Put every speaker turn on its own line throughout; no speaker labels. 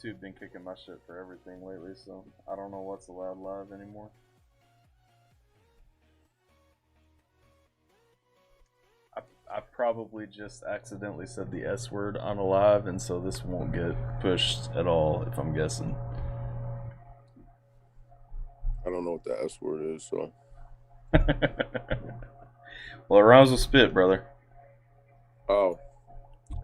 YouTube been kicking my shit for everything lately, so I don't know what's allowed live anymore. I probably just accidentally said the S word on a live, and so this won't get pushed at all, if I'm guessing.
I don't know what the S word is, so.
Well, it rhymes with spit, brother.
Oh,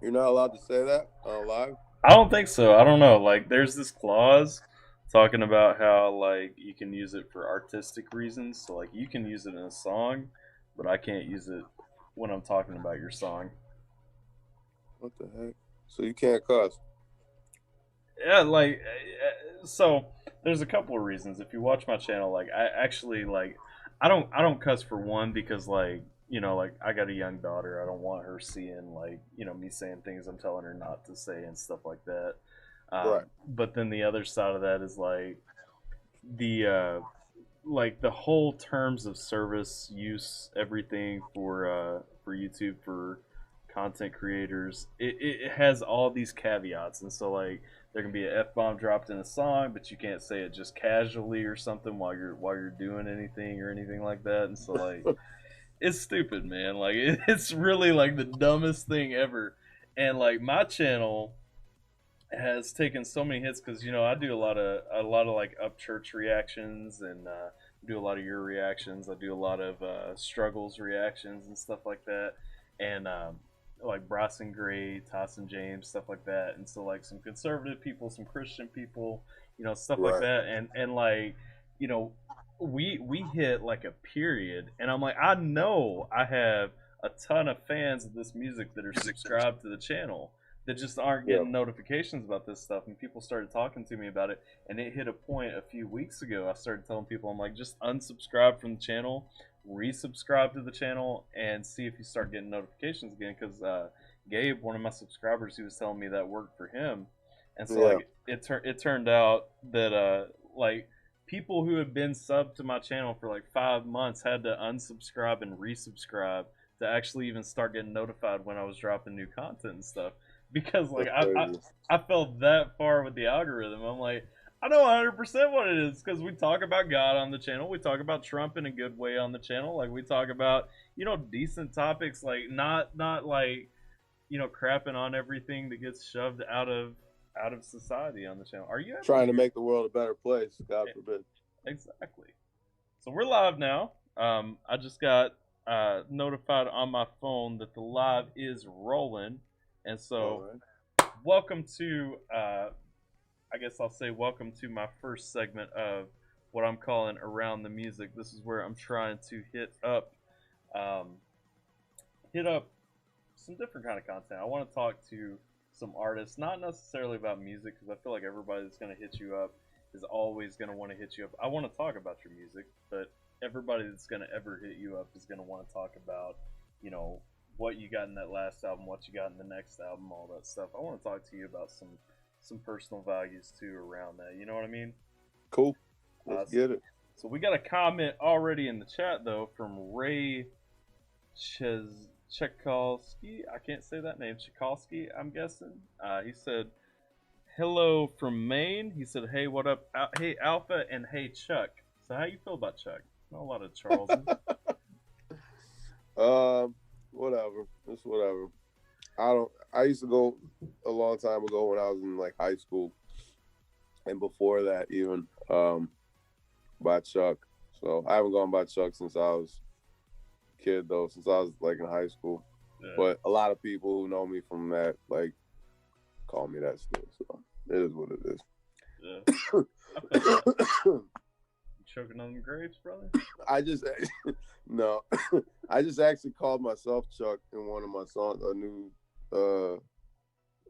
you're not allowed to say that live?
I don't think so. I don't know. Like, there's this clause talking about how like you can use it for artistic reasons. So like you can use it in a song, but I can't use it when I'm talking about your song.
What the heck? So you can't cuss?
Yeah, like so. There's a couple of reasons. If you watch my channel, like I actually like I don't cuss for one because like like I got a young daughter. I don't want her seeing like me saying things I'm telling her not to say and stuff like that.
Right.
But then the other side of that is like the whole terms of service use everything for YouTube for content creators. It has all these caveats, and so like there can be an f bomb dropped in a song, but you can't say it just casually or something while you're doing anything or anything like that. And so like it's stupid, man. Like it's really like the dumbest thing ever. And like my channel has taken so many hits because I do a lot of like up church reactions and do a lot of your reactions. I do a lot of struggles reactions and stuff like that, and like Bryson Gray, Tyson James, stuff like that. And so like some conservative people, some Christian people, stuff like
Right.
that, and like you know we hit like a period, and I'm like I know I have a ton of fans of this music that are subscribed to the channel that just aren't
Yeah.
getting notifications about this stuff, and people started talking to me about it, and it hit a point a few weeks ago. I started telling people, I'm like, just unsubscribe from the channel, resubscribe to the channel, and see if you start getting notifications again. Because Gabe, one of my subscribers, he was telling me that worked for him, and so
Yeah.
like it turned out that like people who had been subbed to my channel for like 5 months had to unsubscribe and resubscribe to actually even start getting notified when I was dropping new content and stuff, because like
That's
I
crazy.
I fell that far with the algorithm. I'm like, I know 100% what it is because we talk about God on the channel. We talk about Trump in a good way on the channel. Like we talk about decent topics, like not like crapping on everything that gets shoved out of society on the channel. Are you able to
Trying to
hear?
make the world a better place, God
Yeah,
forbid.
exactly. So we're live now. I just got notified on my phone that the live is rolling, and
All
so
right.
welcome to I guess I'll say welcome to my first segment of what I'm calling Around the Music. This is where I'm trying to um, hit up some different kind of content. I want to talk to some artists, not necessarily about music, because I feel like everybody that's going to hit you up is always going to want to hit you up. I want to talk about your music, but everybody that's going to ever hit you up is going to want to talk about, you know, what you got in that last album, what you got in the next album, all that stuff. I want to talk to you about some personal values too around that. You know what I mean?
Cool.
Uh,
Let's get it.
so we got a comment already in the chat though from Ray Chekovsky. I can't say that name. Chekovsky, I'm guessing. He said, "Hello from Maine." He said, "Hey, what up? Hey, Alpha, and hey, Chuck." So how you feel about Chuck? Not a lot of Charleston.
Whatever. It's whatever. I used to go a long time ago when I was in like high school, and before that even by Chuck. So I haven't gone by Chuck since I was a kid though, since I was like in high school.
Yeah.
But a lot of people who know me from that like call me that still. So it is what it is.
Yeah. I feel that. You choking on them grapes, brother?
I just no, I just actually called myself Chuck in one of my songs, a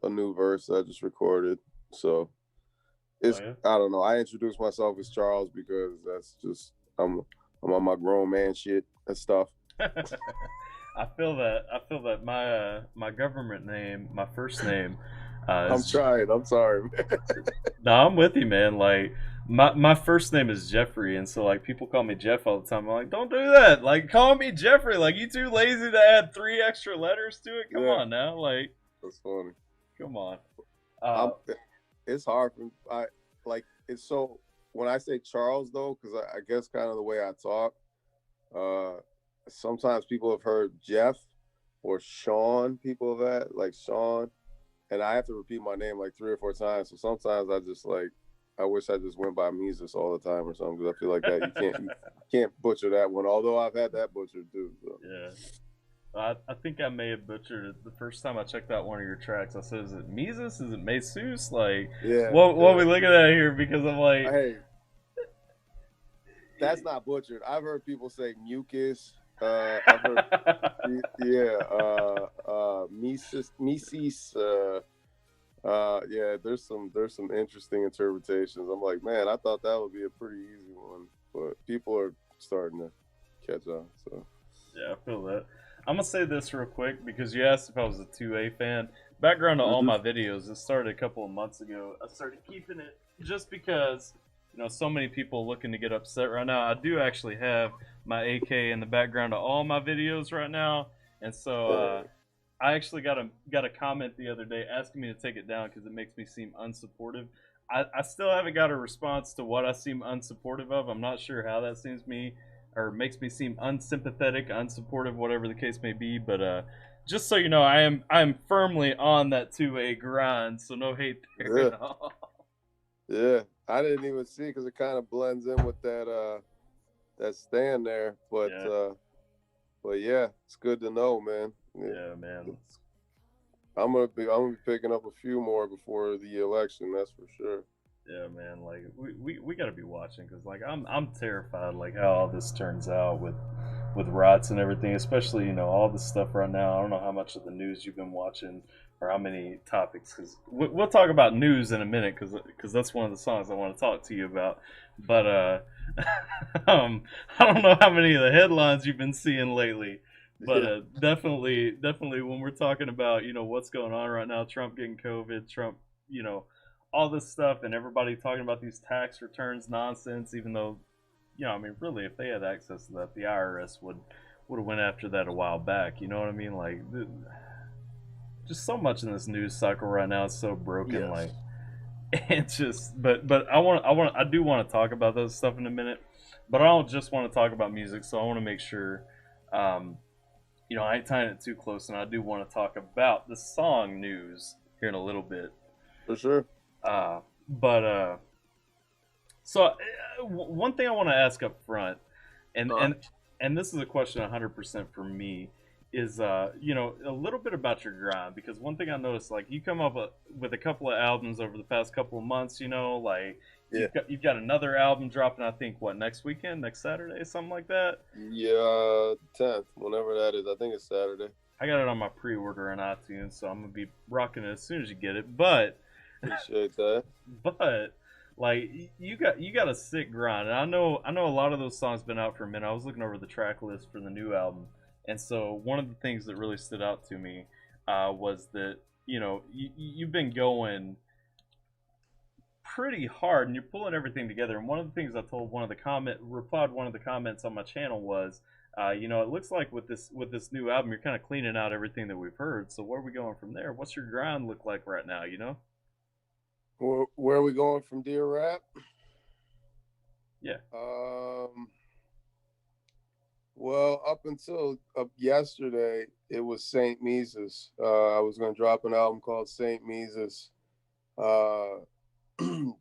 new verse I just recorded. So it's
Oh yeah.
I don't know. I introduced myself as Charles because that's just I'm on my grown man shit and stuff.
I feel that. I feel that. My government name, my first name,
I'm
is
trying. I'm sorry, man.
no. I'm with you, man. Like my first name is Jeffrey, and so like people call me Jeff all the time. I'm like, don't do that. Like call me Jeffrey. Like you too lazy to add 3 extra letters to it. Come
Yeah,
on now. Like
that's funny.
come on.
I'm
Uh,
it's hard for I like it's so when I say Charles though, because I guess kind of the way I talk, uh, sometimes people have heard Jeff or Sean. People have had like Sean, and I have to repeat my name like 3 or 4 times. So sometimes I just like I wish I just went by Mises all the time or something because I feel like that you can't butcher that one. Although I've had that butchered too. So.
Yeah. I think I may have butchered it the first time I checked out one of your tracks. I said, "Is it Mises? Is it Jesus? Like,
Yeah,
what are
yeah.
we looking at here?" Because I'm like,
Hey, that's not butchered. I've heard people say mucus. I've heard, yeah, Mises. Yeah. There's some interesting interpretations. I'm like, man, I thought that would be a pretty easy one, but people are starting to catch on. So
yeah, I feel that. I'm gonna say this real quick because you asked if I was a 2A fan. Background to all
Mhm.
my videos, it started a couple of months ago. I started keeping it just because so many people looking to get upset right now. I do actually have my AK in the background of all my videos right now, and so I actually got a comment the other day asking me to take it down because it makes me seem unsupportive. I still haven't got a response to what I seem unsupportive of. I'm not sure how that seems me or makes me seem unsympathetic, unsupportive, whatever the case may be. But just so you know, I am firmly on that 2A grind, so no hate there
yeah,
at all.
yeah. I didn't even see because it kind of blends in with that stand there,
Yeah,
but yeah, it's good to know, man.
yeah, man.
It's, I'm gonna be picking up a few more before the election. That's for sure.
Yeah, man. Like we gotta be watching because like I'm terrified like how all this turns out with rots and everything. Especially all this stuff right now. I don't know how much of the news you've been watching or how many topics because we'll talk about news in a minute because that's one of the songs I want to talk to you about. But I don't know how many of the headlines you've been seeing lately. But
Yeah,
definitely when we're talking about what's going on right now, Trump getting COVID, Trump you know all this stuff and everybody talking about these tax returns nonsense, even though, I mean, really, if they had access to that, the IRS would have went after that a while back. You know what I mean? Like, just so much in this news cycle right now is so broken.
yes,
Like, it's just, but I do want to talk about those stuff in a minute, but I don't just want to talk about music. So I want to make sure, um, I ain't tying it too close, and I do want to talk about the song news here in a little bit.
for sure.
But So one thing I want to ask up front, and
Uh,
and and this is a question 100% for me, is a little bit about your grind because one thing I noticed like you come up with a couple of albums over the past couple of months, like
yeah,
you've got another album dropping I think what next weekend, next Saturday, something like that.
yeah, 10th, whenever that is. I think it's Saturday.
I got it on my pre-order on iTunes, so I'm gonna be rocking it as soon as you get it. But
Appreciate that.
but like you got a sick grind, and I know a lot of those songs been out for a minute. I was looking over the track list for the new album, and so one of the things that really stood out to me was that you've been going pretty hard and you're pulling everything together. And one of the things I told replied one of the comments on my channel was, it looks like with this new album, you're kind of cleaning out everything that we've heard. So where are we going from there? What's your grind look like right now?
Where are we going from Dear Rap?
Yeah.
Um, well, up until yesterday, it was Saint Mises. I was going to drop an album called Saint Mises, uh,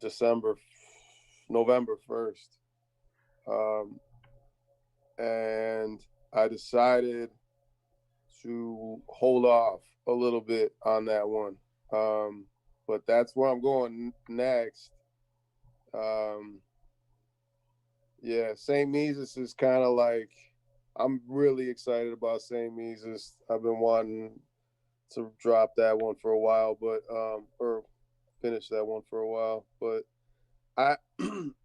December, November 1st. Um, and I decided to hold off a little bit on that one. But that's where I'm going next. Um, yeah, St. Mises is kind of like I'm really excited about St. Mises. I've been wanting to drop that one for a while, but or finish that one for a while. But I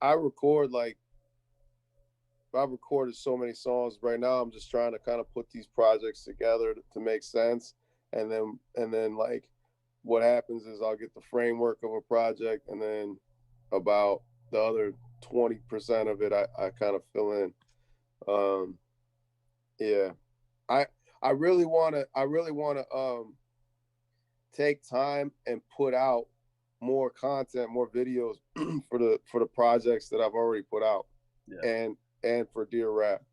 I record like I've recorded so many songs right now. I'm just trying to kind of put these projects together to make sense, and then like what happens is I'll get the framework of a project, and then about the other 20% of it, I kind of fill in. Um, yeah, I I really want to take time and put out more content, more videos for the projects that I've already put out,
Yeah.
and for Dear Rap,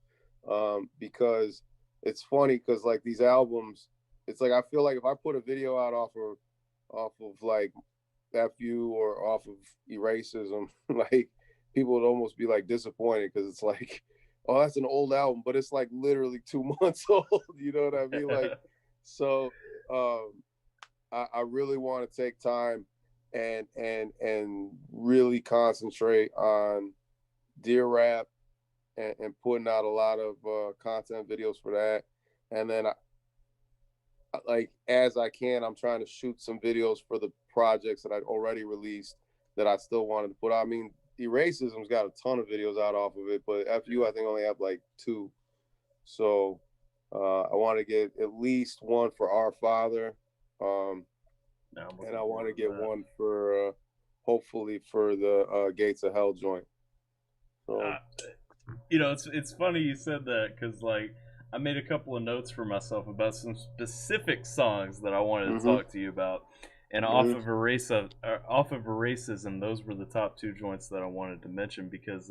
because it's funny because like these albums, it's like I feel like if I put a video out off of like FU or off of Eracism, like people would almost be like disappointed because it's like, oh, that's an old album, but it's like literally 2 months old. You know what I mean? Like, so I really want to take time and really concentrate on Dear Rap and putting out a lot of content videos for that. And then like as I can, I'm trying to shoot some videos for the projects that I already released that I still wanted to put out. I mean, Eracism's got a ton of videos out off of it, but FU I think only have like 2. So I want to get at least one for Our Father, and I want to get one for hopefully for the Gates of Hell joint. So.
You know, it's funny you said that because like I made a couple of notes for myself about some specific songs that I wanted to talk to you about, and off of Eracism, those were the top 2 joints that I wanted to mention because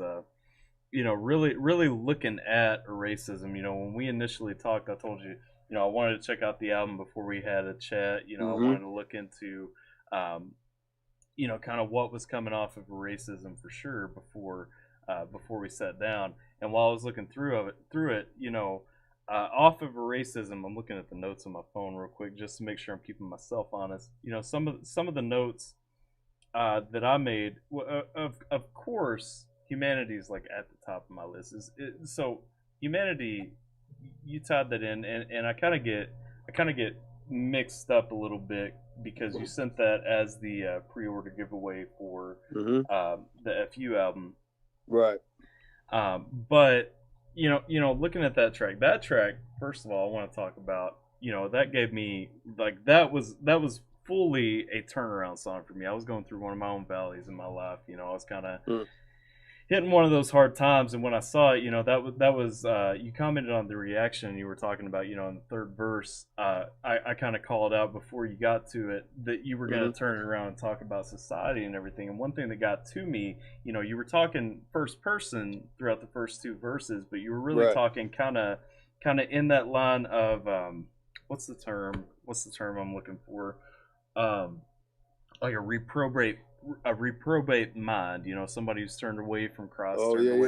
you know, really looking at Eracism, you know, when we initially talked, I told you, you know, I wanted to check out the album before we had a chat. You know, I wanted to look into, you know, kind of what was coming off of Eracism for sure before we sat down. And while I was looking through it, you know, off of Eracism, I'm looking at the notes on my phone real quick just to make sure I'm keeping myself honest. You know, some of the notes that I made, of course, humanity's like at the top of my list. So humanity, you tied that in, and I kind of get mixed up a little bit because you sent that as the pre-order giveaway for the FU album,
Right.
but looking at that track, first of all, I want to talk about, you know, that gave me like that was fully a turnaround song for me. I was going through one of my own valleys in my life. You know, I was kind of hitting one of those hard times, and when I saw it, you know, that was you commented on the reaction, and you were talking about, you know, in the third verse, I kind of called out before you got to it that you were going to turn it around and talk about society and everything. And one thing that got to me, you know, you were talking first person throughout the first 2 verses, but you were really talking kind of in that line of what's the term I'm looking for, like a reprobate mind, you know, somebody who's turned away from Christ, from and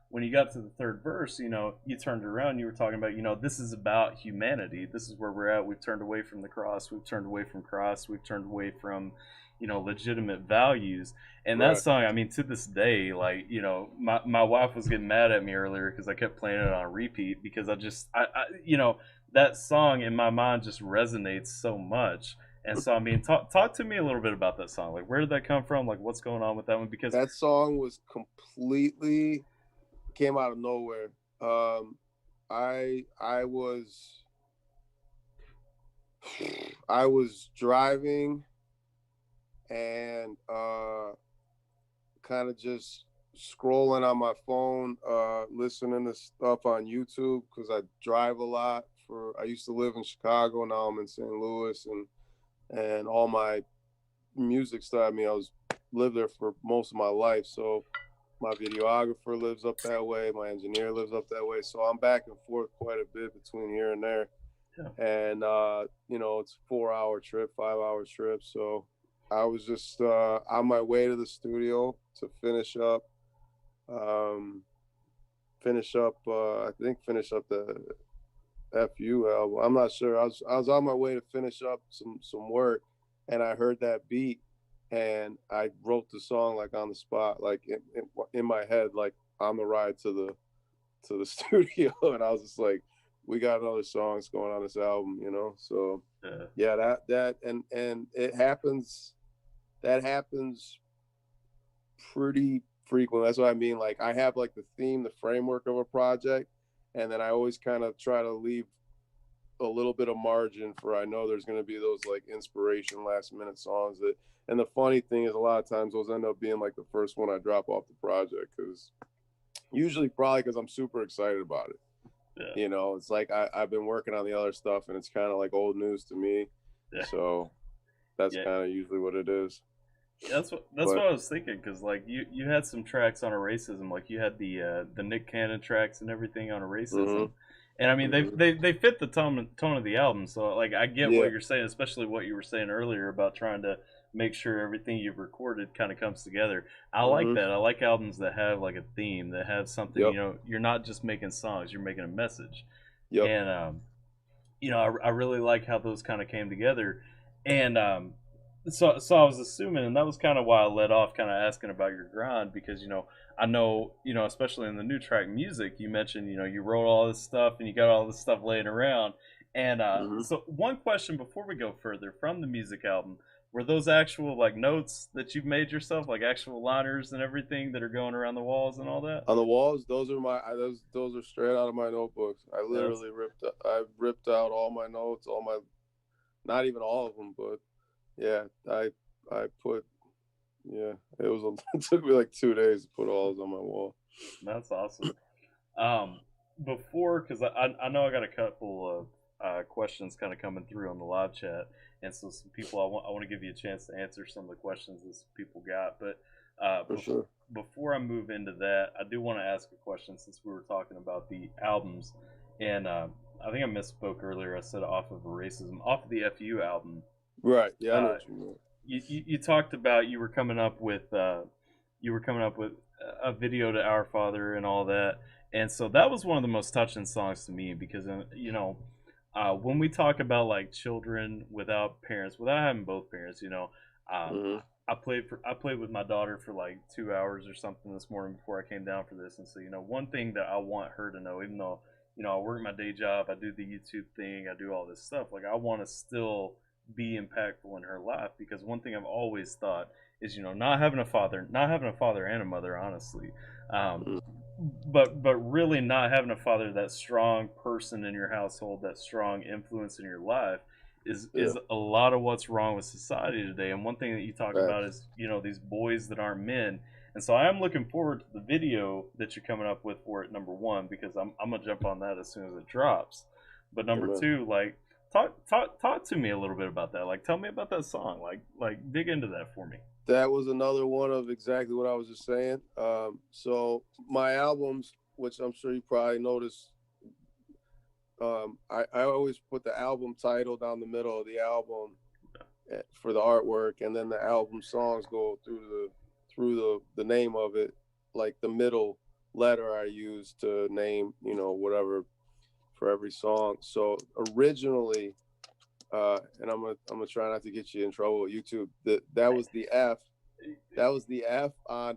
when you got to the third verse, you know, you turned around, you were talking about, you know, this is about humanity, this is where we're at, we've turned away from the cross, we've turned away from Christ, we've turned away from, you know, legitimate values. And that song, I mean, to this day, like, you know, my wife was getting mad at me earlier because I kept playing it on repeat because I you know, that song in my mind just resonates so much. And so, I mean, talk to me a little bit about that song. Like, where did that come from? Like, what's going on with that one? Because
that song was completely came out of nowhere. I was driving and kind of just scrolling on my phone, listening to stuff on YouTube because I drive a lot. I used to live in Chicago, now I'm in St. Louis, and all my music stuff. I mean, lived there for most of my life, so my videographer lives up that way, my engineer lives up that way, so I'm back and forth quite a bit between here and there. And you know, it's a 4-hour trip, 5-hour trip, so I was just on my way to the studio to finish up the FU album. I'm not sure. I was on my way to finish up some work, and I heard that beat, and I wrote the song like on the spot, like in my head, like on the ride to the studio, and I was just like, we got other songs going on this album, you know. So yeah, that and it happens. That happens pretty frequent. That's what I mean. Like I have like the theme, the framework of a project, and then I always kind of try to leave a little bit of margin for I know there's going to be those like inspiration last minute songs that. And the funny thing is, a lot of times those end up being like the first one I drop off the project because usually probably because I'm super excited about it. Yeah. You know, it's like I've been working on the other stuff and it's kind of like old news to me. Yeah. So That's
Yeah,
kind of usually what it is.
that's
But
what I was thinking because like you had some tracks on a racism, like you had the Nick Cannon tracks and everything on a racism,
hmm
and I mean
hmm
they fit the tone of the album. So like I get what
yeah,
you're saying, especially what you were saying earlier about trying to make sure everything you've recorded kind of comes together. I like
hmm
that. I like albums that have like a theme, that have something.
yep,
You know, you're not just making songs, you're making a message,
yep,
and you know, I really like how those kind of came together, and so I was assuming, and that was kind of why I led off, kind of asking about your grind because I know especially in the new track music, you mentioned you wrote all this stuff and you got all this stuff laying around, and
hmm
so one question before we go further from the music album. Were those actual like notes that you've made yourself, like actual liners and everything that are going around the walls and all that?
on the walls. Those are those are straight out of my notebooks.
Yes.
I ripped out all my notes, all my not even all of them, but yeah, I put yeah, it was it took me like 2 days to put all those on my wall.
That's awesome. Um, before, because I know I got a couple of questions kind of coming through on the live chat, and so some people I want to give you a chance to answer some of the questions that some people got. But
For sure.
before I move into that, I do want to ask a question since we were talking about the albums, and I think I misspoke earlier. I said off of racism, off of the FU album.
Right. Yeah, I know
Uh,
what you mean.
you talked about you were coming up with a video to Our Father and all that, and so that was one of the most touching songs to me because when we talk about like children without parents, without having both parents, um,
hmm
I played with my daughter for like 2 hours or something this morning before I came down for this, and so one thing that I want her to know, even though I work my day job, I do the YouTube thing, I do all this stuff, like I want to still be impactful in her life because one thing I've always thought is not having a father and a mother, honestly, um, but really not having a father, that strong person in your household, that strong influence in your life
Yeah.
is a lot of what's wrong with society today. And one thing that you talk about
Facts.
is these boys that aren't men. And so I am looking forward to the video that you're coming up with for it. Number one, because I'm gonna jump on that as soon as it drops. But number
Amen.
two, like talk to me a little bit about that. Like tell me about that song. Like dig into that for me.
That was another one of exactly what I was just saying. So my albums, which I'm sure you probably noticed, I always put the album title down the middle of the album for the artwork, and then the album songs go through the name of it, like the middle letter I use to name, whatever for every song. So originally, and I'm gonna try not to get you in trouble with YouTube. That was the F. That was the F on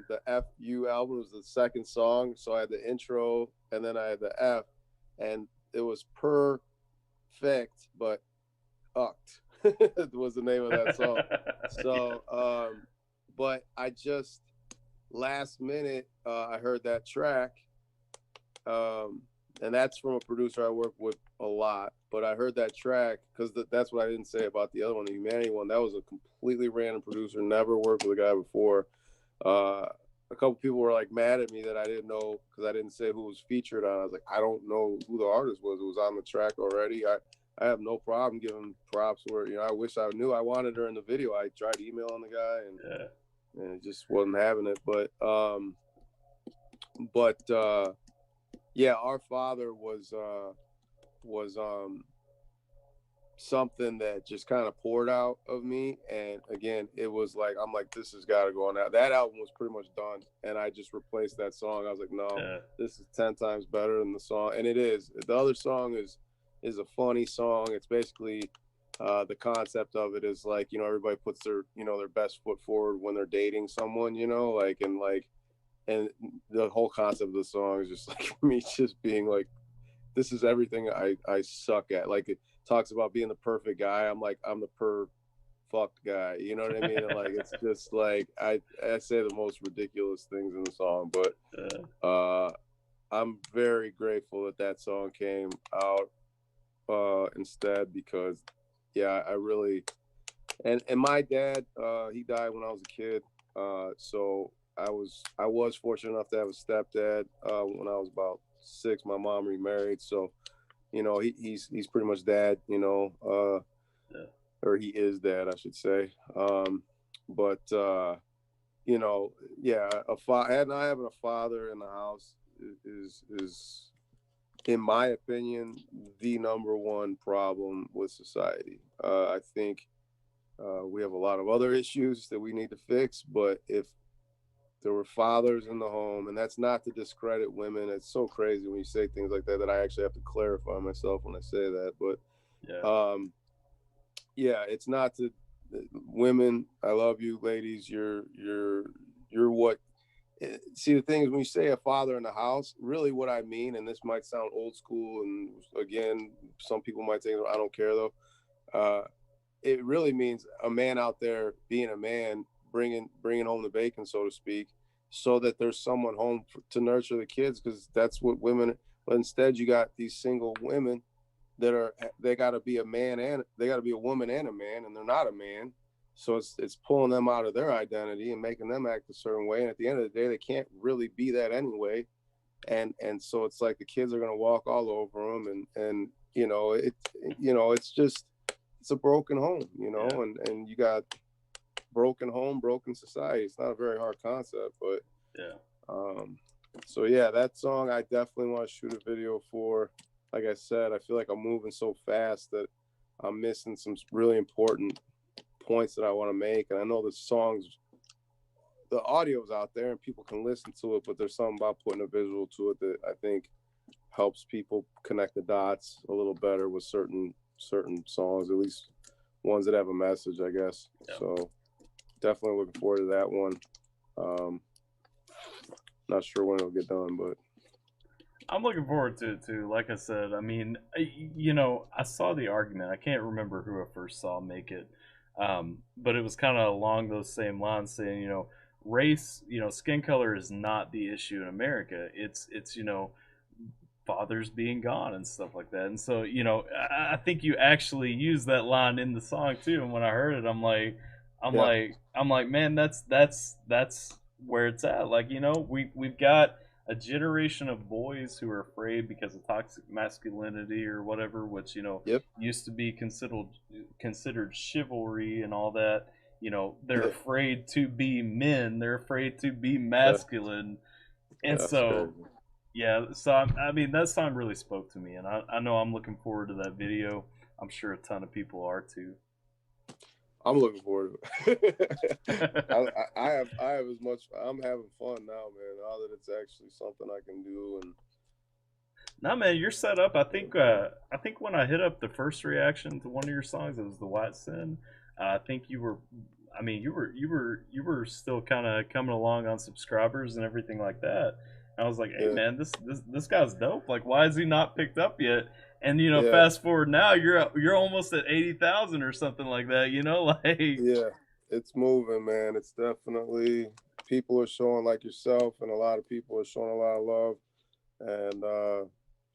the FU album. It was the second song. So I had the intro and then I had the F, and it was perfect, but ucked was the name of that song.
Yeah.
So, but I just last minute I heard that track, um, and that's from a producer I work with a lot. But I heard that track because that's what I didn't say about the other one, the Humanity one. That was a completely random producer, never worked with a guy before. Uh, a couple people were like mad at me that I didn't know because I didn't say who was featured on. I was like, I don't know who the artist was. It was on the track already. I have no problem giving props where I wish I knew. I wanted her in the video. I tried emailing the guy and it just wasn't having it. But yeah, Our Father was something that just kind of poured out of me, and again it was like I'm like, this has got to go on. Now that album was pretty much done, and I just replaced that song. I was like, no,
Yeah.
this is 10 times better than the song, and it is. The other song is a funny song. It's basically the concept of it is like, everybody puts their best foot forward when they're dating someone, and the whole concept of the song is just like me just being like, this is everything I suck at. Like, it talks about being the perfect guy. I'm like, I'm the fucked guy. You know what I mean? And like, it's just like I say the most ridiculous things in the song, but I'm very grateful that song came out instead, because yeah, I really, and my dad, he died when I was a kid. So I was fortunate enough to have a stepdad when I was about 6. My mom remarried, so he's pretty much dad.
Yeah.
or he is that, I should say. But you know, yeah, not having a father in the house is in my opinion the number one problem with society. I think we have a lot of other issues that we need to fix, but if there were fathers in the home, and that's not to discredit women. It's so crazy when you say things like that that I actually have to clarify myself when I say that. But
Yeah.
yeah, it's not to women. I love you, ladies. You're what. See, the thing is, when you say a father in the house, really what I mean, and this might sound old school, and again, some people might think I don't care though. Uh, it really means a man out there being a man, bringing home the bacon, so to speak, so that there's someone home to nurture the kids, because that's what women. But instead, you got these single women that they got to be a man and they got to be a woman and a man, and they're not a man. So it's pulling them out of their identity and making them act a certain way. And at the end of the day, they can't really be that anyway. And so it's like the kids are gonna walk all over them, and it's just it's a broken home,
Yeah.
and you got broken home, broken society. It's not a very hard concept, but
Yeah.
um, so yeah, that song I definitely want to shoot a video for. Like I said, I feel like I'm moving so fast that I'm missing some really important points that I want to make, and I know the songs, the audio's out there, and people can listen to it, but there's something about putting a visual to it that I think helps people connect the dots a little better with certain songs, at least ones that have a message, I guess.
Yeah.
So definitely looking forward to that one. Um, Not sure when it'll get done, but
I'm looking forward to it too. Like I said, I mean, I saw the argument. I can't remember who I first saw make it, but it was kind of along those same lines, saying, race, skin color is not the issue in America. It's fathers being gone and stuff like that. And so, I think you actually use that line in the song too. And when I heard it,
yeah,
I'm like, man, that's where it's at. Like, we've got a generation of boys who are afraid because of toxic masculinity or whatever, which
yep,
used to be considered chivalry and all that. They're
yeah,
afraid to be men. They're afraid to be
yeah,
masculine, and
that's
so
crazy.
yeah. So I mean, that song really spoke to me, and I know I'm looking forward to that video. I'm sure a ton of people are too.
I'm looking forward to it. I have as much. I'm having fun now, man. Now that it's actually something I can do, and
Nah, man, you're set up. I think when I hit up the first reaction to one of your songs, it was the White Sin. I think you were, I mean, you were still kind of coming along on subscribers and everything like that. And I was like, hey,
yeah,
man, this guy's dope. Like, why is he not picked up yet? And
yeah,
fast forward now, you're almost at 80,000 or something like that. Like
yeah. It's moving, man. It's definitely people are showing like yourself, and a lot of people are showing a lot of love, and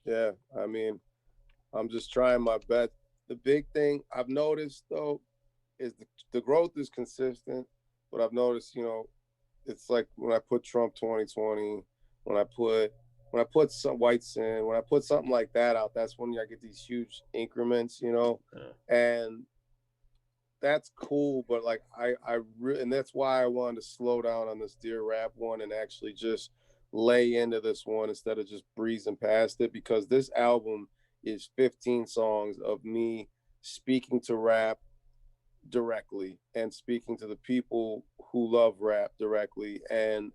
yeah. I mean, I'm just trying my best. The big thing I've noticed though is the growth is consistent, but I've noticed, it's like when I put Trump 2020, when I put some Whites in, when I put something like that out, that's when I get these huge increments,
uh,
and that's cool. But like and that's why I wanted to slow down on this Dear Rap one and actually just lay into this one instead of just breezing past it, because this album is 15 songs of me speaking to rap directly and speaking to the people who love rap directly, and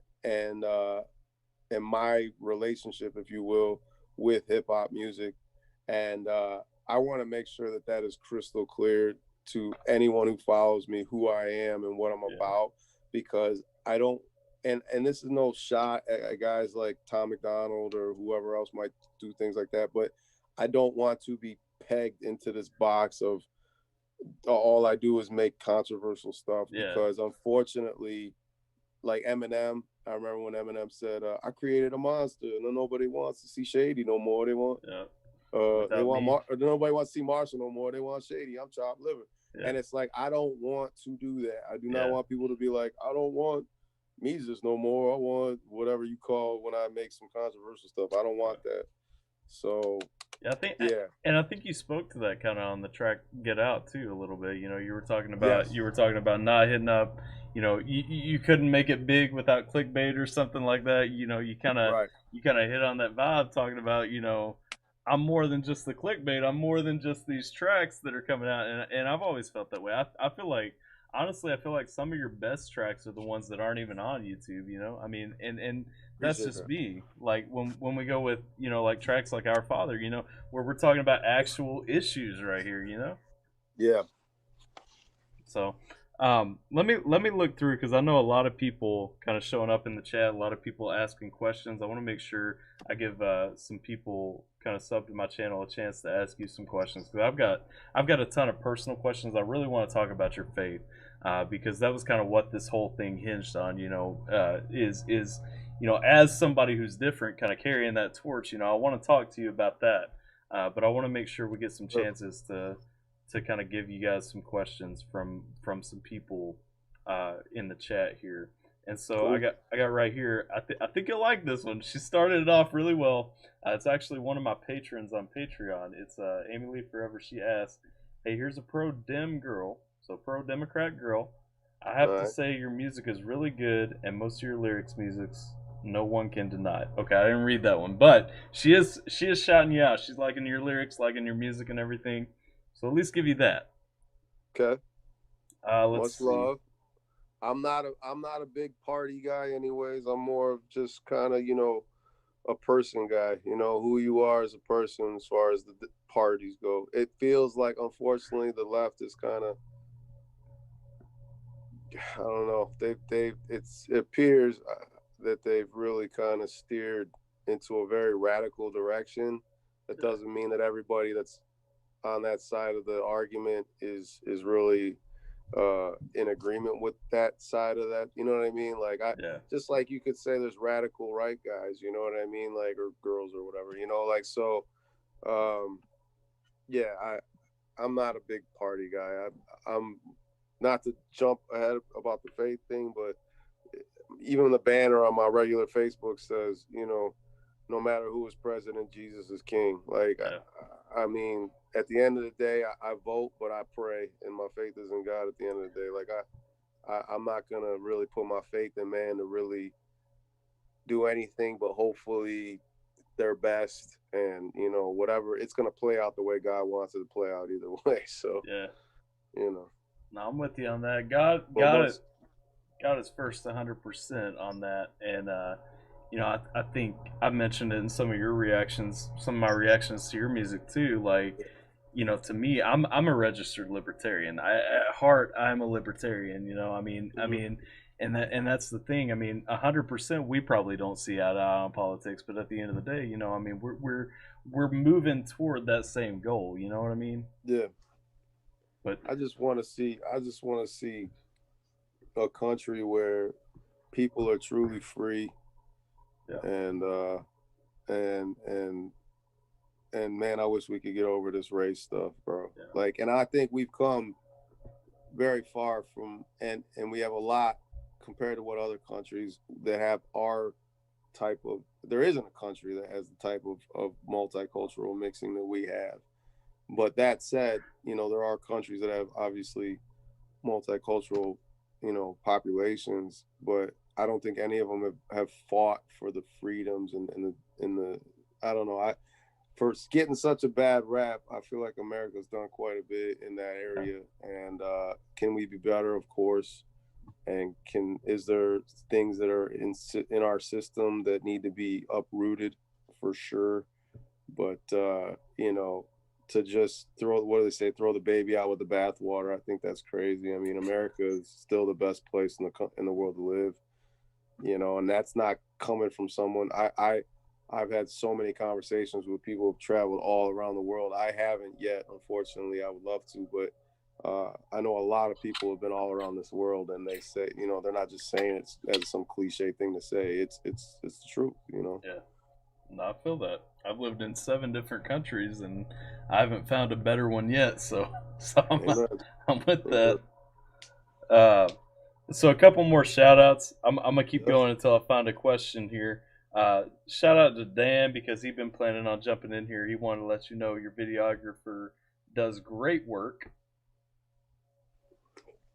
my relationship, if you will, with hip hop music. And I want to make sure that that is crystal clear to anyone who follows me, who I am and what I'm
yeah,
about, because I don't. And this is no shot at guys like Tom McDonald or whoever else might do things like that, but I don't want to be pegged into this box of all I do is make controversial stuff,
yeah,
because unfortunately, like Eminem, I remember when Eminem said, "I created a monster, and nobody wants to see Shady no more.
yeah.
They
Without
want
me,
nobody wants to see Marshall no more. They want Shady. I'm chopped liver."
yeah,
And it's like I don't want to do that. I do not
yeah,
want people to be like, "I don't want Mises no more. I want whatever you call when I make some controversial stuff." I don't want that. So
Yeah,
Yeah,
and I think you spoke to that kind of on the track "Get Out" too a little bit. You know,
yes,
you were talking about not hitting up. You know, you couldn't make it big without clickbait or something like that. You know,
right.
you kind of hit on that vibe talking about, you know, I'm more than just the clickbait. I'm more than just these tracks that are coming out, and I've always felt that way. I feel like, honestly, I feel like some of your best tracks are the ones that aren't even on YouTube. You know, I mean, and that's
Appreciate
just
that.
me. Like when we go with, you know, like tracks like Our Father, you know, where we're talking about actual issues right here, you know.
Yeah.
So let me look through because I know a lot of people kind of showing up in the chat, a lot of people asking questions. I want to make sure I give some people kind of sub to my channel a chance to ask you some questions because I've got a ton of personal questions. I really want to talk about your faith because that was kind of what this whole thing hinged on. You know, is you know, as somebody who's different, kind of carrying that torch. You know, I want to talk to you about that, but I want to make sure we get some
Sure.
chances to kind of give you guys some questions from some people in the chat here. And so
Cool.
I got right here. I think you'll like this one. She started it off really well. It's actually one of my patrons on Patreon. It's Amy Lee Forever. She asked, "Hey, here's a pro Dem girl, so pro Democrat girl. I
All
have to
right.
say your music is really good, and most of your music's no one can deny it." Okay, I didn't read that one, but she is shouting you out. She's liking your lyrics, liking your music, and everything. So at least give you that.
Okay.
Let's
Much
see.
love. I'm not a big party guy anyways. I'm more of just kind of, a person guy, who you are as a person as far as the parties go. It feels like unfortunately the left is kind of, I don't know. It appears that they've really kind of steered into a very radical direction. That
Yeah.
doesn't mean that everybody that's on that side of the argument is really in agreement with that side of that. You know what I mean? Like I
Yeah.
just like you could say there's radical right guys. You know what I mean? Like or girls or whatever. Like so. Um, yeah, I'm not a big party guy. I'm not to jump ahead about the faith thing, but even the banner on my regular Facebook says, no matter who is president, Jesus is king. Like,
Yeah.
I mean, at the end of the day, I vote, but I pray, and my faith is in God. At the end of the day, like I'm not gonna really put my faith in man to really do anything, but hopefully their best, and whatever it's gonna play out the way God wants it to play out either way. So,
Yeah.
you know,
No, I'm with you on that.
but much,
God is first 100% on that, and you know, I think I mentioned it in some of your reactions, some of my reactions to your music too. Like, you know, to me, I'm a registered libertarian. At heart, I'm a libertarian. You know,
mm-hmm.
and that's the thing. I mean, 100%, we probably don't see eye to eye on politics, but at the end of the day, you know, I mean, we're moving toward that same goal. You know what I mean?
Yeah.
But
I just want to see a country where people are truly free
yeah,
and and man, I wish we could get over this race stuff, bro.
yeah,
Like, and I think we've come very far from, and we have a lot compared to what other countries that have our type of. There isn't a country that has the type of multicultural mixing that we have. But that said, there are countries that have obviously multicultural, populations, but I don't think any of them have fought for the freedoms and the I don't know. I For getting such a bad rap, I feel like America's done quite a bit in that
yeah.
area. And can we be better? Of course. And is there things that are in our system that need to be uprooted? For sure. But to just throw, what do they say, throw the baby out with the bathwater, I think that's crazy. I mean, America is still the best place in the world to live. And that's not coming from someone. I've had so many conversations with people who've traveled all around the world. I haven't yet, unfortunately. I would love to, but I know a lot of people have been all around this world, and they say, they're not just saying it as some cliche thing to say. It's the truth.
Yeah. No, I feel that. I've lived in 7 different countries and I haven't found a better one yet. So,
Amen.
I'm with
Amen.
that. Uh, so a couple more shout outs. I'm gonna keep
Yes.
going until I find a question here. Shout out to Dan because he's been planning on jumping in here. He wanted to let you know your videographer does great work.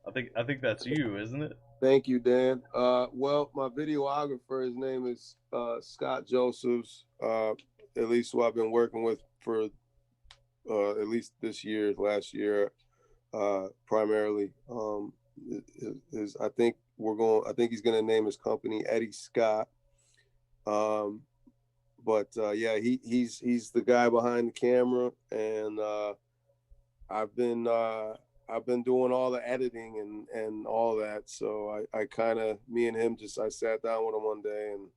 I think that's you, isn't it?
Thank you, Dan. Well, my videographer, his name is Scott Josephs. At least who I've been working with for at least this year, last year, primarily. Is I think we're going. I think he's going to name his company Eddie Scott. But yeah, he's the guy behind the camera, and I've been I've been doing all the editing and all that. So I kind of, me and him, just I sat down with him one day and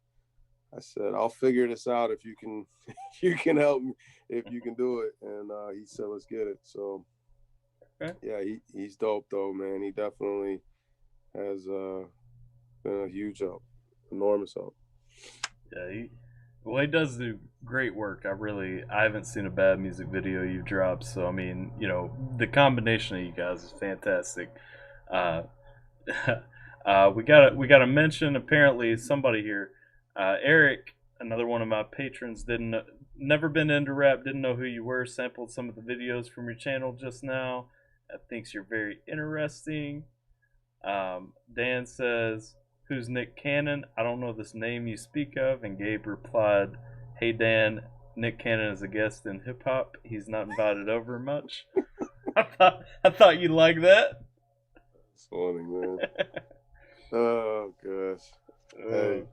I said, I'll figure this out if you can if you can help me, if you can do it. And he said, let's get it. So
Okay.
yeah, he's dope though, man. He definitely has been a huge help, enormous help.
Yeah, well, he does do great work. I haven't seen a bad music video you've dropped. So I mean, the combination of you guys is fantastic. Uh, we got to mention apparently somebody here, Eric, another one of my patrons, didn't never been into rap, didn't know who you were. Sampled some of the videos from your channel just now. Thinks you're very interesting. Dan says, "Who's Nick Cannon? I don't know this name you speak of." And Gabe replied, "Hey Dan, Nick Cannon is a guest in hip hop. He's not invited over much." I thought you'd like that.
It's funny, man. Oh gosh. Hey,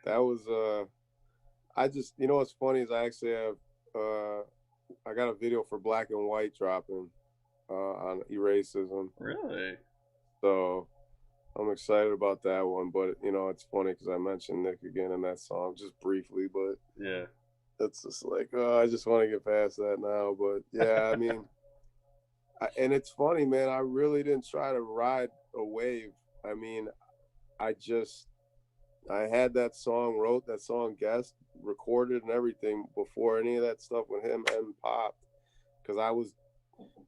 that was I just, what's funny is I actually have I got a video for Black and White dropping on eracism.
Really?
So I'm excited about that one, but it's funny because I mentioned Nick again in that song just briefly, but
Yeah.
it's just like, I just want to get past that now. But yeah, I mean, and it's funny, man. I really didn't try to ride a wave. I mean, I had that song, wrote that song, guest recorded and everything before any of that stuff with him and popped, because I was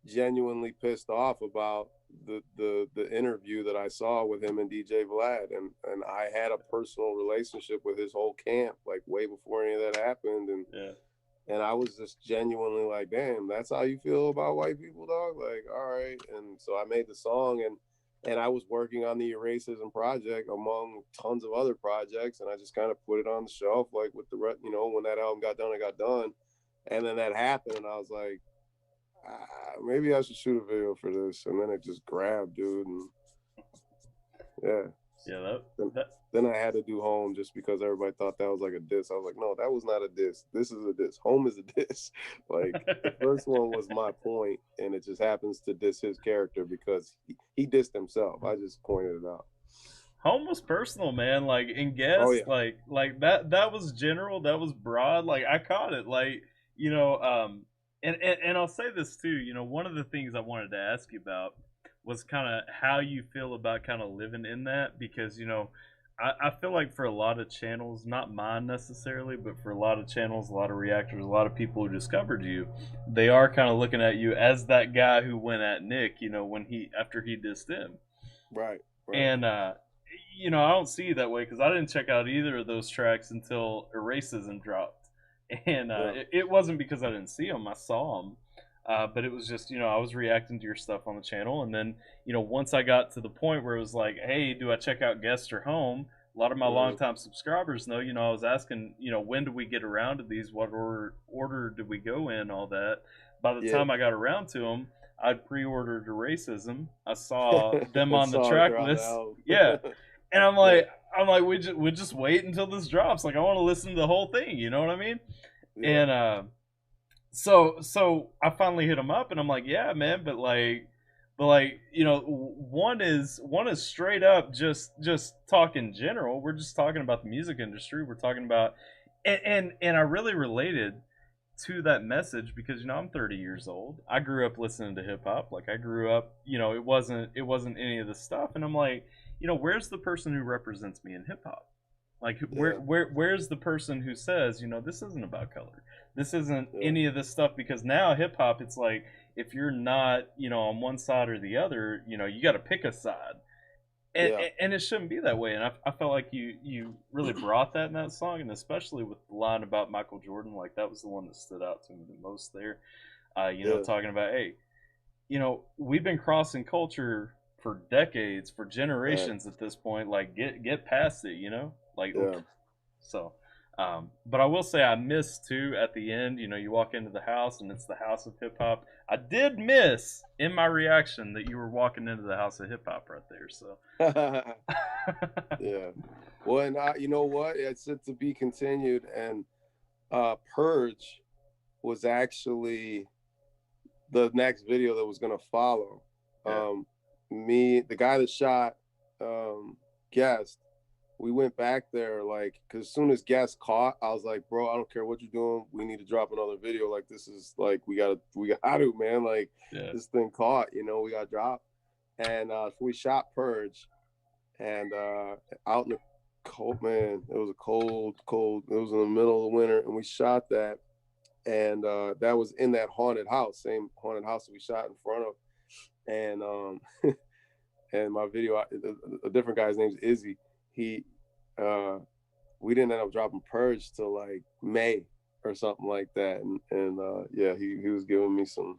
genuinely pissed off about the interview that I saw with him and DJ Vlad, and I had a personal relationship with his whole camp like way before any of that happened, and
Yeah.
and I was just genuinely like, damn, that's how you feel about white people, dog? Like, all right. And so I made the song, and I was working on the Eracism project among tons of other projects, and I just kind of put it on the shelf, like with when that album got done, it got done, and then that happened, and I was like, maybe I should shoot a video for this, and then it just grabbed, dude, and yeah.
Yeah.
Then I had to do Home just because everybody thought that was like a diss. I was like, no, that was not a diss. This is a diss. Home is a diss. Like the first one was my point, and it just happens to diss his character because he dissed himself. I just pointed it out.
Home was personal, man. Like in
Oh
guest,
yeah,
like that was general, that was broad. Like I caught it. Like and I'll say this too. One of the things I wanted to ask you about was kind of how you feel about kind of living in that, because I feel like for a lot of channels, not mine necessarily, but for a lot of channels, a lot of reactors, a lot of people who discovered you, they are kind of looking at you as that guy who went at Nick, when after he dissed him.
right.
And I don't see it that way because I didn't check out either of those tracks until Eracism dropped, and
Yeah.
it wasn't because I didn't see them. I saw them, but it was just I was reacting to your stuff on the channel, and then once I got to the point where it was like, hey, do I check out Guest or Home? A lot of my longtime subscribers know, I was asking, when do we get around to these? What order do we go in? All that. By the
Yeah.
time I got around to them, I'd pre-ordered Eracism. I saw them
That
on the
song
track
throughout the
list.
album.
Yeah, and I'm
Yeah.
like, we just wait until this drops. Like I want to listen to the whole thing. You know what I mean?
Yeah.
And so I finally hit him up, and I'm like, yeah, man, but one is straight up just talking general. We're just talking about the music industry. We're talking about, and I really related to that message because I'm 30 years old. I grew up listening to hip hop. Like I grew up, it wasn't any of this stuff, and I'm like, where's the person who represents me in hip hop? Like where's the person who says, this isn't about color. This isn't any of this stuff, because now hip hop, it's like if you're not, on one side or the other, you got to pick a side. and,
Yeah,
and it shouldn't be that way. And I felt like you really brought that in that song, and especially with the line about Michael Jordan, like that was the one that stood out to me the most there.
yeah,
Talking about, hey, we've been crossing culture for decades, for generations
facts.
at this point. Like, get past it, like, oof.
Yeah,
So, but I will say I missed too at the end. You walk into the house and it's the house of hip hop. I did miss in my reaction that you were walking into the house of hip hop right there. So,
yeah. Well, and you know what? It's to be continued. And Purge was actually the next video that was gonna follow.
yeah,
The guy that shot Guest, we went back there like because as soon as Guest caught, I was like, bro, I don't care what you're doing. We need to drop another video. Like this is like we got to man. Like
yeah.
this thing caught, we got dropped. And so we shot Purge and out in the cold, man, it was a cold, it was in the middle of the winter, and we shot that. And that was in that haunted house, same haunted house that we shot in front of. And and my video, a different guy's name's Izzy. He we didn't end up dropping Purge till like May or something like that. And yeah, he was giving me some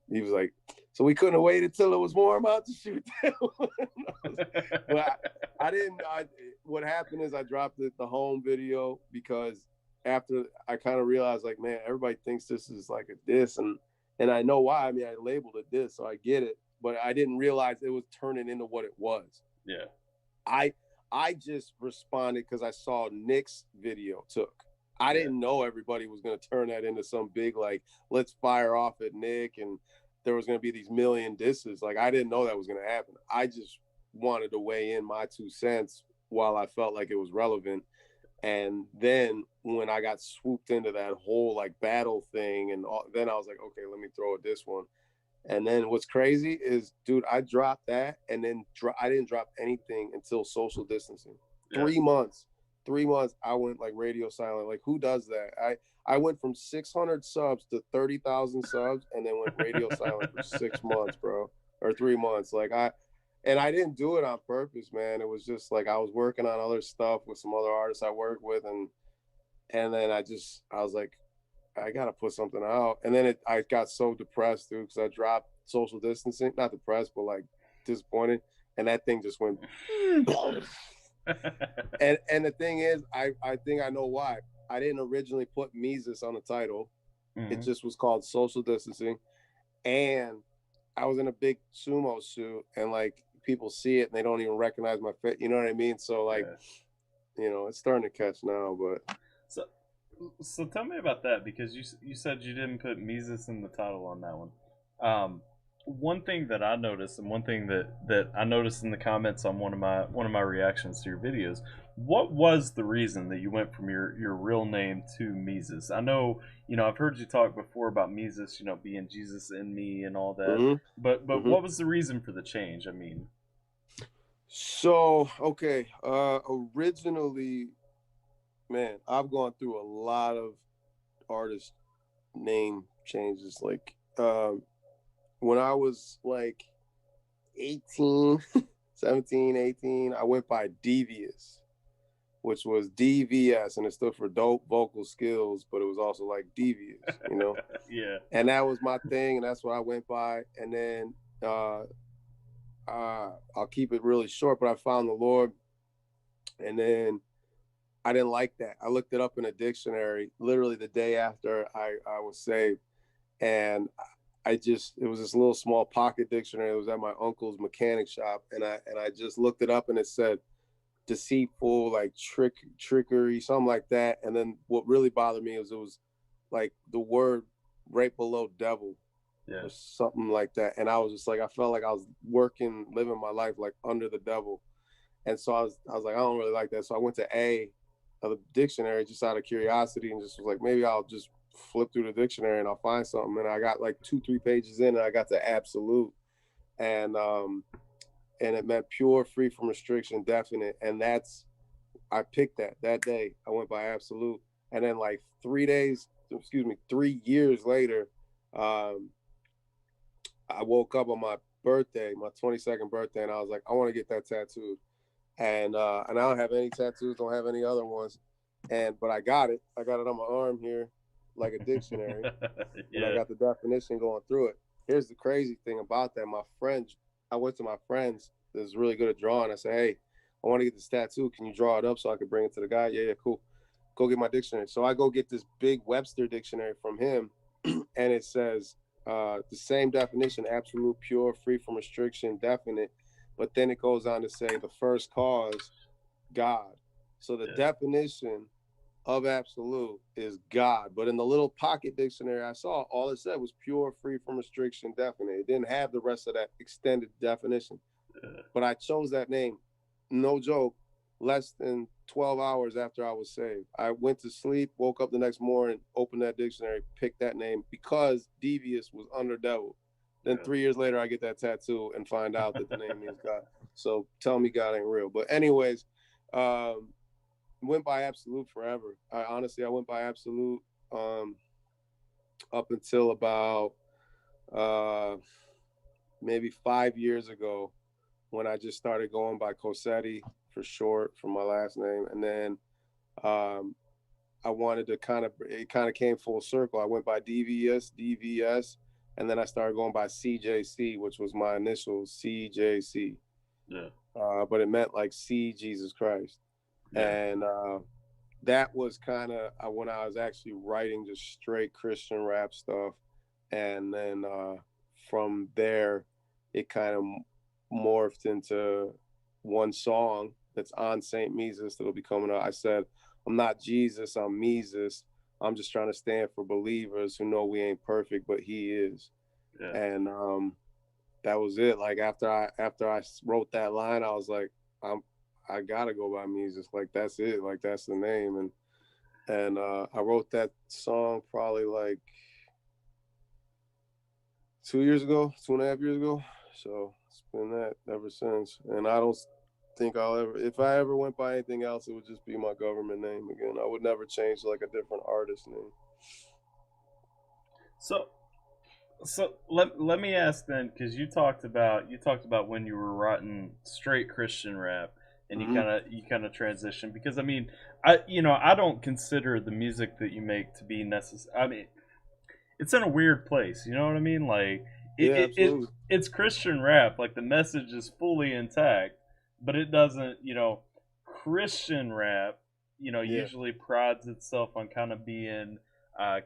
he was like, so we couldn't have waited till it was warm out to shoot that one. But I didn't. What happened is I dropped the home video because after I kind of realized, like, man, everybody thinks this is like a diss, and I know why. I mean, I labeled it diss, so I get it. But I didn't realize it was turning into what it was.
Yeah,
I I just responded because I saw Nick's video took. I
yeah,
didn't know everybody was going to turn that into some big like let's fire off at Nick and there was going to be these million disses. Like I didn't know that was going to happen. I just wanted to weigh in my 2 cents while I felt like it was relevant. And then when I got swooped into that whole like battle thing, and then I was like, okay, let me throw it this one. And then what's crazy is, dude, I dropped that, and then I didn't drop anything until social distancing.
yeah.
3 months, 3 months, I went like radio silent. Like, who does that? I went from 600 subs to 30,000 subs, and then went radio silent for 6 months, bro, or 3 months. And I didn't do it on purpose, man. It was just like I was working on other stuff with some other artists I work with, and then I was like, I gotta put something out. And then I got so depressed, dude, because I dropped social distancing. Not depressed, but like disappointed. And that thing just went. and the thing is, I think I know why. I didn't originally put Mises on the title. It
Mm-hmm.
just was called social distancing. And I was in a big sumo suit, and like people see it and they don't even recognize my face. You know what I mean? So like,
Yeah.
it's starting to catch now, but
So, so tell me about that because you said you didn't put Mises in the title on that one. One thing that I noticed, and one thing that I noticed in the comments on one of my reactions to your videos, what was the reason that you went from your real name to Mises? I know I've heard you talk before about Mises, being Jesus in me and all that,
mm-hmm,
but
mm-hmm.
what was the reason for the change? I mean,
So okay, originally, man, I've gone through a lot of artist name changes. Like when I was like 18, 17, 18, I went by Devious, which was DVS, and it stood for Dope Vocal Skills, but it was also like Devious.
yeah,
And that was my thing, and that's what I went by. And then I'll keep it really short, but I found the Lord, and then I didn't like that. I looked it up in a dictionary literally the day after I was saved. And it was this little small pocket dictionary. It was at my uncle's mechanic shop. And I just looked it up and it said deceitful, like trickery, something like that. And then what really bothered me was it was like the word right below devil
yeah,
or something like that. And I was just like, I felt like I was living my life like under the devil. And so I was like, I don't really like that. So I went to A of the dictionary just out of curiosity and just was like, maybe I'll just flip through the dictionary and I'll find something. And I got like 2-3 pages in and I got to absolute. And it meant pure, free from restriction, definite. And I picked that day. I went by absolute. And then like 3 years later, I woke up on my birthday, my 22nd birthday, and I was like, I want to get that tattooed. And I don't have any tattoos, don't have any other ones. But I got it. I got it on my arm here, like a dictionary, and I
Yeah.
got the definition going through it. Here's the crazy thing about that. I went to my friends that's really good at drawing. I said, hey, I want to get this tattoo. Can you draw it up so I can bring it to the guy? Yeah, cool. Go get my dictionary. So I go get this big Webster dictionary from him, and it says the same definition: absolute, pure, free from restriction, definite. But then it goes on to say the first cause, God. So the
Yeah.
definition of absolute is God. But in the little pocket dictionary I saw, all it said was pure, free from restriction, definite. It didn't have the rest of that extended definition.
Yeah.
But I chose that name, no joke, less than 12 hours after I was saved. I went to sleep, woke up the next morning, opened that dictionary, picked that name because devious was under devil. Then
Yeah.
3 years later, I get that tattoo and find out that the name means God. So tell me God ain't real. But anyways, um, went by absolute forever. I went by absolute um, up until about uh, maybe 5 years ago when I just started going by Cosetti for short for my last name. And then um, I wanted to it kind of came full circle. I went by DVS, and then I started going by CJC, which was my initials, CJC.
Yeah.
But it meant like see Jesus Christ.
Yeah.
And that was kind of when I was actually writing just straight Christian rap stuff. And then from there, it kind of morphed into one song that's on St. Mesus that'll be coming out. I said, I'm not Jesus, I'm Mesus. I'm just trying to stand for believers who know we ain't perfect, but he is.
Yeah.
And that was it. Like after I wrote that line, I was like, I gotta go by Mesus. Like that's it. Like that's the name. And I wrote that song probably like 2 years ago, 2.5 years ago. So it's been that ever since. And I don't think if I ever went by anything else, it would just be my government name again. I would never change like a different artist name.
So let me ask then, because you talked about when you were writing straight Christian rap, and you
Mm-hmm.
kind of you kind of transition, because I mean, I don't consider the music that you make to be necessary. I mean, it's in a weird place. You know what I mean? Like
Yeah, absolutely.
it's Christian rap. Like the message is fully intact, but it doesn't. Christian rap.
Yeah.
Usually prides itself on kind of being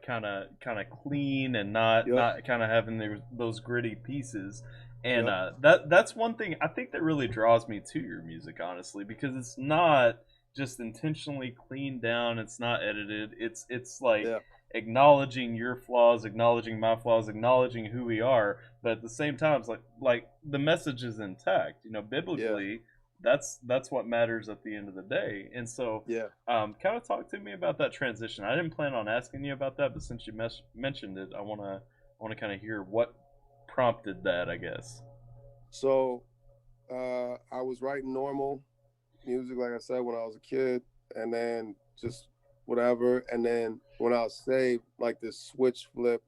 kind of clean, and not
Yep.
not kind of having those gritty pieces. And
Yep.
that's one thing I think that really draws me to your music, honestly, because it's not just intentionally cleaned down. It's not edited. It's like
Yeah.
acknowledging your flaws, acknowledging my flaws, acknowledging who we are, but at the same time, it's like the message is intact.
Yeah.
Biblically, that's what matters at the end of the day. And so,
Yeah.
kind of talk to me about that transition. I didn't plan on asking you about that, but since you mentioned it, I want to kind of hear what prompted that, I guess.
So I was writing normal music, like I said, when I was a kid, and then just whatever. And then when I was saved, like this switch flip,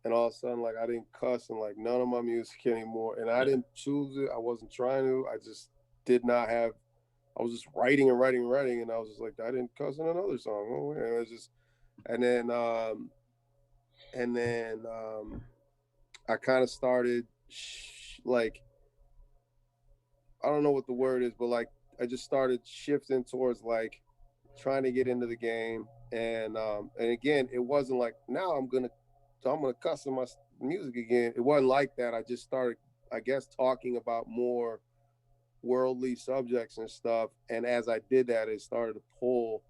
and all of a sudden, like I didn't cuss and like none of my music anymore. And I
Yeah,
didn't choose it. I wasn't trying to. I just did not have. I was just writing and writing and writing, and I was just like, I didn't cuss in another song. Oh, and it was just, and then, and then I kind of started like I don't know what the word is, but like I just started shifting towards like trying to get into the game. And again, it wasn't like now I'm gonna cuss in my music again. It wasn't like that. I just started, I guess, talking about more worldly subjects and stuff. And as I did that, it started to pull,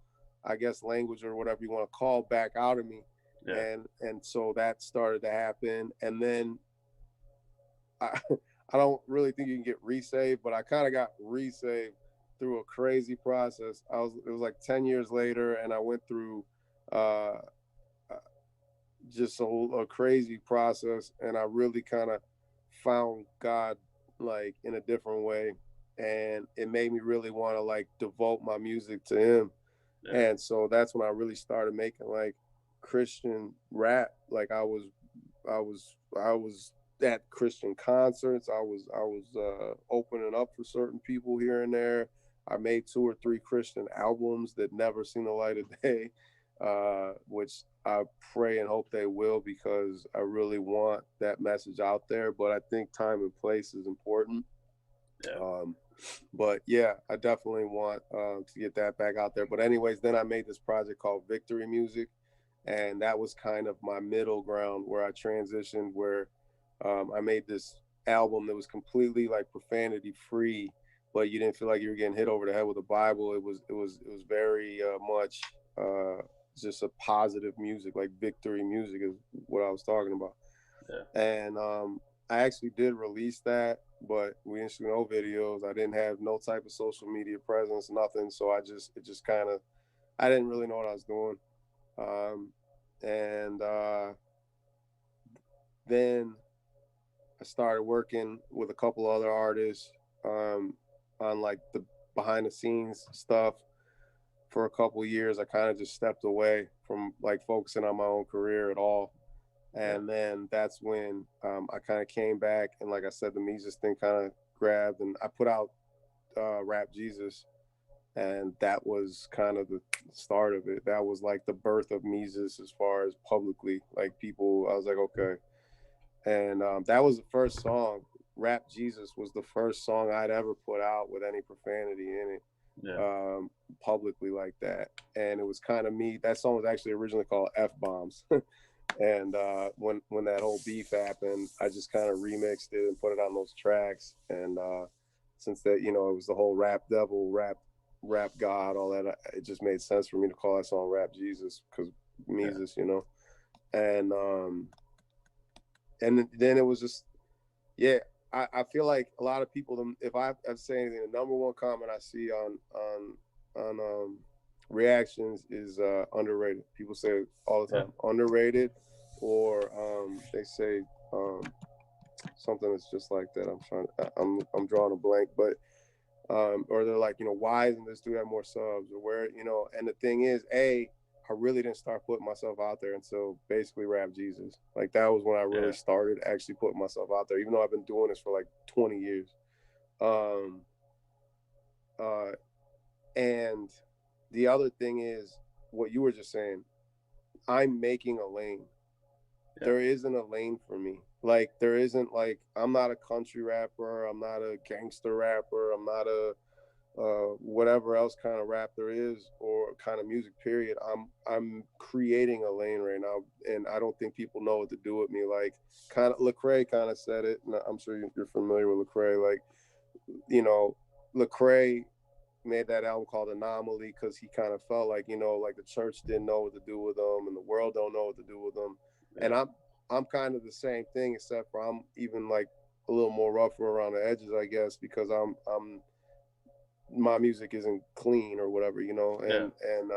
I guess, language or whatever you want to call back out of me.
yeah,
And so that started to happen. And then I I don't really think you can get resaved, but I kind of got resaved through a crazy process. It was like 10 years later, and I went through uh, uh, just a crazy process, and I really kind of found God like in a different way, and it made me really want to like devote my music to Him.
yeah,
And so that's when I really started making like Christian rap. Like I was at Christian concerts. I was opening up for certain people here and there. I made 2 or 3 Christian albums that never seen the light of day, which I pray and hope they will, because I really want that message out there. But I think time and place is important.
Yeah.
But yeah, I definitely want to get that back out there. But anyways, then I made this project called Victory Music, and that was kind of my middle ground where I transitioned, where I made this album that was completely like profanity free, but you didn't feel like you were getting hit over the head with a Bible. It was very much just a positive music, like victory music is what I was talking about.
Yeah.
And I actually did release that, but we didn't shoot no videos. I didn't have no type of social media presence, nothing. So it just kind of, I didn't really know what I was doing. And then I started working with a couple other artists on like the behind the scenes stuff for a couple years. I kind of just stepped away from like focusing on my own career at all.
Yeah.
And then that's when I kind of came back, and like I said, the Mises thing kind of grabbed, and I put out Rap Jesus, and that was kind of the start of it. That was like the birth of Mises as far as publicly, like people. I was like, okay, and that was the first song. Rap Jesus was the first song I'd ever put out with any profanity in it,
Yeah.
publicly like that. And it was kind of me. That song was actually originally called F Bombs. And when that whole beef happened, I just kind of remixed it and put it on those tracks. And since that, you know, it was the whole rap devil, rap god, all that, it just made sense for me to call that song Rap Jesus, because
Yeah.
Mises, you know. And then it was just, yeah. I feel like a lot of people, if I have to say anything, the number one comment I see on reactions is underrated. People say all the
Yeah.
time underrated, or they say something that's just like that. I'm drawing a blank, but or they're like, you know, why isn't this dude have more subs, or where, you know? And the thing is, I really didn't start putting myself out there until basically Rap Jesus. Like that was when I really
Yeah.
started actually putting myself out there, even though I've been doing this for like 20 years. Um, uh, and the other thing is what you were just saying. I'm making a lane.
Yeah.
There isn't a lane for me. Like there isn't, like, I'm not a country rapper. I'm not a gangster rapper. I'm not a whatever else kind of rap there is, or kind of music period. I'm creating a lane right now, and I don't think people know what to do with me. Like, kind of Lecrae kind of said it, and I'm sure you're familiar with Lecrae. Like, you know, Lecrae made that album called Anomaly because he kind of felt like, you know, like the church didn't know what to do with them, and the world don't know what to do with them. And
Yeah.
I'm kind of the same thing, except for I'm even like a little more rougher around the edges, I guess, because I'm my music isn't clean or whatever, you know.
Yeah.
And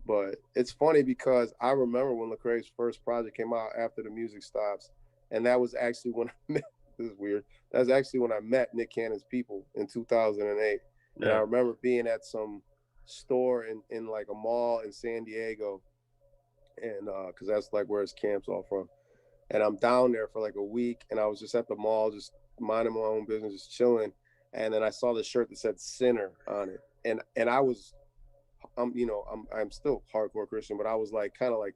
but it's funny because I remember when Lecrae's first project came out after the music stops, and that was actually when I met, this is weird. That was actually when I met Nick Cannon's people in 2008. And I
Yeah.
remember being at some store in like a mall in San Diego, and because that's like where his camp's all from. And I'm down there for like a week, and I was just at the mall, just minding my own business, just chilling. And then I saw the shirt that said "Sinner" on it, and I was, you know, I'm still hardcore Christian, but I was like, kind of like,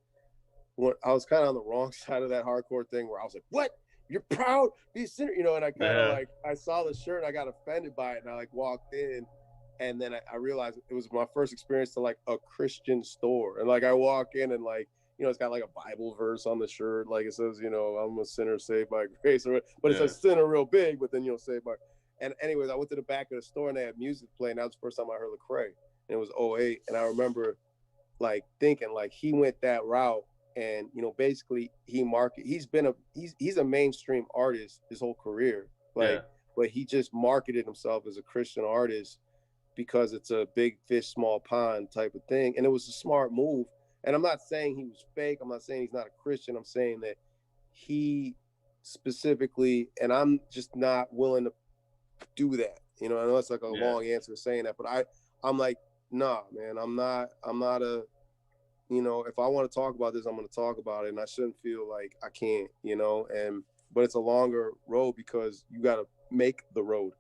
when I was kind of on the wrong side of that hardcore thing, where I was like, what? You're proud, be a sinner, you know? And I kind of
Yeah.
like, I saw the shirt, and I got offended by it, and I like walked in, and then I realized it was my first experience to like a Christian store, and like I walk in, and like, you know, it's got like a Bible verse on the shirt, like it says, you know, I'm a sinner saved by grace, but it
Yeah.
says sinner real big, but then, you know, saved by. And anyways, I went to the back of the store, and they had music playing. That was the first time I heard Lecrae, and it was '08, and I remember like thinking like he went that route, and, you know, basically he's a mainstream artist his whole career,
Yeah.
like, but he just marketed himself as a Christian artist because it's a big fish small pond type of thing, and it was a smart move. And I'm not saying he was fake, I'm not saying he's not a Christian, I'm saying that he specifically, and I'm just not willing to do that, you know. I know it's like a
Yeah.
long answer saying that, but I'm like, nah, man, I'm not a, you know, if I want to talk about this, I'm going to talk about it, and I shouldn't feel like I can't, you know. And but it's a longer road because you got to make the road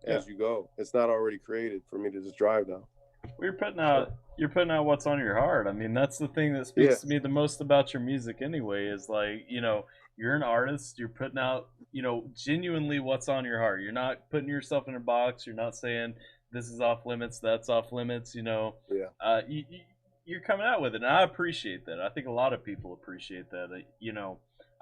Yeah.
as you go. It's not already created for me to just drive down.
Well,
So
you're putting out what's on your heart. I mean, that's the thing that
yeah,
speaks to me the most about your music anyway, is like, you're an artist, you're putting out, genuinely what's on your heart. You're not putting yourself in a box, you're not saying this is off limits, that's off limits,
yeah,
you're coming out with it. And I appreciate that. I think a lot of people appreciate that.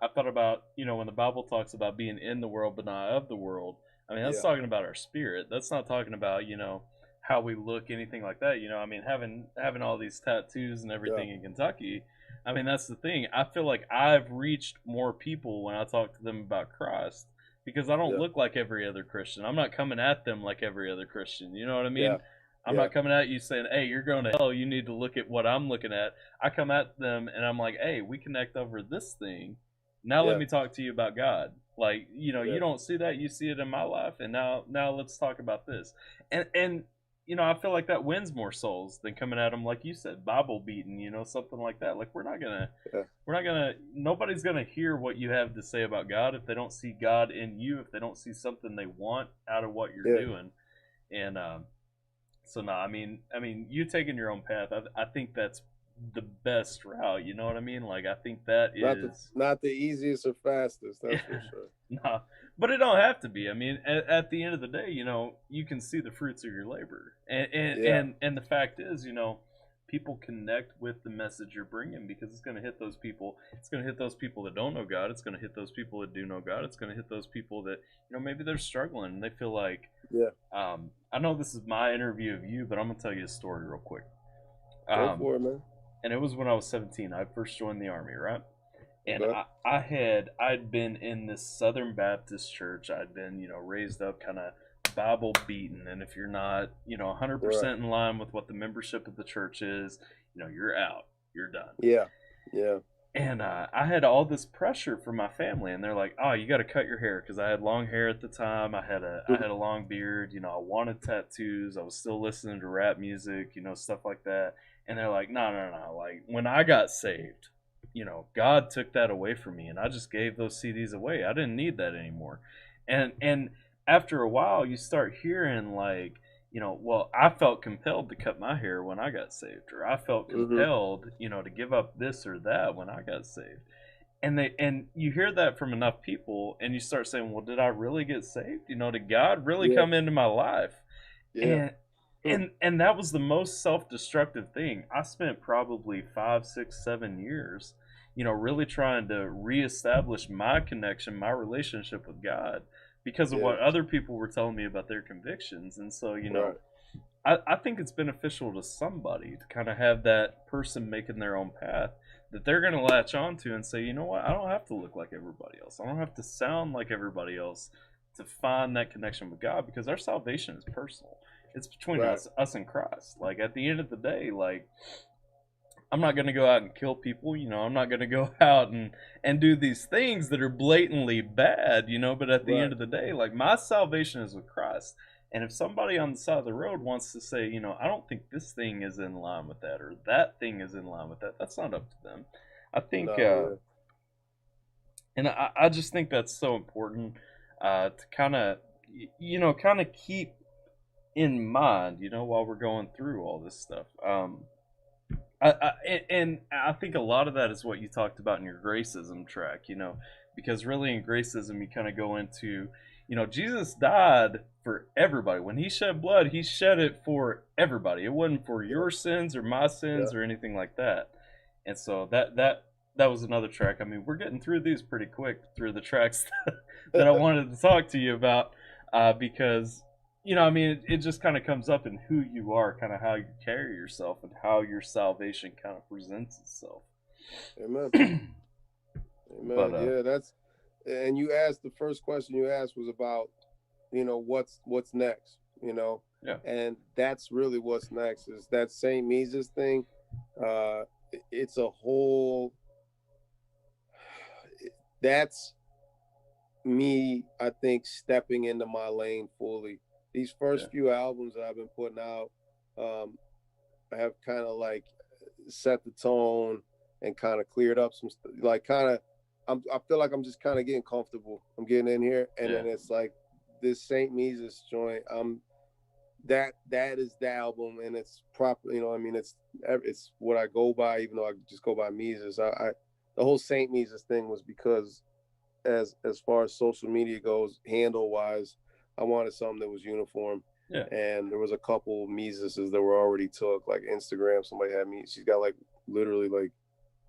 I thought about, when the Bible talks about being in the world but not of the world. I mean, that's
yeah,
talking about our spirit. That's not talking about, how we look, anything like that. I mean, having all these tattoos and
yeah,
everything in Kentucky. I mean, that's the thing. I feel like I've reached more people when I talk to them about Christ because I don't
yeah,
look like every other Christian. I'm not coming at them like every other Christian. You know what I
yeah,
mean? I'm
yeah,
not coming at you saying, "Hey, you're going to hell. You need to look at what I'm looking at." I come at them and I'm like, "Hey, we connect over this thing. Now let
yeah,
me talk to you about God." Like, you
yeah,
don't see that, you see it in my life, and now let's talk about this. And I feel like that wins more souls than coming at them like you said, Bible beating, something like that. Like
yeah,
nobody's gonna hear what you have to say about God if they don't see God in you, if they don't see something they want out of what you're
yeah.
doing. And so no, I mean, you taking your own path. I think that's the best route. You know what I mean? Like I think that is
Not the easiest or fastest, that's for sure.
no, but it don't have to be. I mean, at the end of the day, you can see the fruits of your labor, and and
Yeah,
and, and the fact is, people connect with the message you're bringing because it's going to hit those people. It's going to hit those people that don't know God. It's going to hit those people that do know God. It's going to hit those people that maybe they're struggling and they feel like.
yeah.
I know this is my interview of you, but I'm gonna tell you a story real quick.
Go
Um,
for it, man.
and it was when I was 17. I first joined the army, right? And
Okay.
I'd been in this Southern Baptist church. I'd been raised up kind of Bible beaten, and if you're not 100%
Right.
in line with what the membership of the church is, you're out, you're done.
Yeah. Yeah.
And I had all this pressure from my family, and they're like, "Oh, you got to cut your hair," because I had long hair at the time. I had a long beard. I wanted tattoos. I was still listening to rap music, stuff like that. And they're like, "No, no, no! Like when I got saved, God took that away from me, and I just gave those CDs away. I didn't need that anymore." And after a while, you start hearing like, well, I felt compelled to cut my hair when I got saved, or I felt
Mm-hmm.
compelled, to give up this or that when I got saved. And you hear that from enough people, and you start saying, well, did I really get saved? Did God really
Yeah.
come into my life?
Yeah.
And
Huh.
and that was the most self-destructive thing. I spent probably 5, 6, 7 years, really trying to reestablish my connection, my relationship with God, because of
Yeah.
what other people were telling me about their convictions. And so,
Right.
I think it's beneficial to somebody to kind of have that person making their own path that they're going to latch onto and say, you know what, I don't have to look like everybody else. I don't have to sound like everybody else to find that connection with God, because our salvation is personal. It's between
Right.
us and Christ. Like at the end of the day, like I'm not going to go out and kill people, I'm not going to go out and do these things that are blatantly bad, but at the
Right.
end of the day, like my salvation is with Christ. And if somebody on the side of the road wants to say, I don't think this thing is in line with that, or that thing is in line with that, that's not up to them. I think,
No. Yeah.
and I just think that's so important to kind of keep in mind, while we're going through all this stuff. And I think a lot of that is what you talked about in your Gracism track, because really in Gracism you kind of go into, Jesus died for everybody. When he shed blood, he shed it for everybody. It wasn't for
Yeah.
your sins or my
Yeah.
sins or anything like that. And so that was another track. I mean, we're getting through these pretty quick through the tracks that I wanted to talk to you about, because I mean, it just kind of comes up in who you are, kind of how you carry yourself, and how your salvation kind of presents itself.
Amen.
But
Amen. Yeah. That's. And you asked, the first question you asked was about, what's next.
yeah,
And that's really what's next, is that Saint Mises thing. Uh, it's a whole. That's me, I think, stepping into my lane fully. These
yeah,
first few albums that I've been putting out, um, I have kind of like set the tone and kind of cleared up some like kind of I feel like I'm just kind of getting comfortable. I'm getting in here, and
Yeah.
then it's like this Saint Mises joint. That is the album, and it's proper. You know, I mean, it's what I go by, even though I just go by Mises. I the whole Saint Mises thing was because as far as social media goes, handle wise, I wanted something that was uniform.
Yeah.
And there was a couple Miseses that were already took, like Instagram. Somebody had me. She's got like literally like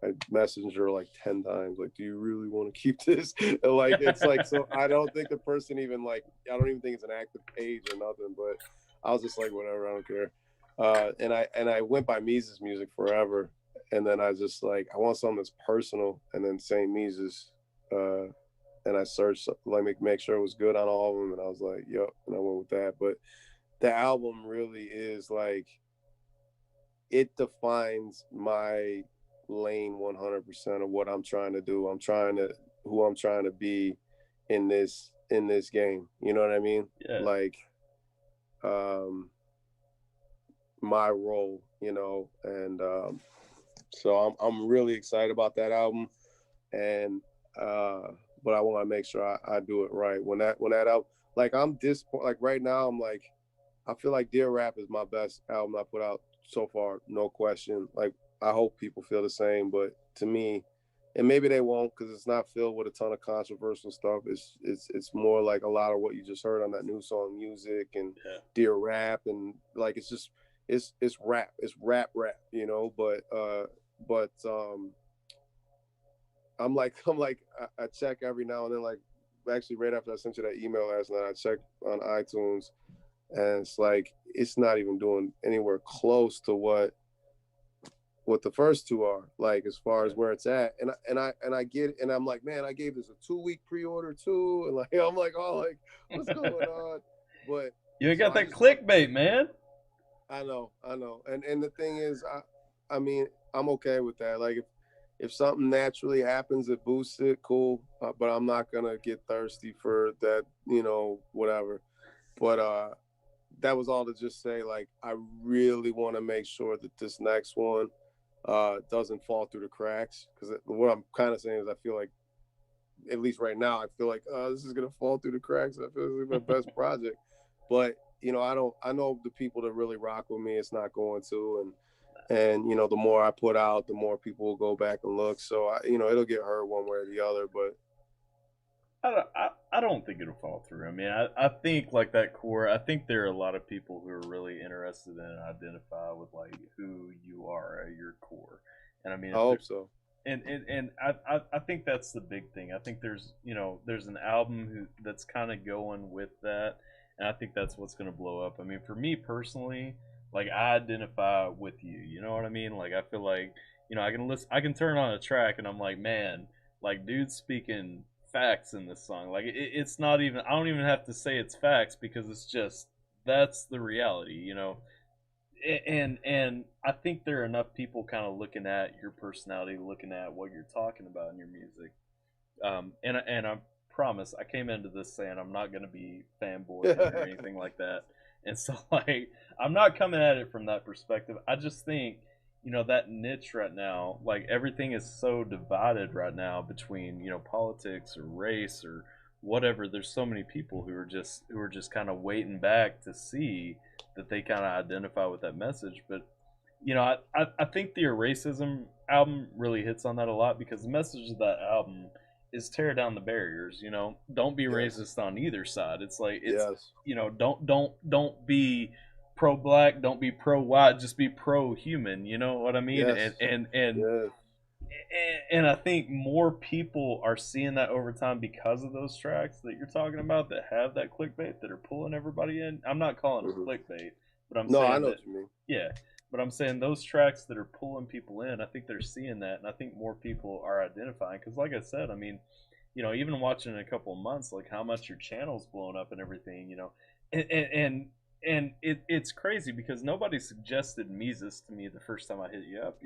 I messaged her like 10 times, like, do you really want to keep this? And like, it's like, so I don't think the person even like, I don't even think it's an active page or nothing, but I was just like, whatever, I don't care. And I went by Mises Music forever. And then I just like, I want something that's personal. And then St. Mises, and I searched, like, make sure it was good on all of them. And I was like, yep. And I went with that. But the album really is like, it defines my lane 100% of what I'm trying to do. Who I'm trying to be in this game. You know what I mean?
Yeah.
Like, my role, and so I'm really excited about that album, and but I want to make sure I do it right when that album. Like, I'm disappointed. Like, right now, I'm like, I feel like Dear Rap is my best album I put out so far, no question. Like, I hope people feel the same, but to me, and maybe they won't because it's not filled with a ton of controversial stuff. It's more like a lot of what you just heard on that new song, Music, and
Yeah.
Dear Rap, and like it's rap, it's rap, but I'm like I check every now and then, like, actually right after I sent you that email last night, I checked on iTunes, and it's like it's not even doing anywhere close to what the first two are, like, as far as where it's at. And I get it, and I'm like, man, I gave this a 2-week pre-order too, and like I'm like, oh, like, what's going on? But
You ain't
so
got
I
that
just want
clickbait, man.
I know. And the thing is, I mean, I'm okay with that. Like, if something naturally happens that boosts it, cool. But I'm not gonna get thirsty for that, whatever. But that was all to just say, like, I really want to make sure that this next one doesn't fall through the cracks. Because what I'm kind of saying is, I feel like, at least right now, I feel like this is gonna fall through the cracks. I feel like it's my best project, but I know the people that really rock with me, it's not going to, and the more I put out, the more people will go back and look. So it'll get heard one way or the other, but
I don't think it'll fall through. I mean, I think like that core. I think there are a lot of people who are really interested in and identify with like who you are at your core. And I mean,
I
if there,
hope so.
and I think that's the big thing. I think there's an album that's kind of going with that, and I think that's what's going to blow up. I mean, for me personally, like, I identify with you. You know what I mean? Like, I feel like I can turn on a track and I'm like, man, like, dude's speaking facts in this song. Like, it's not even. I don't even have to say it's facts because it's just that's the reality. And I think there are enough people kind of looking at your personality, looking at what you're talking about in your music. And I promise I came into this saying I'm not going to be fanboy or anything like that. And so, like, I'm not coming at it from that perspective. I just think that niche right now, like, everything is so divided right now between politics or race or whatever. There's so many people who are just kind of waiting back to see that they kind of identify with that message. But I think the Racism album really hits on that a lot because the message of that album is tear down the barriers. Don't be
Yes.
racist on either side. It's like
Yes.
don't be pro black, don't be pro white, just be pro human. You know what I mean? And
Yes.
and and
Yes.
and I think more people are seeing that over time because of those tracks that you're talking about that have that clickbait that are pulling everybody in. I'm not calling them
Hmm.
clickbait, but I'm
No, I
saying
know
that,
what you mean.
yeah, but I'm saying those tracks that are pulling people in, I think they're seeing that, and I think more people are identifying. Because, like I said, I mean, even watching in a couple of months, like how much your channel's blown up and everything, and it's crazy because nobody suggested Mises to me the first time I hit you up.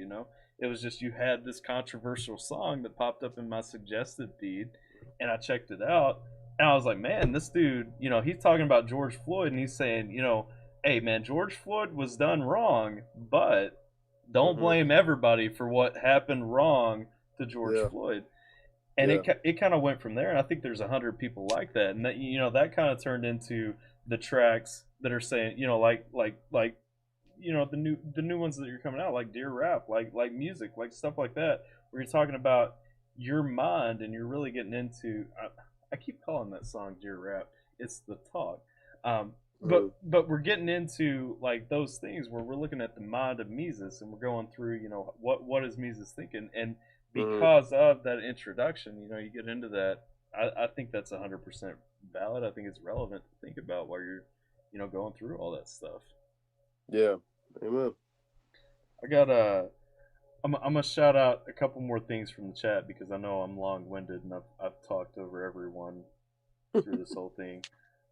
It was just you had this controversial song that popped up in my suggested feed, and I checked it out, and I was like, man, this dude, he's talking about George Floyd, and he's saying, hey, man, George Floyd was done wrong, but don't
Hmm.
blame everybody for what happened wrong to George
Yeah.
Floyd. and
Yeah.
it kind of went from there. And I think there's 100 people like that, and that that kind of turned into the tracks that are saying, like the new ones that are coming out, like Dear Rap, like music, like stuff like that, where you're talking about your mind and you're really getting into. I keep calling that song Dear Rap. It's the talk.
Mm,
But we're getting into like those things where we're looking at the mind of Mises and we're going through, what is Mises thinking, and
mm,
because of that introduction, you get into that. I think that's 100% valid. I think it's relevant to think about while you're, going through all that stuff.
yeah. Amen.
I got I'm gonna shout out a couple more things from the chat because I know I'm long winded and I've talked over everyone through this whole thing.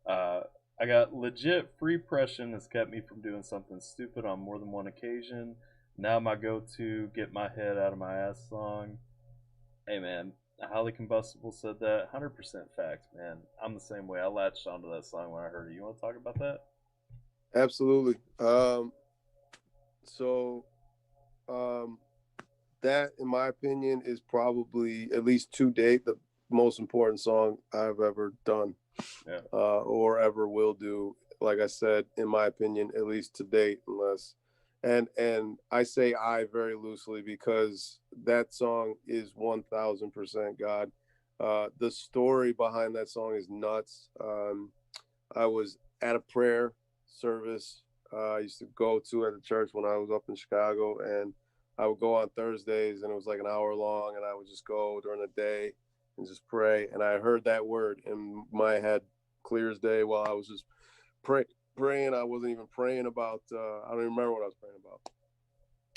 Uh, I got legit free pressure has kept me from doing something stupid on more than one occasion. Now my go-to get my head out of my ass song. Hey man, highly combustible said that. 100% fact, man. I'm the same way. I latched onto that song when I heard it. You want to talk about that?
Absolutely. So um, that, in my opinion, is probably, at least to date, the most important song I've ever done,
Yeah.
or ever will do. Like I said, in my opinion, at least to date, unless, and I say I very loosely because that song is 1,000% God. The story behind that song is nuts. I was at a prayer service I used to go to at the church when I was up in Chicago, and I would go on Thursdays, and it was like an hour long, and I would just go during the day and just pray. And I heard that word in my head clear as day while I was just praying. I wasn't even praying about. I don't even remember what I was praying about.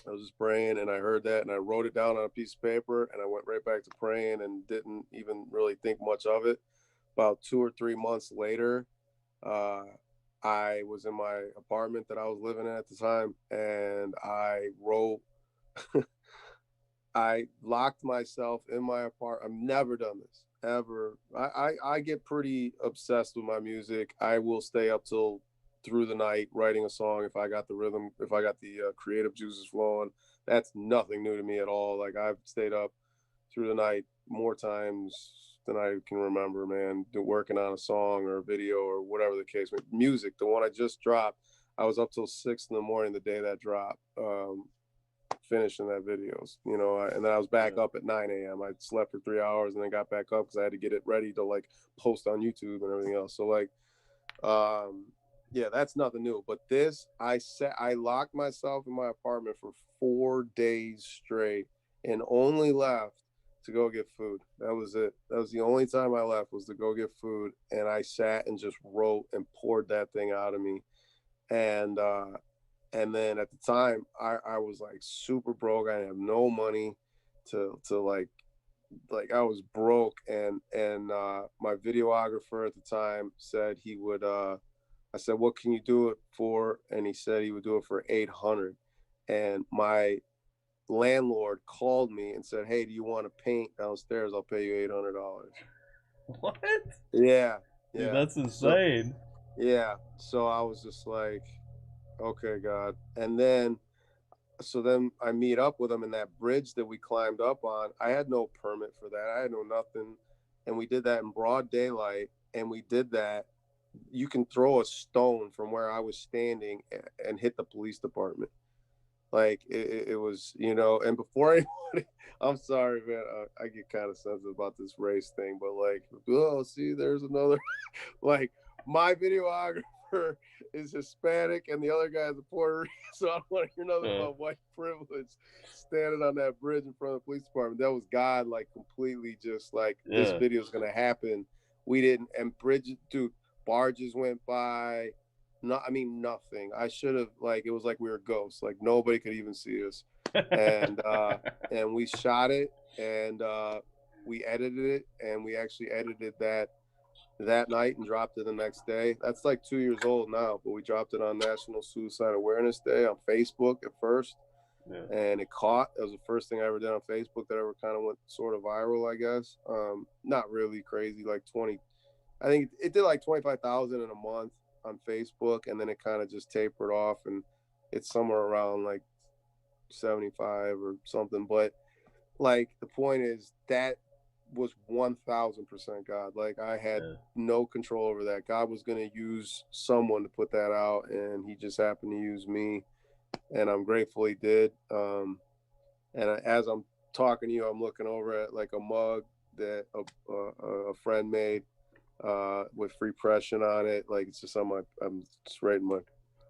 I was just praying, and I heard that, and I wrote it down on a piece of paper, and I went right back to praying, and didn't even really think much of it. About 2 or 3 months later, uh, I was in my apartment that I was living in at the time, and I wrote. I locked myself in my apartment. I've never done this ever. I get pretty obsessed with my music. I will stay up till through the night writing a song if I got the rhythm, if I got the creative juices flowing. That's nothing new to me at all. Like, I've stayed up through the night more times than I can remember, man, working on a song or a video or whatever the case. Music, the one I just dropped, I was up till 6 in the morning the day that dropped, finishing that videos, and then I was back
Yeah.
up at 9 a.m. I slept for 3 hours and then got back up because I had to get it ready to like post on YouTube and everything else. So like, yeah, that's nothing new. But this, I locked myself in my apartment for 4 days straight and only left to go get food. That was it. That was the only time I left, was to go get food. And I sat and just wrote and poured that thing out of me. And and then at the time, I was like super broke. I didn't have no money to like I was broke, and my videographer at the time said he would. I said, "What can you do it for?" And he said he would do it for 800. And my landlord called me and said, "Hey, do you want to paint downstairs? I'll pay you $800."
What?
Yeah,
Dude,
yeah.
that's
So
insane.
yeah, so I was just like, okay, God. And then so then I meet up with him in that bridge that we climbed up on. I had no permit for that. I had no nothing. And we did that in broad daylight. And we did that. You can throw a stone from where I was standing and hit the police department. Like it was, and before anybody, I'm sorry, man, I get kind of sensitive about this race thing, but like, oh, see, there's another, like, my videographer is Hispanic and the other guy is a Puerto Rican. So I don't want to hear nothing
Uh,
about white privilege standing on that bridge in front of the police department. That was God, like, completely just like, this
yeah.
video is going to happen. We didn't, and bridges, dude, barges went by. No, I mean, nothing. I should have, like, it was like we were ghosts. Like, nobody could even see us. And, and we shot it, and, we edited it, and we actually edited that night and dropped it the next day. That's like 2 years old now, but we dropped it on National Suicide Awareness Day on Facebook at first,
Yeah.
and it caught. That was the first thing I ever did on Facebook that ever kind of went sort of viral, I guess. Not really crazy, like 20. I think it did like 25,000 in a month on Facebook, and then it kind of just tapered off, and it's somewhere around like 75 or something. But like, the point is that was 1000% God. Like I had
Yeah.
no control over that. God was going to use someone to put that out, and He just happened to use me, and I'm grateful He did. And as I'm talking to you, I'm looking over at like a mug that a friend made with free pressing on it. Like it's just on my, I'm just writing my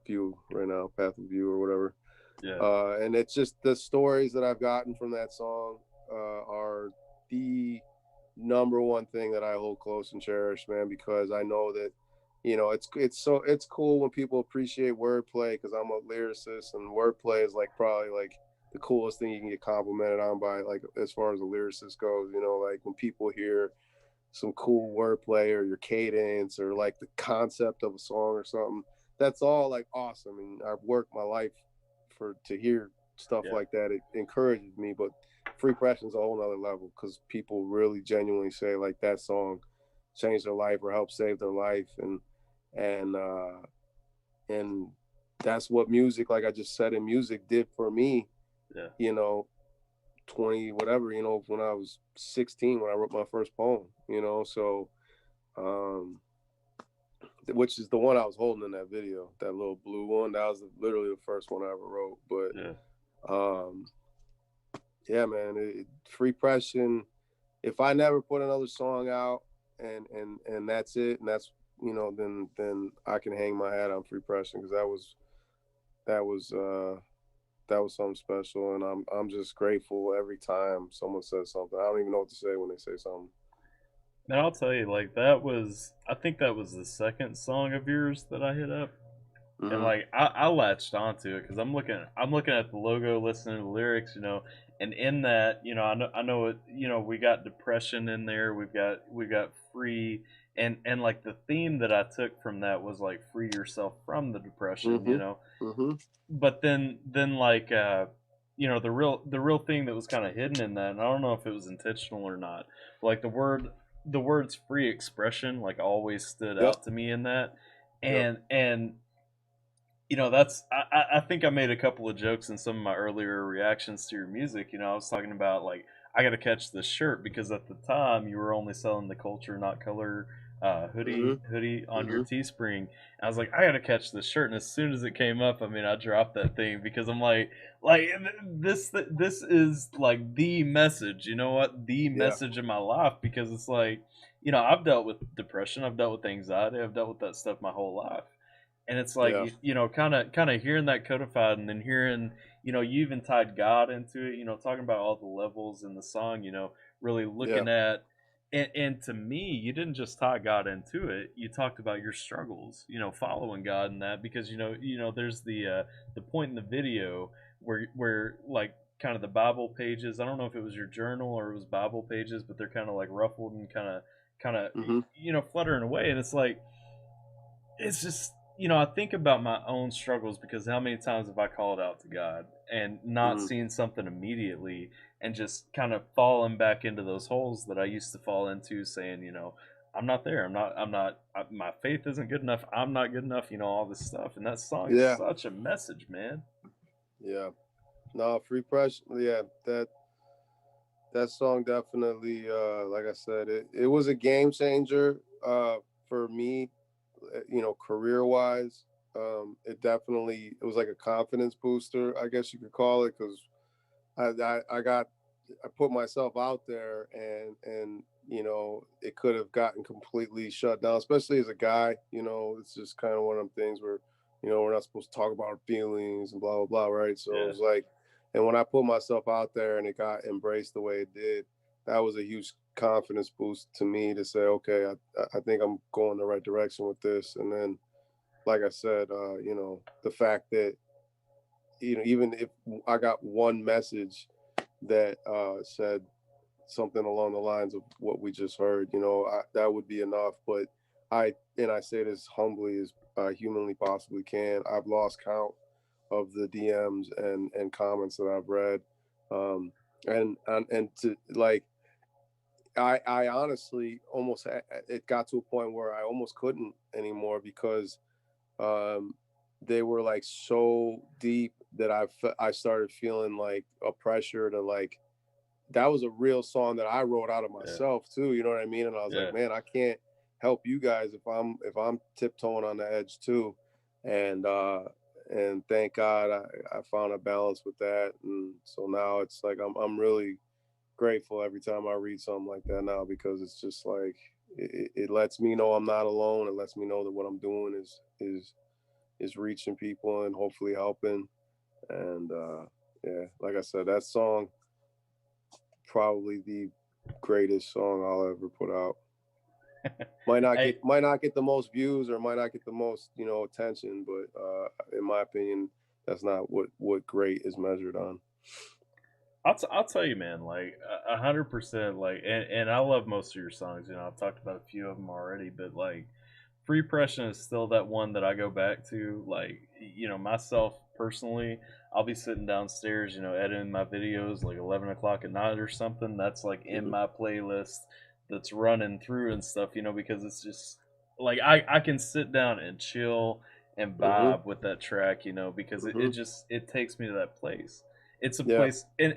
view right now, path of view or whatever.
Yeah.
And it's just the stories that I've gotten from that song are the number one thing that I hold close and cherish, man, because I know that, you know, it's cool when people appreciate wordplay because I'm a lyricist and wordplay is like probably like the coolest thing you can get complimented on by, like as far as a lyricist goes, you know, like when people hear some cool wordplay or your cadence or like the concept of a song or something. That's all like awesome. And I've worked my life for to hear stuff
Yeah.
like that. It encourages me, but free pressing is a whole nother level because people really genuinely say like that song changed their life or helped save their life. And and that's what music, like I just said, in music did for me,
Yeah.
you know, 20 whatever, you know, when I was 16 when I wrote my first poem, you know. So um which is the one I was holding in that video, that little blue one. That was literally the first one I ever wrote.
Yeah.
But yeah, man, free pressing. If I never put another song out and that's it, and that's, you know, then I can hang my hat on free pressing because that was that was something special, and I'm just grateful every time someone says something. I don't even know what to say when they say something.
And I'll tell you, like that was, I think that was the second song of yours that I hit up, and
Mm-hmm.
like I latched onto it because I'm looking at the logo, listening to the lyrics, you know, and in that, you know, I know it, you know, we got depression in there, we got free, and like the theme that I took from that was like free yourself from the depression, you
Mm-hmm.
know,
Mm-hmm.
but then like you know, the real thing that was kind of hidden in that, and I don't know if it was intentional or not, but like the words free expression like always stood
Yep.
out to me in that,
Yep.
and you know, that's I think I made a couple of jokes in some of my earlier reactions to your music. You know, I was talking about like I got to catch this shirt because at the time you were only selling the culture not color
Mm-hmm.
hoodie on your
Mm-hmm.
Teespring. And I was like, I got to catch this shirt, and as soon as it came up, I mean, I dropped that thing because I'm like this is like the message. You know what? The
Yeah.
message in my life, because it's like, you know, I've dealt with depression, I've dealt with anxiety, I've dealt with that stuff my whole life, and it's like,
Yeah.
you know, kind of hearing that codified, and then hearing, you know, you even tied God into it, you know, talking about all the levels in the song, you know, really
Yeah.
looking at, and to me, you didn't just tie God into it, you talked about your struggles, you know, following God in that, because you know there's the point in the video where like kind of the Bible pages, I don't know if it was your journal or it was Bible pages, but they're kind of like ruffled and kind of
Mm-hmm.
you know, fluttering away, and it's like, it's just, you know, I think about my own struggles, because how many times have I called out to God and not
Mm-hmm.
seen something immediately, and just kind of falling back into those holes that I used to fall into, saying, you know, I'm not there, my faith isn't good enough, I'm not good enough, you know, all this stuff, and that song is
Yeah.
such a message, man.
Yeah. No, free pressure. Yeah, that song definitely, like I said, it was a game changer for me, you know, career wise. It was like a confidence booster, I guess you could call it, because I put myself out there, and you know, it could have gotten completely shut down, especially as a guy. You know, it's just kind of one of them things where, you know, we're not supposed to talk about our feelings and blah blah blah, right? So it
Yeah.
was like, and when I put myself out there and it got embraced the way it did, that was a huge confidence boost to me to say, okay, I think I'm going the right direction with this. And then, like I said, you know, the fact that, you know, even if I got one message that said something along the lines of what we just heard, you know, that would be enough. But I say this humbly as I humanly possibly can. I've lost count of the DMs and comments that I've read, um, and to like, I honestly almost it got to a point where I almost couldn't anymore because um, they were like so deep that I started feeling like a pressure to like that was a real song that I wrote out of
Yeah,
myself too. You know what I mean? And I was like,
yeah.
man, I can't help you guys if I'm tiptoeing on the edge too. And thank God I found a balance with that. And so now it's like I'm really grateful every time I read something like that now, because it's just like it lets me know I'm not alone. It lets me know that what I'm doing is reaching people and hopefully helping. And yeah, like I said, that song probably the greatest song I'll ever put out.
Hey,
Might not get the most views or might not get the most, you know, attention, but in my opinion, that's not what great is measured on.
I'll tell you, man, like 100%. Like, and I love most of your songs. You know, I've talked about a few of them already, but like, Free Impression is still that one that I go back to. Like, you know, myself personally, I'll be sitting downstairs, you know, editing my videos like 11 o'clock at night or something. That's like in
Hmm.
my playlist that's running through and stuff. You know, because it's just like I can sit down and chill and
Hmm.
vibe with that track. You know, because it
Hmm.
just it takes me to that place. It's a
Yeah.
place, and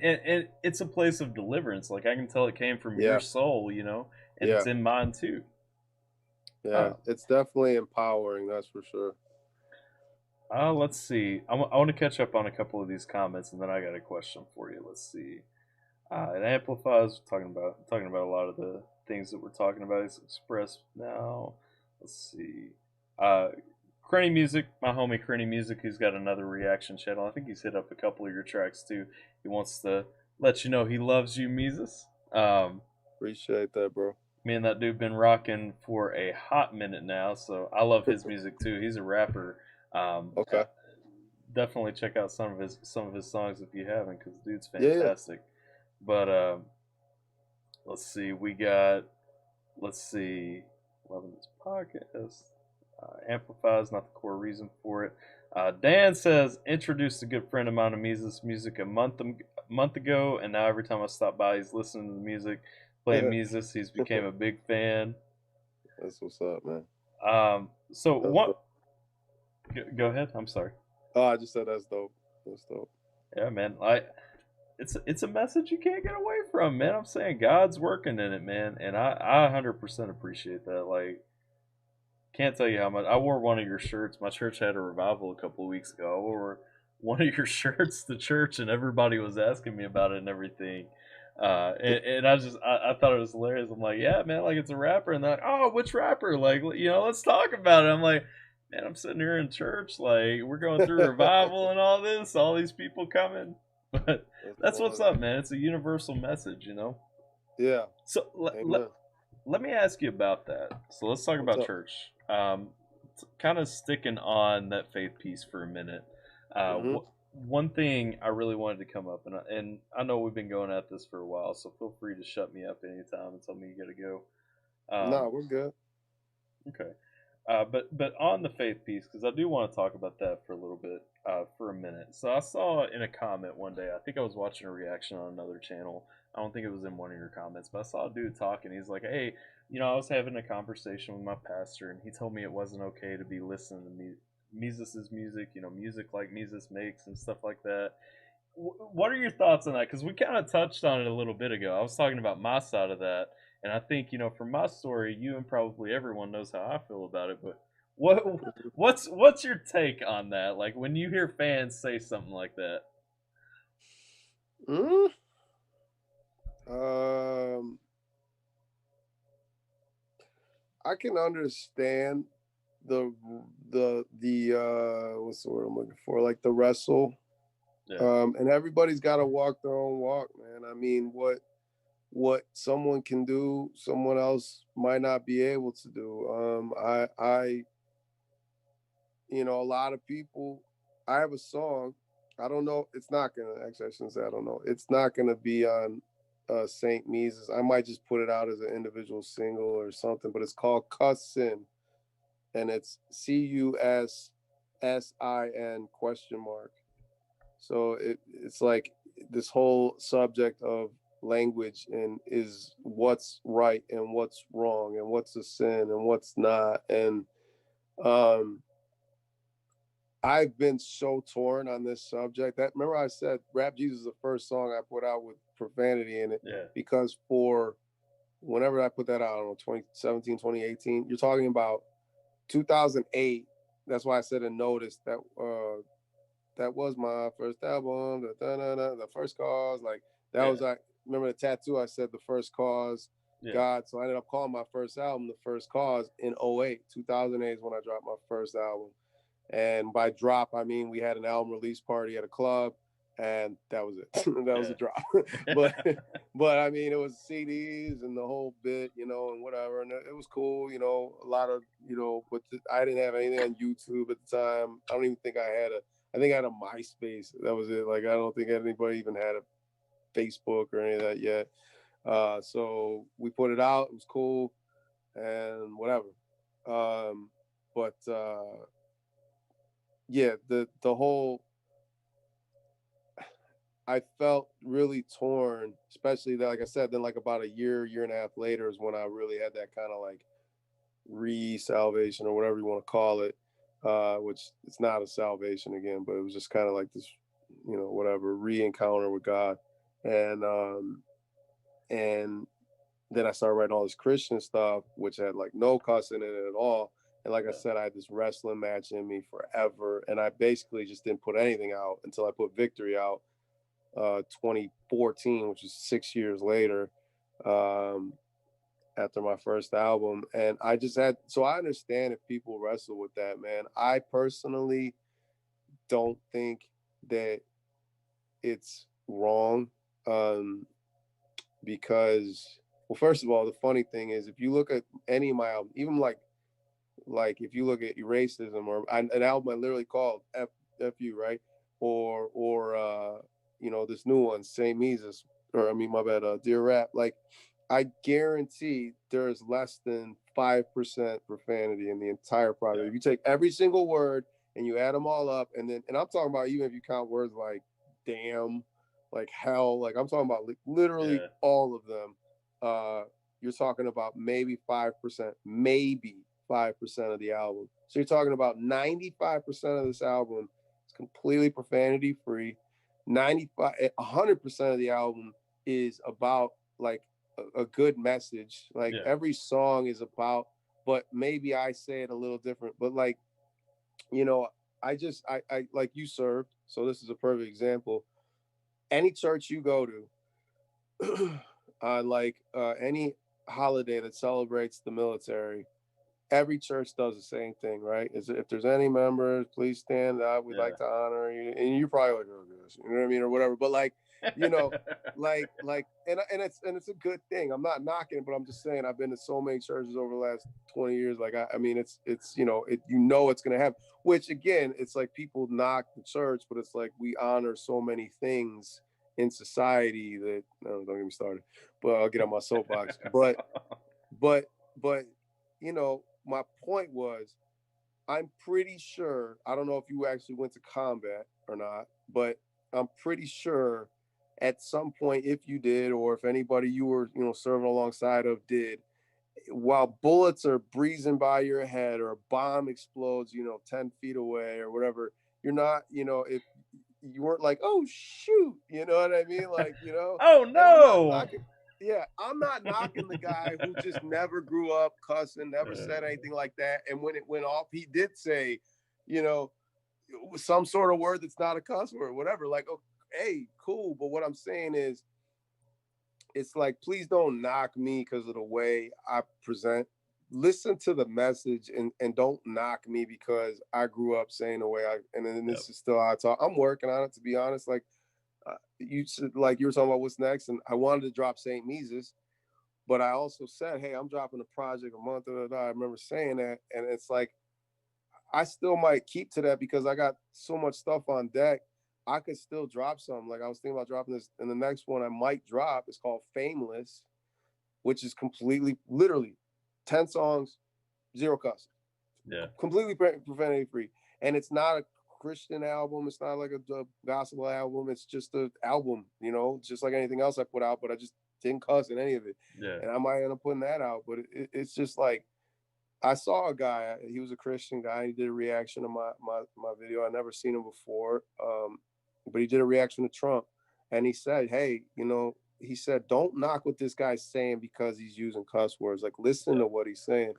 it's a place of deliverance. Like I can tell it came from your
Yeah.
soul, you know, and
Yeah.
it's in mine too.
Yeah.
Uh,
It's definitely empowering. That's for sure.
let's see. I want to catch up on a couple of these comments, and then I got a question for you. Let's see. It amplifies talking about a lot of the things that we're talking about. It's expressed now. Let's see. Uh, Crenny Music, my homie Crenny Music, who's got another reaction channel. I think he's hit up a couple of your tracks too. He wants to let you know he loves you, Mises.
Appreciate that, bro.
Me and that dude been rocking for a hot minute now, so I love his music too. He's a rapper. Um, uh,
Okay.
Definitely check out some of his songs if you haven't, because the dude's
Yeah. Yeah.
fantastic. But let's see, let's see, loving this podcast. Amplifies not the core reason for it. Dan says introduced a good friend of mine to Mises music a month ago, and now every time I stop by, he's listening to the music, playing Mises. He's became a big fan.
That's what's up, man.
So
That's
what?
dope.
Go ahead. I'm sorry.
Oh, I just said that's dope. That's dope.
Yeah, man. It's a message you can't get away from, man. I'm saying God's working in it, man, and I 100% appreciate that. Like, can't tell you how much I wore one of your shirts. My church had a revival a couple of weeks ago. I wore one of your shirts to church, and everybody was asking me about it and everything. And I thought it was hilarious. I'm like, yeah, man, like it's a rapper, and they're like, oh, which rapper? Like, you know, let's talk about it. I'm like, man, I'm sitting here in church, like we're going through revival and all this, all these people coming, but
That's
that's what's
funny.
up, man. It's a universal message, you know.
Yeah.
So
Amen.
let me ask you about that. So let's talk
What's
about
up?
church. Kind of sticking on that faith piece for a minute.
Hmm.
One thing I really wanted to come up, and I know we've been going at this for a while, so feel free to shut me up anytime and tell me you got to go.
Nah,
Um,
we're good.
okay. But on the faith piece, because I do want to talk about that for a little bit, for a minute. So I saw in a comment one day. I think I was watching a reaction on another channel. I don't think it was in one of your comments, but I saw a dude talking. He's like, "Hey, you know, I was having a conversation with my pastor, and he told me it wasn't okay to be listening to Mises's music. You know, music like Mises makes and stuff like that." What are your thoughts on that? Because we kind of touched on it a little bit ago. I was talking about my side of that, and I think, you know, from my story, you and probably everyone knows how I feel about it. But what what's your take on that? Like when you hear fans say something like that.
Mm? Um, I can understand the what's the word I'm looking for? Like the wrestle.
Yeah,
And everybody's got to walk their own walk, man. I mean, what someone can do, someone else might not be able to do. You know, a lot of people. I have a song. I don't know. It's not gonna. Actually, I shouldn't say I don't know. It's not gonna be on Saint Mises. I might just put it out as an individual single or something. But it's called "Cussin," and it's CUSSIN ? So it's like this whole subject of language and is what's right and what's wrong and what's a sin and what's not. And um I've been so torn on this subject. That remember I said Rap Jesus is the first song I put out with profanity in it
Yeah.
because for whenever I put that out, I don't know, 2017, 2018, you're talking about 2008. That's why I said a notice that that was my first album, the first cause. Like that
Yeah.
was I remember the tattoo I said the first cause,
Yeah.
God. So I ended up calling my first album the first cause in 08. 2008 is when I dropped my first album. And by drop, I mean we had an album release party at a club, and that was it. That was a drop. but but I mean it was CDs and the whole bit, you know, and whatever, and it was cool, you know, a lot of, you know, but I didn't have anything on YouTube at the time. I don't even think I had a. I think I had a MySpace. That was it. Like I don't think anybody even had a Facebook or any of that yet. So we put it out. It was cool and whatever. But yeah, the whole I felt really torn, especially that, like I said, then like about a year and a half later is when I really had that kind of like re-salvation or whatever you want to call it, which it's not a salvation again, but it was just kind of like this, you know, whatever re-encounter with God, and then I started writing all this Christian stuff, which had like no cussing in it at all. And like I said, I had this wrestling match in me forever, and I basically just didn't put anything out until I put Victory out, 2014, which is 6 years later, after my first album. And I just had, so I understand if people wrestle with that, man. I personally don't think that it's wrong, because, well, first of all, the funny thing is if you look at any of my albums, even like if you look at Racism or an album I literally called FU, right? Or you know, this new one, Saint Mises, or I mean my bad, Dear Rap. Like I guarantee there's less than 5% profanity in the entire project.
Yeah.
If you take every single word and you add them all up, and then, and I'm talking about even if you count words like damn, like hell, like I'm talking about literally
Yeah.
all of them. Uh, you're talking about maybe 5%, maybe 5% of the album. So you're talking about 95% of this album is completely profanity free. 100% of the album is about like a good message. Like
Yeah.
every song is about, but maybe I say it a little different. But like, you know, I like you served. So this is a perfect example. Any church you go to, like any holiday that celebrates the military, every church does the same thing, right? Is if there's any members, please stand up. We'd
Yeah.
like to honor you. And you're probably like, oh gosh, you know what I mean, or whatever. But like, you know, and it's a good thing. I'm not knocking it, but I'm just saying I've been to so many churches over the last 20 years. Like I mean, it's you know, it's gonna happen. Which again, it's like people knock the church, but it's like we honor so many things in society that no, don't get me started. But I'll get on my soapbox. But but you know, my point was, I'm pretty sure, I don't know if you actually went to combat or not, but I'm pretty sure at some point, if you did, or if anybody you were, you know, serving alongside of did, while bullets are breezing by your head or a bomb explodes, you know, 10 feet away or whatever, you're not, you know, if you weren't like, oh, shoot, you know what I mean? Like, you know,
Oh
and I'm not
no.
knocking, yeah, I'm not knocking the guy who just never grew up cussing, never said
Uh,
anything like that. And when it went off, he did say, you know, some sort of word that's not a cuss word, whatever. Like, oh, hey, cool. But what I'm saying is, it's like, please don't knock me because of the way I present. Listen to the message and don't knock me because I grew up saying the way I, and then
yep.
this is still how I talk. I'm working on it, to be honest. Like, you said, like you were talking about what's next, and I wanted to drop Saint Mises, but I also said, hey, I'm dropping a project a month. I remember saying that, and it's like I still might keep to that because I got so much stuff on deck. I could still drop something. Like I was thinking about dropping this, and the next one I might drop is called Fameless, which is completely, literally, 10 songs, zero cussing,
Yeah.
completely profanity free, and it's not a Christian album. It's not like a gospel album. It's just an album, you know, just like anything else I put out. But I just didn't cuss in any of it,
Yeah.
and I might end up putting that out. But it's just like I saw a guy. He was a Christian guy. He did a reaction to my video. I never seen him before, but he did a reaction to Trump, and he said, "Hey, he said, don't knock what this guy's saying because he's using cuss words. Like, listen
Yeah.
to what he's saying."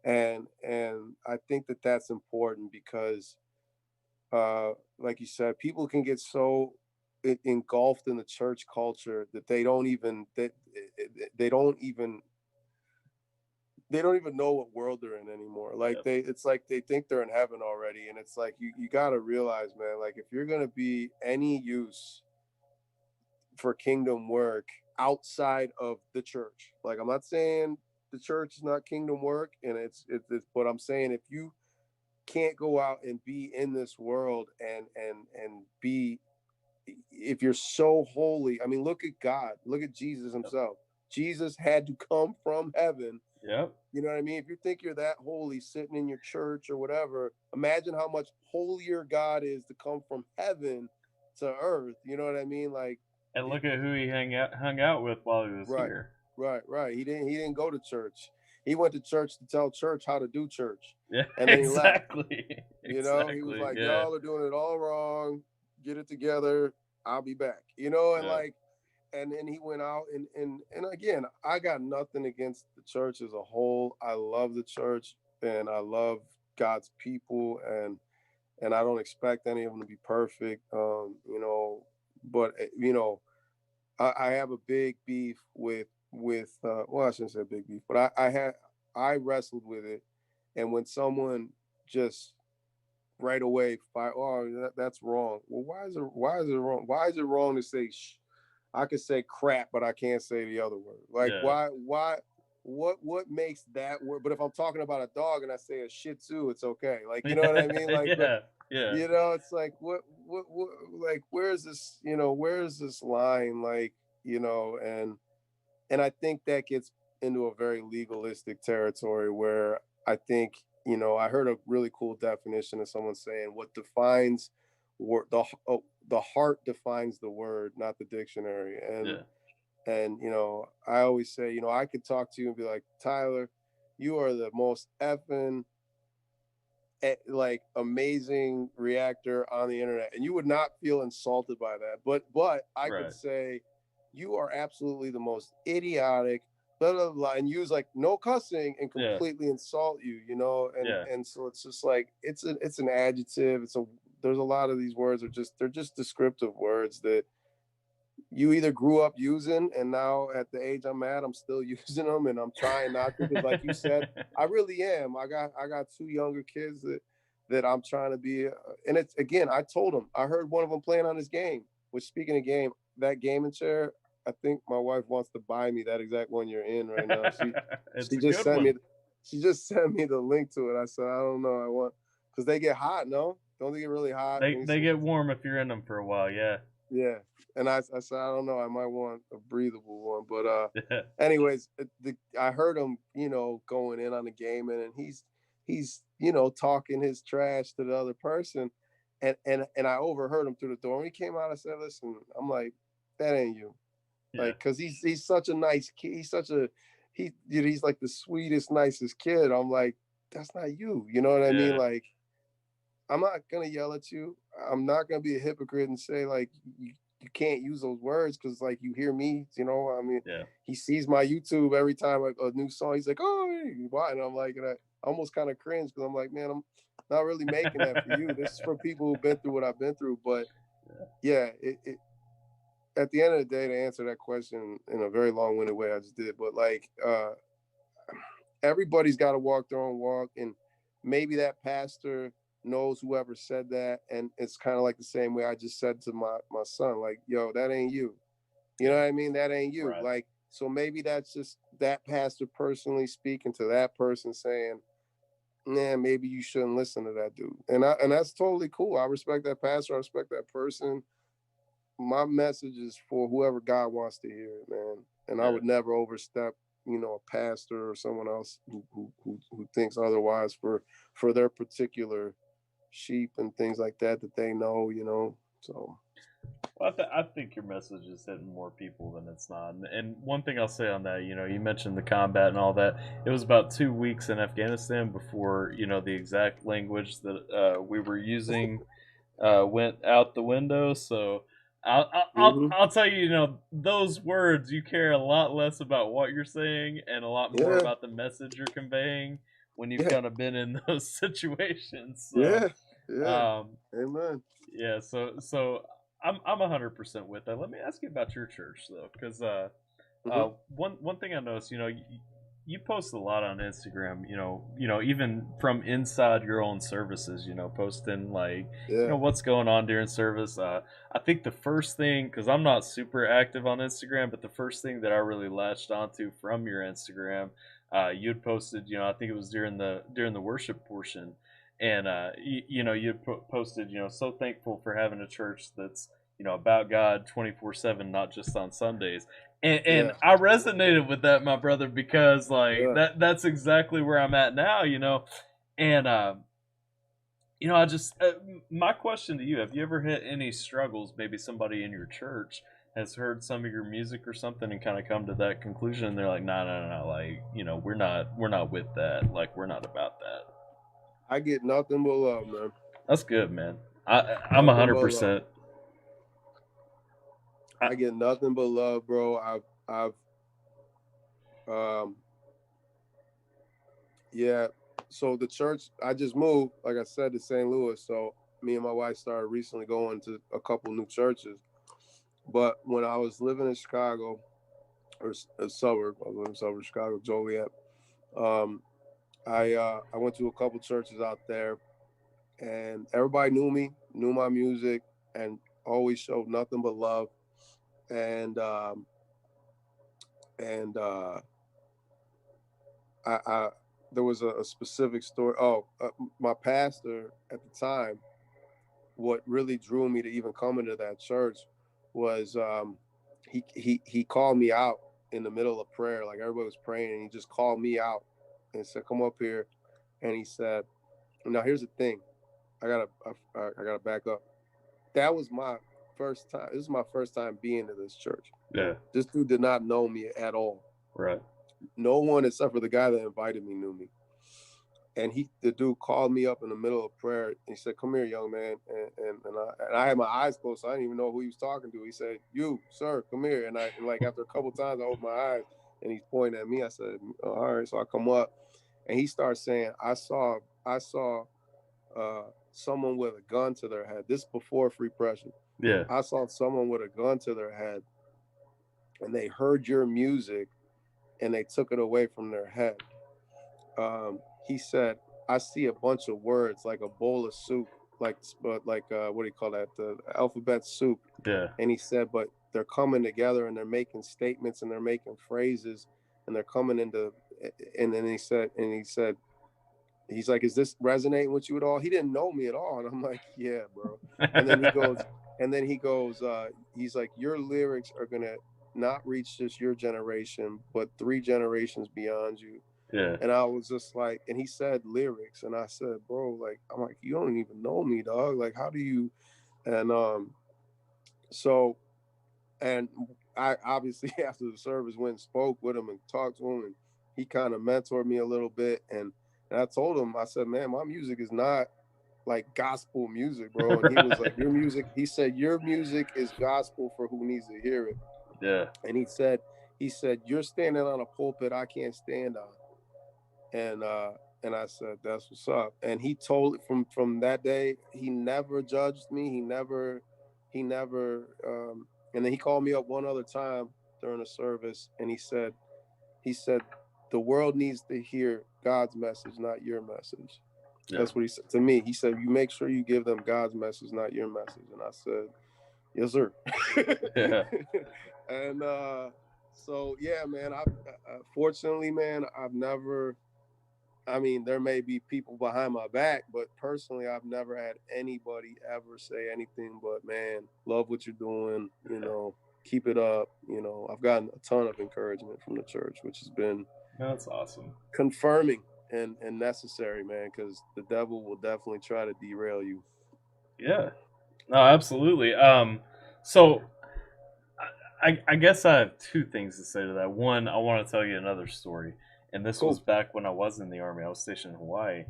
And I think that that's important because, like you said, people can get so engulfed in the church culture that they don't even know what world they're in anymore. Like,
Yeah.
it's like they think they're in heaven already, and it's like you got to realize, man, like, if you're gonna be any use for kingdom work outside of the church, like, I'm not saying the church is not kingdom work, and it's but I'm saying if you can't go out and be in this world and be, if you're so holy, I mean, look at God, look at Jesus
Yep.
himself. Jesus had to come from heaven.
Yep.
You know what I mean? If you think you're that holy sitting in your church or whatever, imagine how much holier God is to come from heaven to earth. You know what I mean? Like,
And look at who he hung out with while he was
right,
here.
right. He didn't go to church. He went to church to tell church how to do church,
Yeah.
and then he left.
Exactly.
He was
Exactly.
like,
Yeah.
"Y'all are doing it all wrong. Get it together. I'll be back." And
Yeah.
like, and then he went out and again, I got nothing against the church as a whole. I love the church and I love God's people, and I don't expect any of them to be perfect. But I have a big beef with well, I shouldn't say big beef, but I wrestled with it, and when someone just right away fight, oh, that's wrong. Well, why is it wrong? Why is it wrong to say I could say crap, but I can't say the other word. Like,
Yeah.
why, what makes that word? But if I'm talking about a dog and I say a Shih Tzu, it's okay. Like, you know what I mean? Like, but
Yeah. Yeah.
it's like, like, where's this? Where's this line? Like, and I think that gets into a very legalistic territory where I think, I heard a really cool definition of someone saying what defines the heart defines the word, not the dictionary.
Yeah.
And I always say, I could talk to you and be like, Tyler, you are the most effing like amazing reactor on the internet, and you would not feel insulted by that. But I could
Right.
say you are absolutely the most idiotic, blah blah blah, and use like no cussing and
Yeah.
completely insult you, and
Yeah.
and so it's just like it's an adjective. There's a lot of these words they're just descriptive words that you either grew up using, and now at the age I'm at, I'm still using them, and I'm trying not to, because like you said, I really am. I got two younger kids that I'm trying to be, and it's, again, I told them, I heard one of them playing on his game. Which, speaking of game, that gaming chair, I think my wife wants to buy me that exact one you're in right now. She
It's a
just
good
sent me
one.
she just sent me the link to it. I said, I don't know, I want, because they get hot. No, don't they get really hot
They
when you
they
sit?
get warm if you're in them for a while. Yeah.
Yeah, and I said, I don't know, I might want a breathable one, but
Yeah.
anyways, I heard him, going in on the game, and he's talking his trash to the other person, and I overheard him through the door. When he came out, I said, listen, I'm like, that ain't you,
Yeah.
like, because he's such a nice kid. He's like the sweetest, nicest kid. I'm like, that's not you. You know what I mean?
Yeah.
Like, I'm not gonna yell at you. I'm not gonna be a hypocrite and say like you can't use those words, because like you hear me. I mean,
Yeah.
he sees my YouTube every time a new song. He's like, "Oh, hey, why?" And I'm like, and I almost kind of cringe, because I'm like, man, I'm not really making that for you. This is for people who've been through what I've been through. But yeah, at the end of the day, to answer that question in a very long-winded way, I just did. But like, everybody's got to walk their own walk, and maybe that pastor knows whoever said that, and it's kind of like the same way I just said to my son, like, yo, that ain't you. You know
Yeah.
what I mean? That ain't you.
Right.
Like, so maybe that's just that pastor personally speaking to that person, saying, nah, maybe you shouldn't listen to that dude. And that's totally cool. I respect that pastor. I respect that person. My message is for whoever God wants to hear it, man. And I
Yeah.
would never overstep, a pastor or someone else who thinks otherwise for their particular sheep and things like that they know. So
Well, I think your message is hitting more people than it's not. And one thing I'll say on that, you mentioned the combat and all that. It was about 2 weeks in Afghanistan before the exact language that we were using went out the window. So
Hmm.
I'll tell you, those words you care a lot less about what you're saying and a lot more
Yeah,
about the message you're conveying when you've
yeah,
kind of been in those situations. So
yeah, yeah.
um,
Amen.
yeah, so I'm 100% with that. Let me ask you about your church though, because
Hmm.
one thing I noticed, you post a lot on Instagram. Even from inside your own services. Posting like
Yeah.
what's going on during service. I think the first thing, because I'm not super active on Instagram, but the first thing that I really latched onto from your Instagram, you'd posted. I think it was during the worship portion and you posted, so thankful for having a church that's about God 24/7, not just on Sundays. And
Yeah.
I resonated with that, my brother, because like
Yeah.
that's exactly where I'm at now. And I just my question to you: have you ever hit any struggles? Maybe somebody in your church has heard some of your music or something and kind of come to that conclusion, and they're like, "No, no, no, no, like we're not with that. Like we're not about that."
I get nothing but love, man.
That's good, man. I'm a
Nothing
hundred
but love.
percent.
I get nothing but love, bro. I've um yeah. So the church I just moved, like I said, to St. Louis. So me and my wife started recently going to a couple new churches. But when I was living in Chicago, or a suburb, I was living in a suburb of Chicago, Joliet. Um, I went to a couple churches out there, and everybody knew me, knew my music, and always showed nothing but love. And and I there was a specific story. Oh, my pastor at the time, what really drew me to even come into that church was he called me out in the middle of prayer, like everybody was praying, and he just called me out and said, "Come up here," and he said, "Now here's the thing, I gotta back up. That was my first time. This is my first time being to this church.
Yeah,
This dude did not know me at all.
right.
No one except for the guy that invited me knew me. And the dude called me up in the middle of prayer. And he said, "Come here, young man." And I had my eyes closed, so I didn't even know who he was talking to. He said, "You, sir, come here." And like after a couple times, I opened my eyes, and he's pointing at me. I said, "All right." So I come up, and he starts saying, "I saw someone with a gun to their head." This before free pressure.
Yeah,
"I saw someone with a gun to their head, and they heard your music, and they took it away from their head." He said, "I see a bunch of words like a bowl of soup, what do you call that? The alphabet soup."
yeah,
And he said, "But they're coming together and they're making statements and they're making phrases and they're coming into." And then he said, he's like, "Is this resonating with you at all?" He didn't know me at all, and I'm like, "Yeah, bro." And then he goes, he's like, "Your lyrics are gonna not reach just your generation, but 3 generations beyond you."
yeah,
And I was just like, and he said lyrics, and I said, "Bro, like," I'm like, "You don't even know me, dog. Like, how do you?" And so, and I obviously after the service went and spoke with him and talked to him, and he kind of mentored me a little bit, and I told him, I said, "Man, my music is not like gospel music, bro." And he was like,
right.
"Your music," he said, "your music is gospel for who needs to hear it."
Yeah,
And he said, "You're standing on a pulpit I can't stand on." And I said, "That's what's up." And he told from that day, he never judged me. He never. And then he called me up one other time during the service, and he said, "The world needs to hear God's message, not your message."
yeah,
That's what he said to me. He said, "You make sure you give them God's message, not your message." And I said, "Yes, sir."
yeah,
And so yeah, man. I fortunately, man, I've never. I mean, there may be people behind my back, but personally, I've never had anybody ever say anything but, "Man, love what you're doing. Keep it up." I've gotten a ton of encouragement from the church, which has been
that's awesome.
confirming and necessary, man, because the devil will definitely try to derail you.
Yeah, no, absolutely. So I guess I have two things to say to that. One, I want to tell you another story, and this was
Cool.
back when I was in the army. I was stationed in Hawaii,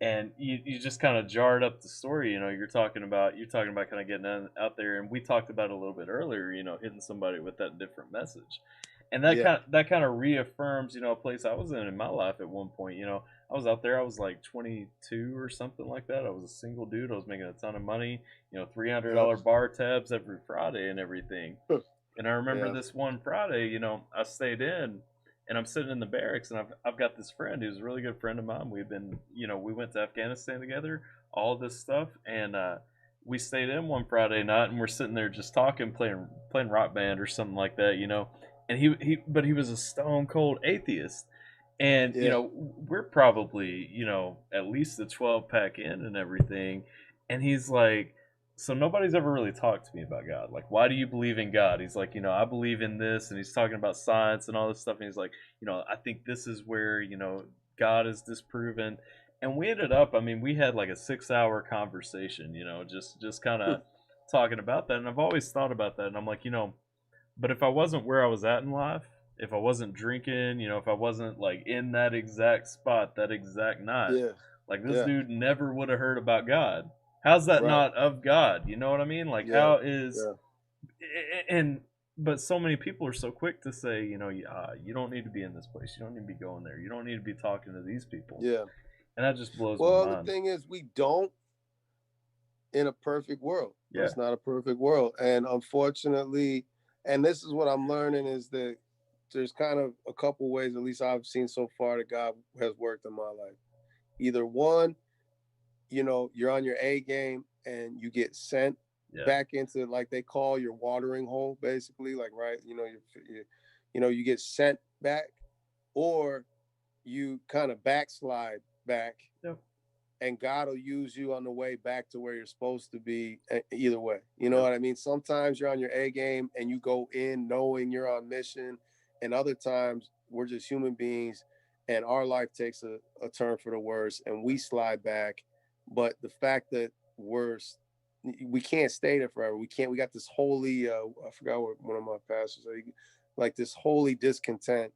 and you just kind of jarred up the story. You're talking about kind of getting out there, and we talked about it a little bit earlier. Hitting somebody with that different message, and that
Yeah.
kind of reaffirms a place I was in my life at one point. I was out there. I was like 22 or something like that. I was a single dude. I was making a ton of money.
Yep.
$300 bar tabs every Friday and everything. And I remember
Yeah.
this one Friday, I stayed in and I'm sitting in the barracks and I've got this friend who's a really good friend of mine. We went to Afghanistan together, all this stuff. And we stayed in one Friday night and we're sitting there just talking, playing rock band or something like that. And but he was a stone cold atheist. And,
Yeah.
we're probably, at least the 12 pack in and everything. And he's like, so nobody's ever really talked to me about God. Like, why do you believe in God? He's like, I believe in this, and he's talking about science and all this stuff. And he's like, I think this is where God is disproven. And we ended up, I mean, we had like a 6 hour conversation, just kind of talking about that. And I've always thought about that, and I'm like, but if I wasn't where I was at in life, if I wasn't drinking, if I wasn't like in that exact spot, that exact night,
Yeah.
like this
Yeah.
dude never would have heard about God. How's that
Right.
not of God? You know what I mean? Like
Yeah.
how is
Yeah.
and but so many people are so quick to say, you don't need to be in this place. You don't need to be going there. You don't need to be talking to these people.
Yeah.
And that just blows my
Well, the
mind.
thing is, we don't in a perfect world.
Yeah.
It's not a perfect world. And unfortunately, and this is what I'm learning is that there's kind of a couple ways, at least I've seen so far, that God has worked in my life. Either one, you're on your A game and you get sent
Yeah.
back into like they call your watering hole, basically, like right, you get sent back, or you kind of backslide back
Yep.
and God will use you on the way back to where you're supposed to be. Either way, you know
Yep.
what I mean? Sometimes you're on your A game and you go in knowing you're on mission, and other times we're just human beings and our life takes a turn for the worse and we slide back. But the fact that we can't stay there forever. We got this holy I forgot what one of my pastors said, like this holy discontent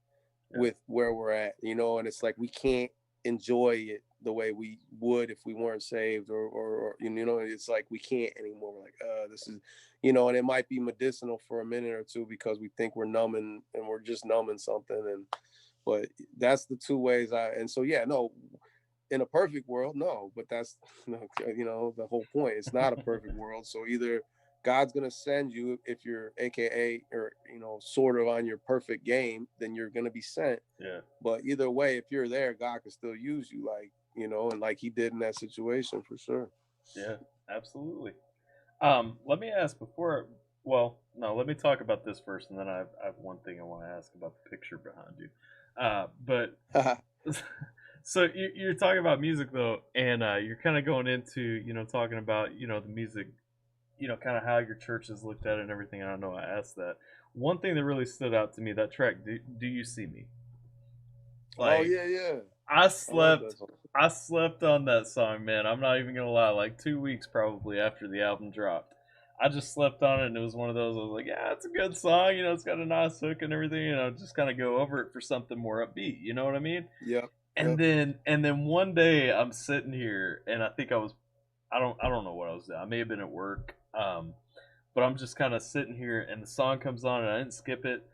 Yeah.
with where we're at, and it's like we can't enjoy it the way we would if we weren't saved, or it's like we can't anymore. We're like, this is, and it might be medicinal for a minute or two because we think we're numbing and we're just numbing something. And but that's the two ways and so yeah, no, in a perfect world, no, but that's the whole point. It's not a perfect world. So either God's gonna send you if you're AKA or sort of on your perfect game, then you're gonna be sent.
Yeah.
But either way, if you're there, God can still use you, like and like He did in that situation for sure.
Yeah. Absolutely. Let me ask before. Well, no, let me talk about this first, and then I have one thing I want to ask about the picture behind you. But so you're talking about music though, and you're kind of going into talking about the music, kind of how your church has looked at it and everything. I don't know I asked that. One thing that really stood out to me, that track, do you see me?
Oh
Like
yeah, yeah.
I
I love
slept
that song.
I slept on that song, man. I'm not even gonna lie. Like 2 weeks probably after the album dropped, I just slept on it, and it was one of those. I was like, yeah, it's a good song. It's got a nice hook and everything. Just kind of go over it for something more upbeat. You know what I mean?
Yep,
And
yep.
then one day I'm sitting here, and I think I don't know what I was doing. I may have been at work. But I'm just kind of sitting here, and the song comes on, and I didn't skip it,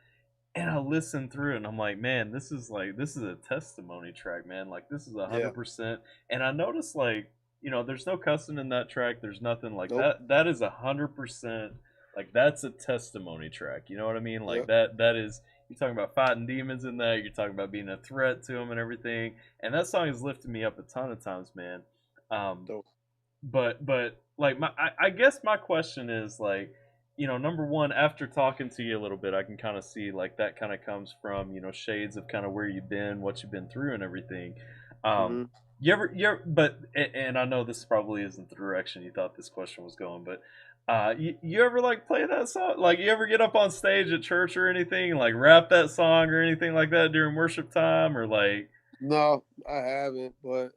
and I listened through it, and I'm like, man, this is a testimony track, man. Like this is a
Yeah.
hundred percent. And I noticed like there's no cussing in that track. There's nothing like
Nope.
that. That is 100%. Like that's a testimony track. You know what I mean? Like
Yep.
that is. You're talking about fighting demons in that. You're talking about being a threat to them and everything. And that song has lifted me up a ton of times, man. Um,
Dope.
but like I guess my question is like number one, after talking to you a little bit, I can kind of see like that kind of comes from shades of kind of where you've been, what you've been through and everything. um
Mm-hmm.
you ever but and I know this probably isn't the direction you thought this question was going, but you ever like play that song, like you ever get up on stage at church or anything, like rap that song or anything like that during worship time, or like
No, I haven't, but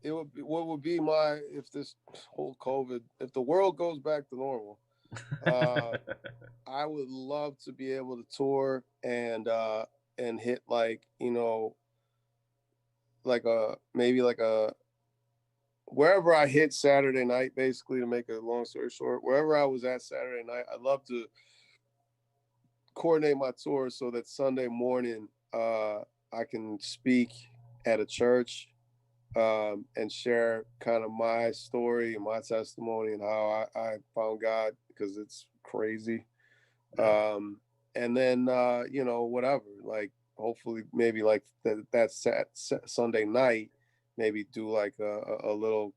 it would be what would be my if this whole COVID, if the world goes back to normal. Uh, I would love to be able to tour and hit like like a maybe like a wherever I hit Saturday night, basically to make a long story short, wherever I was at Saturday night, I'd love to coordinate my tour so that Sunday morning I can speak at a church and share kind of my story and my testimony and how I found God because it's crazy.
Yeah.
And then whatever, like hopefully maybe like that Sunday night, maybe do like a little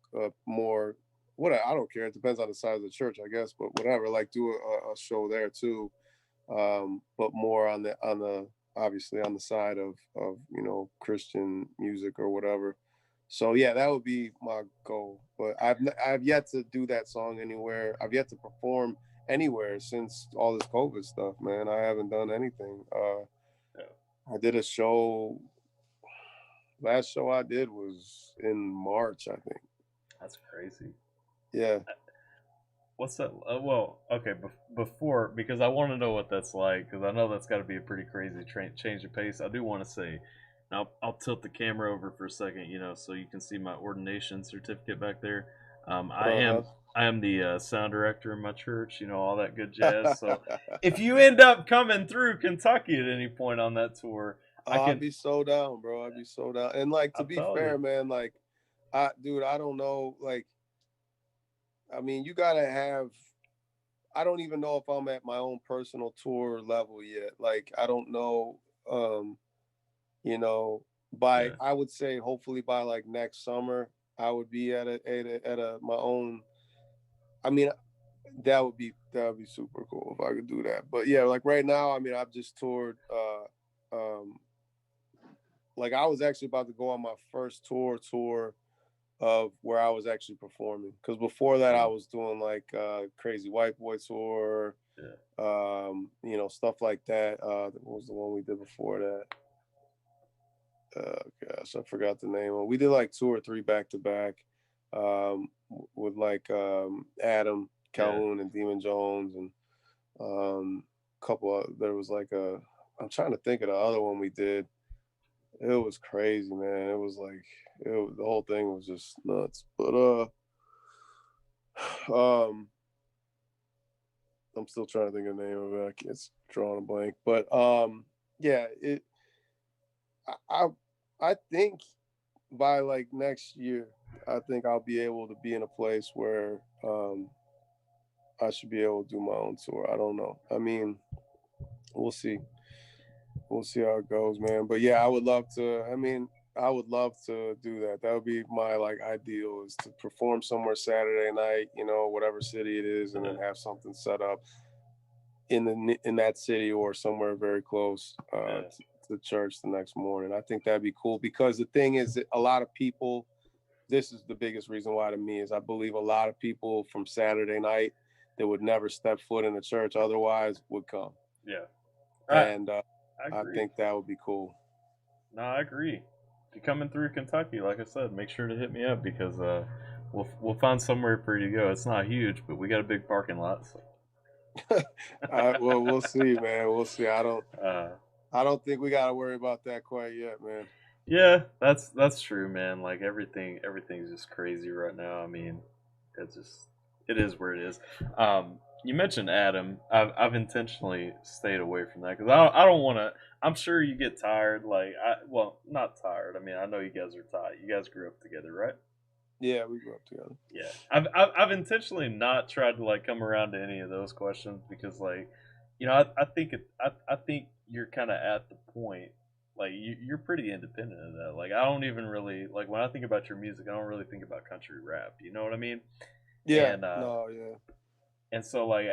more. What I don't care. It depends on the size of the church, I guess. But whatever, like do a show there too, but more on the obviously on the side of Christian music or whatever. So yeah, that would be my goal. But I've yet to do that song anywhere. I've yet to perform anywhere since all this COVID stuff, man. I haven't done anything.
Yeah.
I did a show. Last show I did was in March, I think.
That's crazy.
Yeah.
What's that? Well, okay, before, because I want to know what that's like, because I know that's got to be a pretty crazy change of pace. I do want to say, now I'll tilt the camera over for a second, so you can see my ordination certificate back there. I
Uh
am I am the sound director in my church, all that good jazz. So
huh.
if you end up coming through Kentucky at any point on that tour, I
Oh, I'd
can.
be so down, bro. I'd be so down. And like to
I'm
be
telling you,
fair, man, like dude, I don't know, like I mean, you gotta have I don't even know if I'm at my own personal tour level yet. Like I don't know you know, by
yeah,
I would say hopefully by like next summer I would be at a my own I mean that would be super cool if I could do that. But yeah, like right now, I mean I've just toured um like I was actually about to go on my first tour of where I was actually performing. Because before that, I
cool,
was doing like Crazy White Boy tour,
yeah,
stuff like that. What was the one we did before that? Gosh, I forgot the name. We did like two or three back to back with like Adam
yeah.
Calhoun and Demon Jones and couple of, there was like I'm trying to think of the other one we did. It was crazy, man. It was like the whole thing was just nuts. But um, I'm still trying to think of the name of it. I can't draw a blank. But yeah, I I think by like next year, I think I'll be able to be in a place where I should be able to do my own tour. I don't know. I mean, we'll see. We'll see how it goes, man. But yeah, I would love to. I mean, I would love to do that. That would be my like ideal is to perform somewhere Saturday night, whatever city it is, and then
Yeah.
have something set up in that city or somewhere very close
Yeah.
to church the next morning. I think that'd be cool because the thing is, that a lot of people. This is the biggest reason why to me is I believe a lot of people from Saturday night that would never step foot in the church otherwise would come,
Yeah. I
and
I
I
agree.
think that would be cool.
No, I agree. If you're coming through Kentucky, like I said, make sure to hit me up because we'll find somewhere for you to go. It's not huge, but we got a big parking lot. So.
Well, we'll see, man. We'll see.
uh,
I don't think we got to worry about that quite yet, man.
yeah, that's true, man. Like everything's just crazy right now. I mean, it's just it is where it is. You mentioned Adam. I've intentionally stayed away from that because I don't want to. I'm sure you get tired. Well, not tired. I mean, I know you guys are tired. You guys grew up together, right?
Yeah, we grew up together.
Yeah, I've intentionally not tried to like come around to any of those questions because I think I think you're kind of at the point like you're pretty independent of that. Like I don't even really like when I think about your music, I don't really think about country rap. You know what I mean?
Yeah,
And
no, yeah.
so like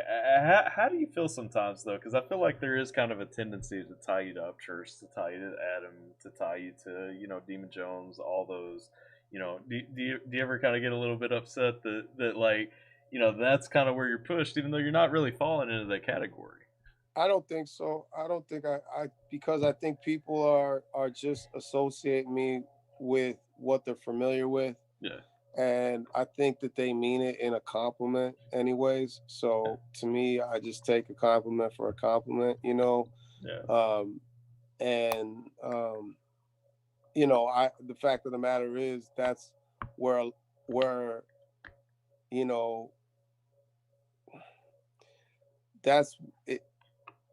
how do you feel sometimes though? Because I feel like there is kind of a tendency to tie you to Upchurch, to tie you to Adam, to tie you to Demon Jones, all those. Do you ever kind of get a little bit upset that like that's kind of where you're pushed, even though you're not really falling into that category?
I don't think so. I don't think I because I think people are just associating me with what they're familiar with.
Yeah,
and I think that they mean it in a compliment, anyways.
Yeah.
So to me, I just take a compliment for a compliment,
Yeah.
um, and I the fact of the matter is that's where you know that's it.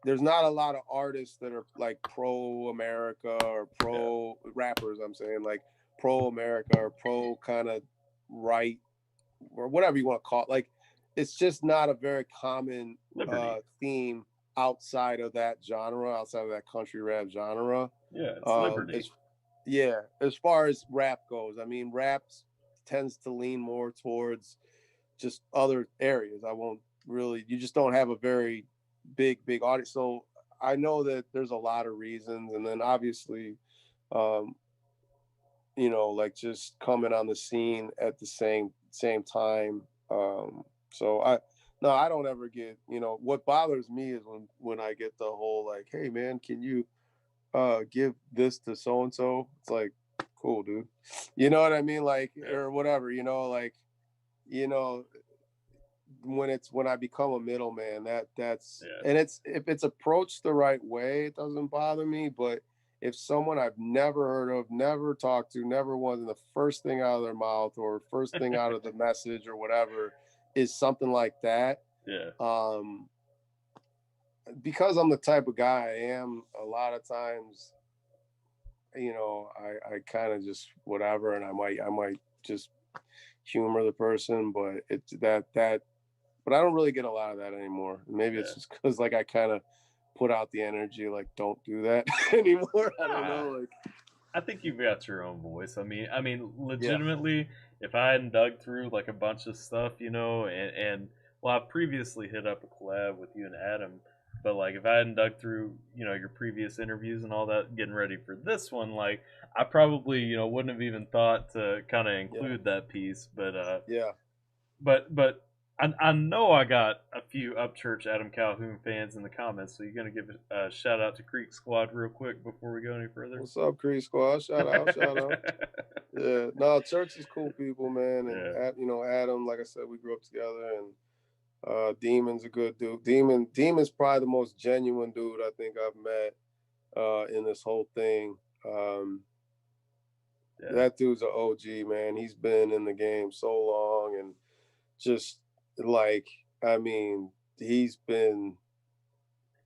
There's not a lot of artists that are like pro America or
Yeah.
pro rappers. I'm saying like pro America or pro kind of right or whatever you want to call it. Like it's just not a very common
Liberty.
theme outside of that genre, outside of that country rap genre.
Yeah, it's liberty.
It's yeah, as far as rap goes, I mean, raps tends to lean more towards just other areas. I won't really. You just don't have a very big audience. So I know that there's a lot of reasons, and then obviously, um, like just coming on the scene at the same time. So I no, I don't ever get. What bothers me is when I get the whole like, hey man, can you give this to so and so? It's like, cool, dude. You know what I mean? Like
Yeah.
or whatever. Like you know when I become a middleman, that's
Yeah.
and it's if it's approached the right way, it doesn't bother me. But if someone I've never heard of, never talked to, never was the first thing out of their mouth or first thing out of the message or whatever is something like that,
Yeah.
um, because I'm the type of guy I am, a lot of times, I kind of just whatever, and I might just humor the person, but it's that but I don't really get a lot of that anymore. Maybe it's
Yeah.
just because like I kind of put out the energy, like don't do that anymore. I don't
Nah,
know, like
I think you've got your own voice. I mean,
yeah,
legitimately, if I hadn't dug through like a bunch of stuff, and well, I previously hit up a collab with you and Adam, but like if I hadn't dug through, your previous interviews and all that, getting ready for this one, like I probably, wouldn't have even thought to kind of
yeah,
include that piece,
yeah.
but I know I got a few Upchurch Adam Calhoun fans in the comments, so you're gonna give a shout out to Creek Squad real quick before we go any further.
What's up, Creed Squad? Shout out, shout out. Yeah, no, church is cool people, man, and
Yeah,
Adam, like I said, we grew up together, and Demon's a good dude. Demon's probably the most genuine dude I think I've met in this whole thing.
yeah,
That dude's an OG, man. He's been in the game so long, and just like I mean, he's been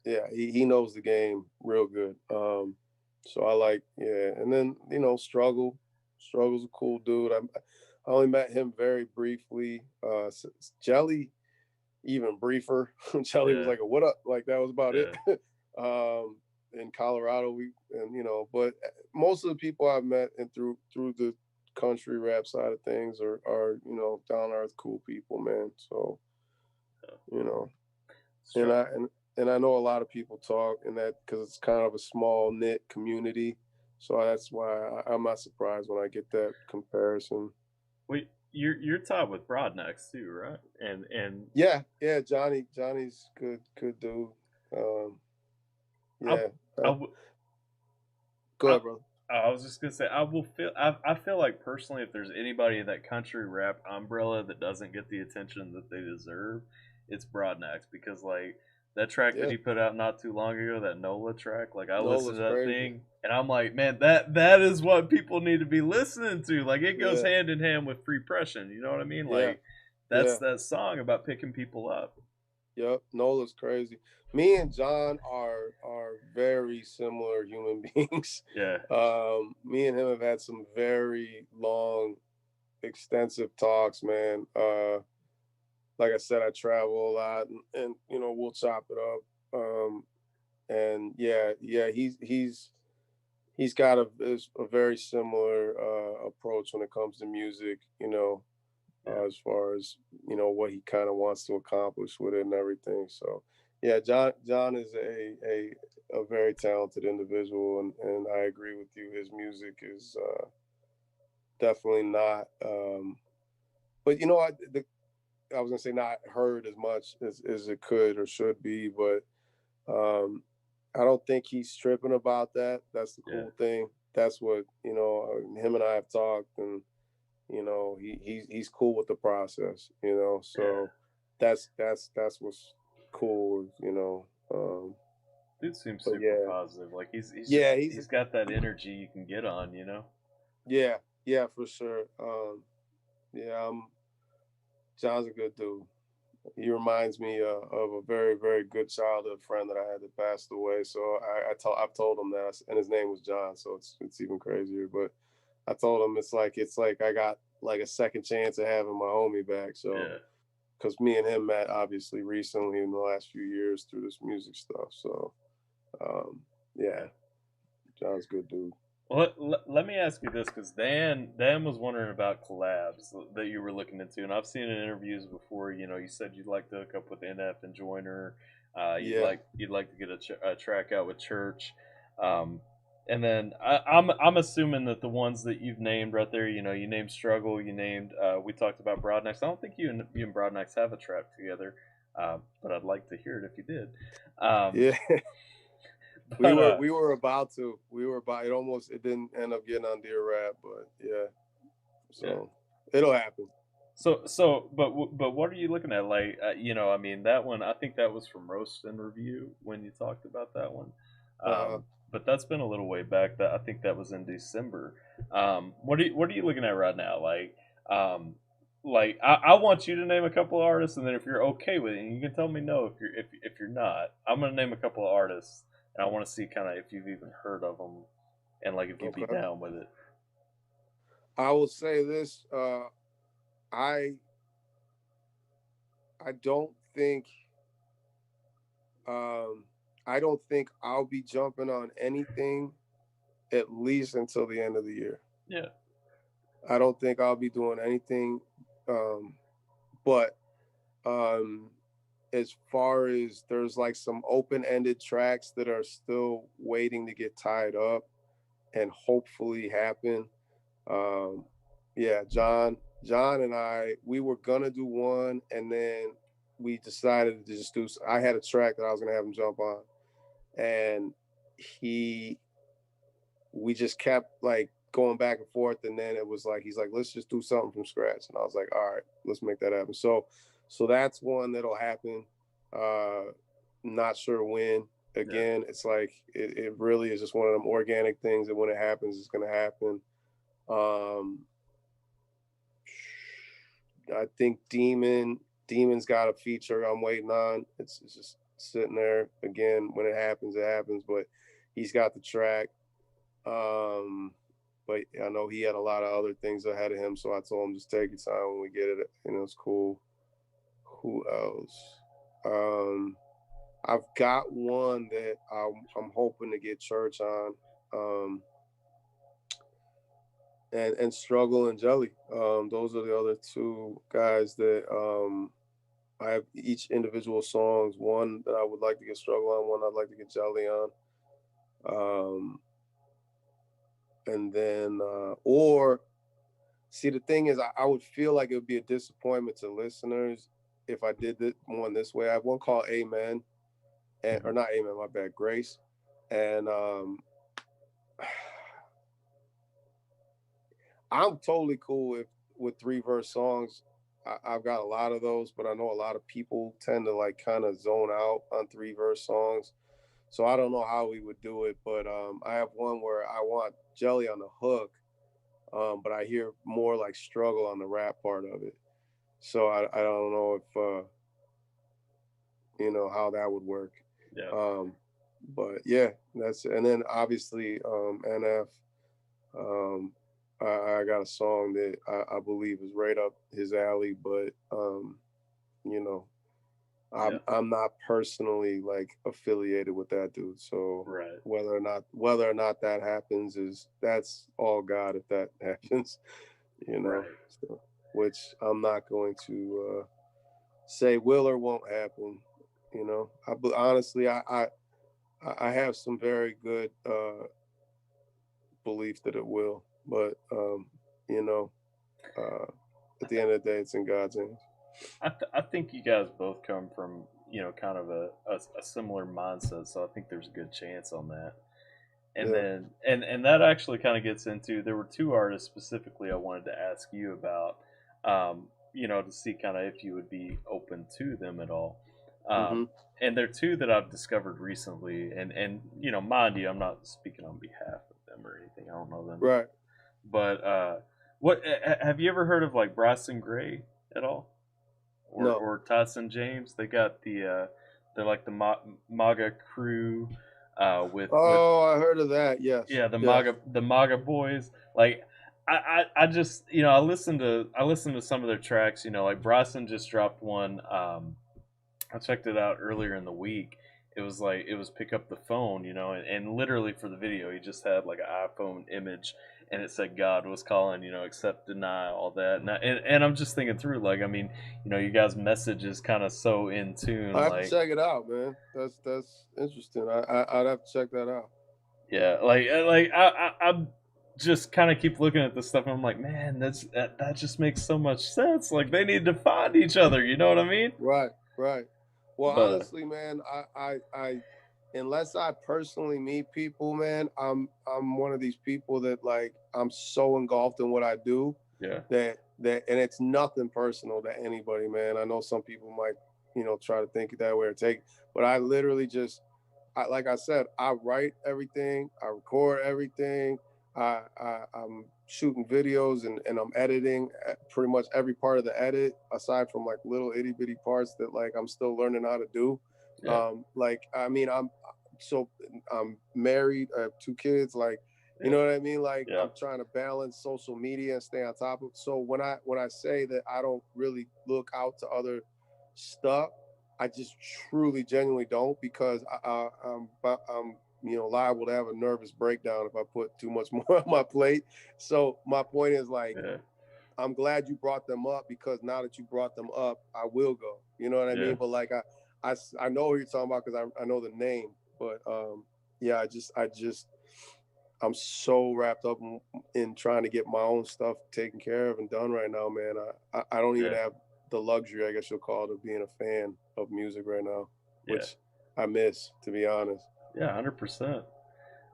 yeah, he knows the game real good. So I like yeah, and then struggle's a cool dude. I only met him very briefly. Jelly even briefer. Jelly was
yeah,
like a what up, like that was about it.
yeah,
In Colorado, but most of the people I've met and through the country rap side of things are down earth cool people, man. So
yeah.
you know, and
Struggle.
I know a lot of people talk and that because it's kind of a small knit community. So that's why I'm not surprised when I get that comparison.
Wait, you're tied with Broadnex too, right? And
Yeah, yeah, Johnny's good dude. Um,
I
yeah,
I, w-
go
I
ahead, brother.
I was just gonna say I feel like personally if there's anybody in that country rap umbrella that doesn't get the attention that they deserve, it's Broadnax because like that track that
Yeah,
he put out not too long ago, that NOLA track, like I listened
Nola's
to that
crazy.
thing and I'm like, man, that is what people need to be listening to. Like it goes
Yeah,
hand in hand with Free Pression, you know what I mean?
yeah,
Like that's
yeah.
that song about picking people up.
Yep, Nola's crazy. Me and John are very similar human beings.
Yeah,
Me and him have had some very long, extensive talks, man. Like I said, I travel a lot, and we'll chop it up. And yeah, he's got a very similar approach when it comes to music.
yeah,
As far as what he kind of wants to accomplish with it and everything. So yeah, John is a very talented individual, and I agree with you. His music is definitely not. But I was gonna say not heard as much as it could or should be, but um, I don't think he's tripping about that. That's the
yeah,
cool thing. That's what him and I have talked, and he's cool with the process.
Yeah.
So that's what's cool.
Dude seems
But
super
yeah,
positive. Like he's just
yeah,
he's got that energy you can get on, you know?
yeah, yeah, for sure. Yeah, John's a good dude. He reminds me of a very, very good childhood friend that I had that passed away. So I've told him that, and his name was John. So it's even crazier. But I told him it's like I got like a second chance of having my homie back. So
Yeah.
because me and him met obviously recently in the last few years through this music stuff. So um, yeah,
Yeah.
John's a good dude.
Well, let me ask you this, because Dan was wondering about collabs that you were looking into, and I've seen in interviews before. You know, you said you'd like to hook up with NF and Joiner.
Yeah,
You'd like to get a track out with Church, um, and then I'm assuming that the ones that you've named right there. You know, you named Struggle. You named. We talked about Broadnex. I don't think you and Broadnex have a track together, but I'd like to hear it if you did. Um,
yeah. we
but
were we were about to. We were about. It didn't end up getting on Dear Rap, but yeah.
yeah.
So it'll happen.
But what are you looking at? Like, I mean, that one. I think that was from Roast and Review when you talked about that one.
Uh,
But that's been a little way back. That I think that was in December. What are you looking at right now? I want you to name a couple of artists, and then if you're okay with it, and you can tell me no if you're not. I'm gonna name a couple of artists, and I want to see kind of if you've even heard of them, and like if you'd be
okay.
down with it.
I will say this. I I don't think um, I don't think I'll be jumping on anything at least until the end of the year.
Yeah,
I don't think I'll be doing anything. Um, but um, as far as there's like some open-ended tracks that are still waiting to get tied up and hopefully happen. Um, yeah, John and we were gonna do one, and then we decided to just do. I had a track that I was gonna have him jump on, and he, we just kept like going back and forth, and then it was like he's like, let's just do something from scratch, and I was like, all right, let's make that happen. So that's one that'll happen. Uh, not sure when.
yeah,
Again, it's like it really is just one of them organic things that when it happens, it's gonna happen. Um, I think Demon's got a feature I'm waiting on. It's just sitting there. Again, when it happens, it happens. But he's got the track. Um, but I know he had a lot of other things ahead of him, so I told him just take your time when we get it. It's cool. Who else? Um, I've got one that I'm hoping to get Church on. Um, and Struggle and Jelly. Those are the other two guys that I have each individual songs. One that I would like to get Struggle on, one I'd like to get Jelly on. Um, and then, or see, the thing is, I would feel like it would be a disappointment to listeners if I did one this way. I have one called Amen, or
mhm,
not Amen, my bad, Grace. And I'm totally cool with three verse songs. I've got a lot of those, but I know a lot of people tend to like kind of zone out on three verse songs. So I don't know how we would do it, but I have one where I want Jelly on the hook, but I hear more like Struggle on the rap part of it. So I don't know if how that would work.
yeah,
Um, but yeah, and then obviously NF. Um, I got a song that I believe is right up his alley, but you know,
yeah.
I'm not personally like affiliated with that dude. So
Right.
whether or not that happens that's all God if that happens, you know.
Right.
So, which I'm not going to say will or won't happen. Honestly, I have some very good belief that it will, but you know, uh, at the end of the day, it's in God's hands.
I think you guys both come from kind of a similar mindset, so I think there's a good chance on that. And
Yeah.
then and that actually kind of gets into, there were two artists specifically I wanted to ask you about, to see kind of if you would be open to them at all.
Hmm.
And they're two that I've discovered recently, and mind you, I'm not speaking on behalf of them or anything. I don't know them,
Right.
but what have you ever heard of like Bryson Gray at all,
No.
or Tyson James? They got they're like the MAGA crew, with
Oh, I heard of that. Yes.
yeah,
Yes.
the MAGA boys. Like I just I listened to some of their tracks. Like Bryson just dropped one. I checked it out earlier in the week. It was pick up the phone, and literally for the video, he just had like an iPhone image, and it said God was calling, accept, deny, all that. And I'm just thinking through, like, I mean, you guys' message is kind of so in tune,
I have to
like,
check it out, man. That's interesting. I'd have to check that out.
yeah, I just kind of keep looking at this stuff, and I'm like, man, that just makes so much sense. Like they need to find each other. You know what I mean?
Right. Right. Well,
But
honestly, man, unless I personally meet people, man, I'm one of these people that like I'm so engulfed in what I do
yeah,
that and it's nothing personal to anybody, man. I know some people might, try to think it that way or take, but I literally just like I said, I write everything, I record everything, I'm shooting videos and I'm editing pretty much every part of the edit, aside from like little itty bitty parts that like I'm still learning how to do.
yeah,
Like I mean, so I'm married, I have two kids, like you
yeah,
know what I mean. Like
yeah,
I'm trying to balance social media and stay on top of. So when I say that I don't really look out to other stuff, I just truly, genuinely don't because I'm liable to have a nervous breakdown if I put too much more on my plate. So my point is like
yeah,
I'm glad you brought them up because now that you brought them up, I will go. You know what I
yeah.
mean? But like I know who you're talking about because I know the name. But yeah, I'm so wrapped up in trying to get my own stuff taken care of and done right now, man. I don't even
Yeah,
have the luxury, I guess you'll call it, of being a fan of music right now,
yeah,
which I miss, to be honest.
yeah, 100%.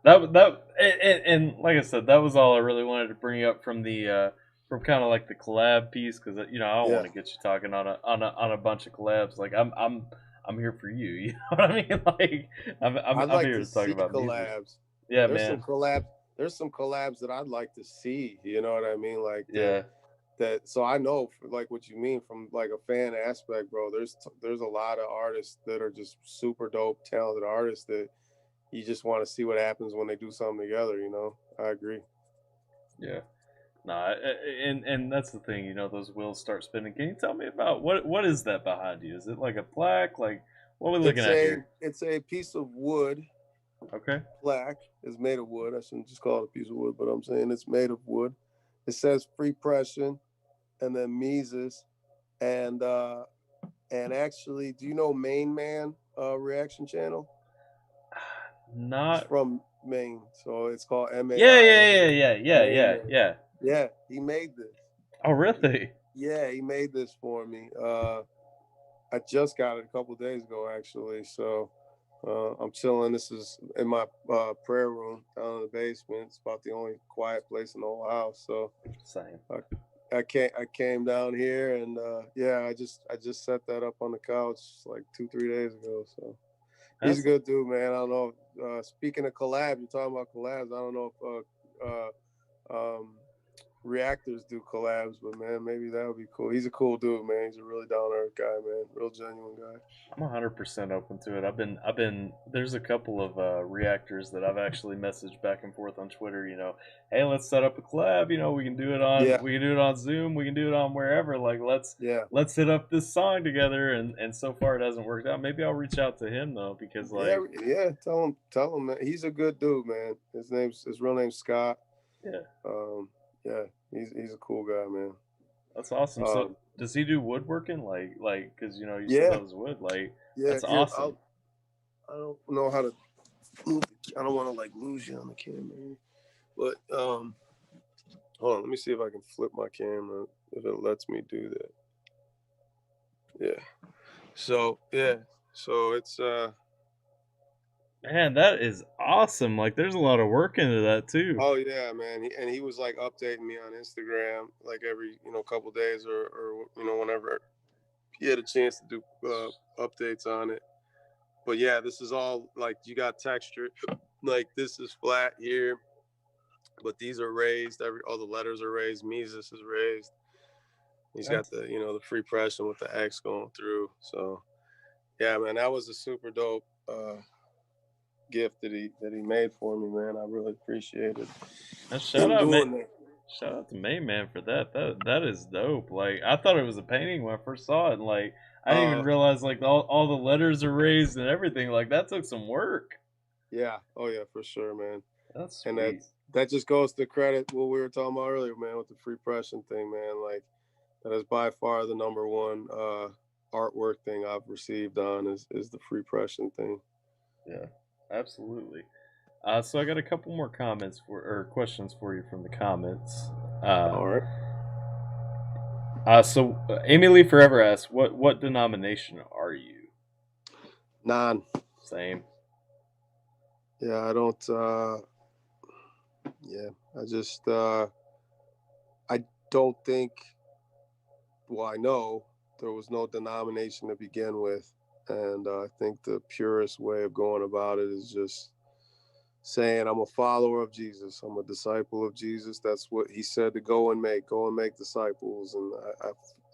And like I said, that was all I really wanted to bring up from the from kind of like the collab piece, because I don't
Yeah,
want to get you talking on a bunch of collabs. Like I'm here for you. You know what I mean? Like
I'd
I'm
like
here
to
to talk
see
about music.
collabs.
Yeah,
There's some
man.
collabs. There's some collabs that I'd like to see. You know what I mean? Like that.
Yeah,
That. So I know like what you mean from like a fan aspect, bro. There's a lot of artists that are just super dope, talented artists that you just want to see what happens when they do something together. I agree.
yeah. Nah, and that's the thing. Those wheels start spinning. Can you tell me about what is that behind you? Is it like a plaque? Like what are we looking
It's
at
a
here?
it's a piece of wood.
Okay.
Plaque is made of wood. I shouldn't just call it a piece of wood, but I'm saying it's made of wood. It says free pressing and then Mises and actually, do you know Main Man reaction channel? He's
Not.
from Maine, so it's called
Yeah,
MAIN.
yeah, yeah, yeah, yeah,
Main
yeah,
Man.
yeah.
Yeah, he made this.
Oh,
He,
really?
yeah, he made this for me. I just got it a couple days ago, actually. So I'm chilling. This is in my prayer room down in the basement. It's about the only quiet place in the whole house. So
Same.
I came down here and yeah, I just set that up on the couch like 2-3 days ago. So he's a
That's
good dude, man. I don't know. Speaking of collabs, you're talking about collabs. I don't know if reactors do collabs, but man, maybe that would be cool. He's a cool dude, man. He's a really down to earth guy, man. Real genuine guy.
I'm 100% open to it. I've been. There's a couple of reactors that I've actually messaged back and forth on Twitter. Hey, let's set up a collab.
Yeah,
we can do it on Zoom. We can do it on wherever. Like
yeah,
let's hit up this song together. And so far it hasn't worked out. Maybe I'll reach out to him though, because
yeah,
like,
yeah. Tell him, man. He's a good dude, man. His real name's Scott.
yeah,
Um, yeah, he's a cool guy, man.
that's awesome. So
Um,
does he do woodworking? Because you said
yeah,
that was wood. Like
yeah.
that's
Here,
awesome.
I don't know how to move. I don't want to like lose you on the camera, but hold on. Let me see if I can flip my camera if it lets me do that. Yeah. So yeah. So it's
Man, that is awesome. Like, there's a lot of work into that too.
Oh yeah, man. He was like updating me on Instagram like every couple days or whenever he had a chance to do updates on it. But yeah, this is all like you got texture. Like this is flat here, but these are raised. All the letters are raised. Mises is raised. He's got
That's
the free pressing with the X going through. So yeah, man, that was a super dope gift that he made for me, man. I really appreciated
shout
him
out, man.
doing that.
Shout out to Main Man for that. That is dope. Like, I thought it was a painting when I first saw it, and like I didn't even
Uh
realize like all the letters are raised and everything. Like, that took some work.
yeah, oh yeah, for sure, man.
That's
And
sweet.
that just goes to credit what we were talking about earlier, man, with the free pressing thing, man. Like that is by far the number one artwork thing I've received on is the free pressing thing.
Yeah, absolutely. So I got a couple more comments for or questions for you from the comments. Uh,
All right.
Amy Lee Forever asks, what denomination are you?
Non.
Same.
Yeah, I don't yeah. I just I don't think well, I know there was no denomination to begin with. And I think the purest way of going about it is just saying, I'm a follower of Jesus. I'm a disciple of Jesus. That's what he said to go and make disciples. And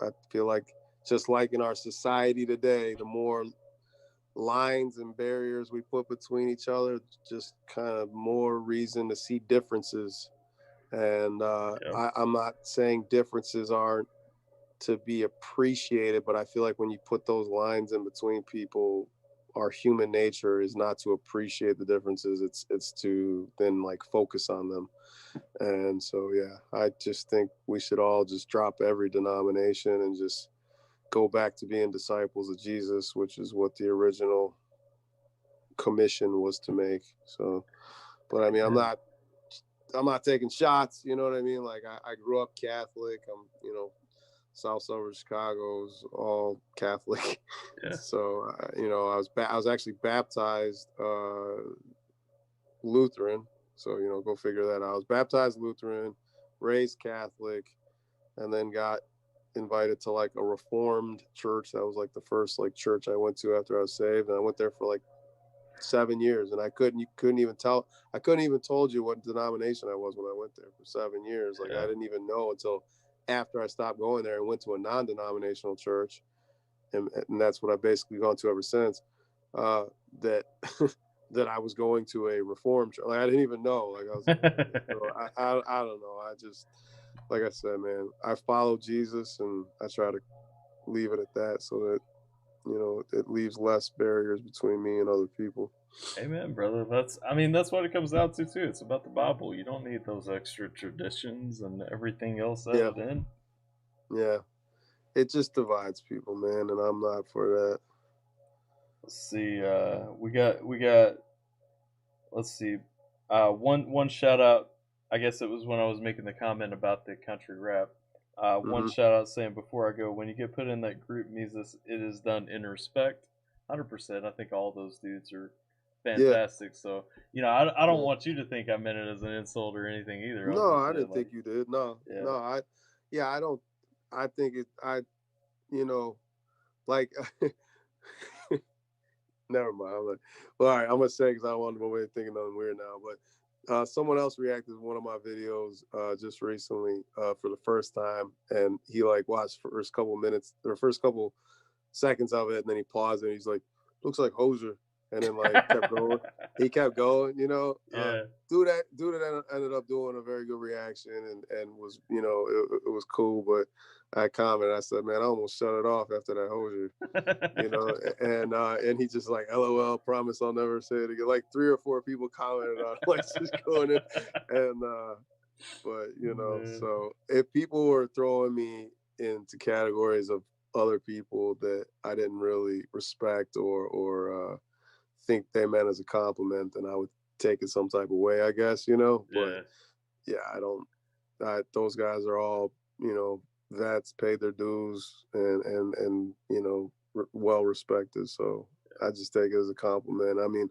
I feel like just like in our society today, the more lines and barriers we put between each other, just kind of more reason to see differences. And
Yeah.
I'm not saying differences aren't to be appreciated, but I feel like when you put those lines in between people, our human nature is not to appreciate the differences. It's to then like focus on them. And so yeah, I just think we should all just drop every denomination and just go back to being disciples of Jesus, which is what the original commission was to make. So, but I mean,
Amen.
I'm not taking shots. You know what I mean? Like I grew up Catholic. I'm South Suburb Chicago is all Catholic.
Yeah.
So I was actually baptized Lutheran. So go figure that out. I was baptized Lutheran, raised Catholic, and then got invited to like a Reformed church. That was like the first like church I went to after I was saved, and I went there for like 7 years, and you couldn't even tell. I couldn't even told you what denomination I was when I went there for 7 years. Like I
Yeah.
didn't even know until after I stopped going there and went to a non-denominational church, and that's what I've basically gone to ever since. That that I was going to a reform church. Like I didn't even know. Like I was. So I don't know. I just like I said, man. I follow Jesus, and I try to leave it at that, so that it leaves less barriers between me and other people.
Amen, brother. That's what it comes down to too. It's about the Bible. You don't need those extra traditions and everything else
Yeah,
added in.
yeah. It just divides people, man, and I'm not for that.
Let's see. We got. Let's see. One shout out. I guess it was when I was making the comment about the country rap. One
Hmm.
shout out saying before I go, when you get put in that group, Mises, it is done in respect. 100%. I think all those dudes are
Yeah,
fantastic. So I don't
yeah.
want you to think I meant it as an insult or anything either. I was
No,
just
I
saying
didn't think
like,
you did. No,
yeah.
no, yeah, I don't. I think it. You know, like, never mind. I'm like, well, all right, I'm gonna say because I don't want to thinking nothing weird now. But someone else reacted to one of my videos just recently for the first time, and he like watched first couple minutes or first couple seconds of it, and then he paused and he's like, "Looks like Hoser," and then like kept going. He kept going,
Yeah.
Dude that ended up doing a very good reaction and was, it was cool. But I commented, I said, "Man, I almost shut it off after that Hoser," and he just like, "LOL, promise I'll never say it again." Like 3 or 4 people commented on, like just going in, and but
Man.
so if people were throwing me into categories of other people that I didn't really respect or think they meant as a compliment, then I would take it some type of way, I guess, But
Yeah.
yeah, I don't. Those guys are all vets, paid their dues, and well respected. So I just take it as a compliment. I mean,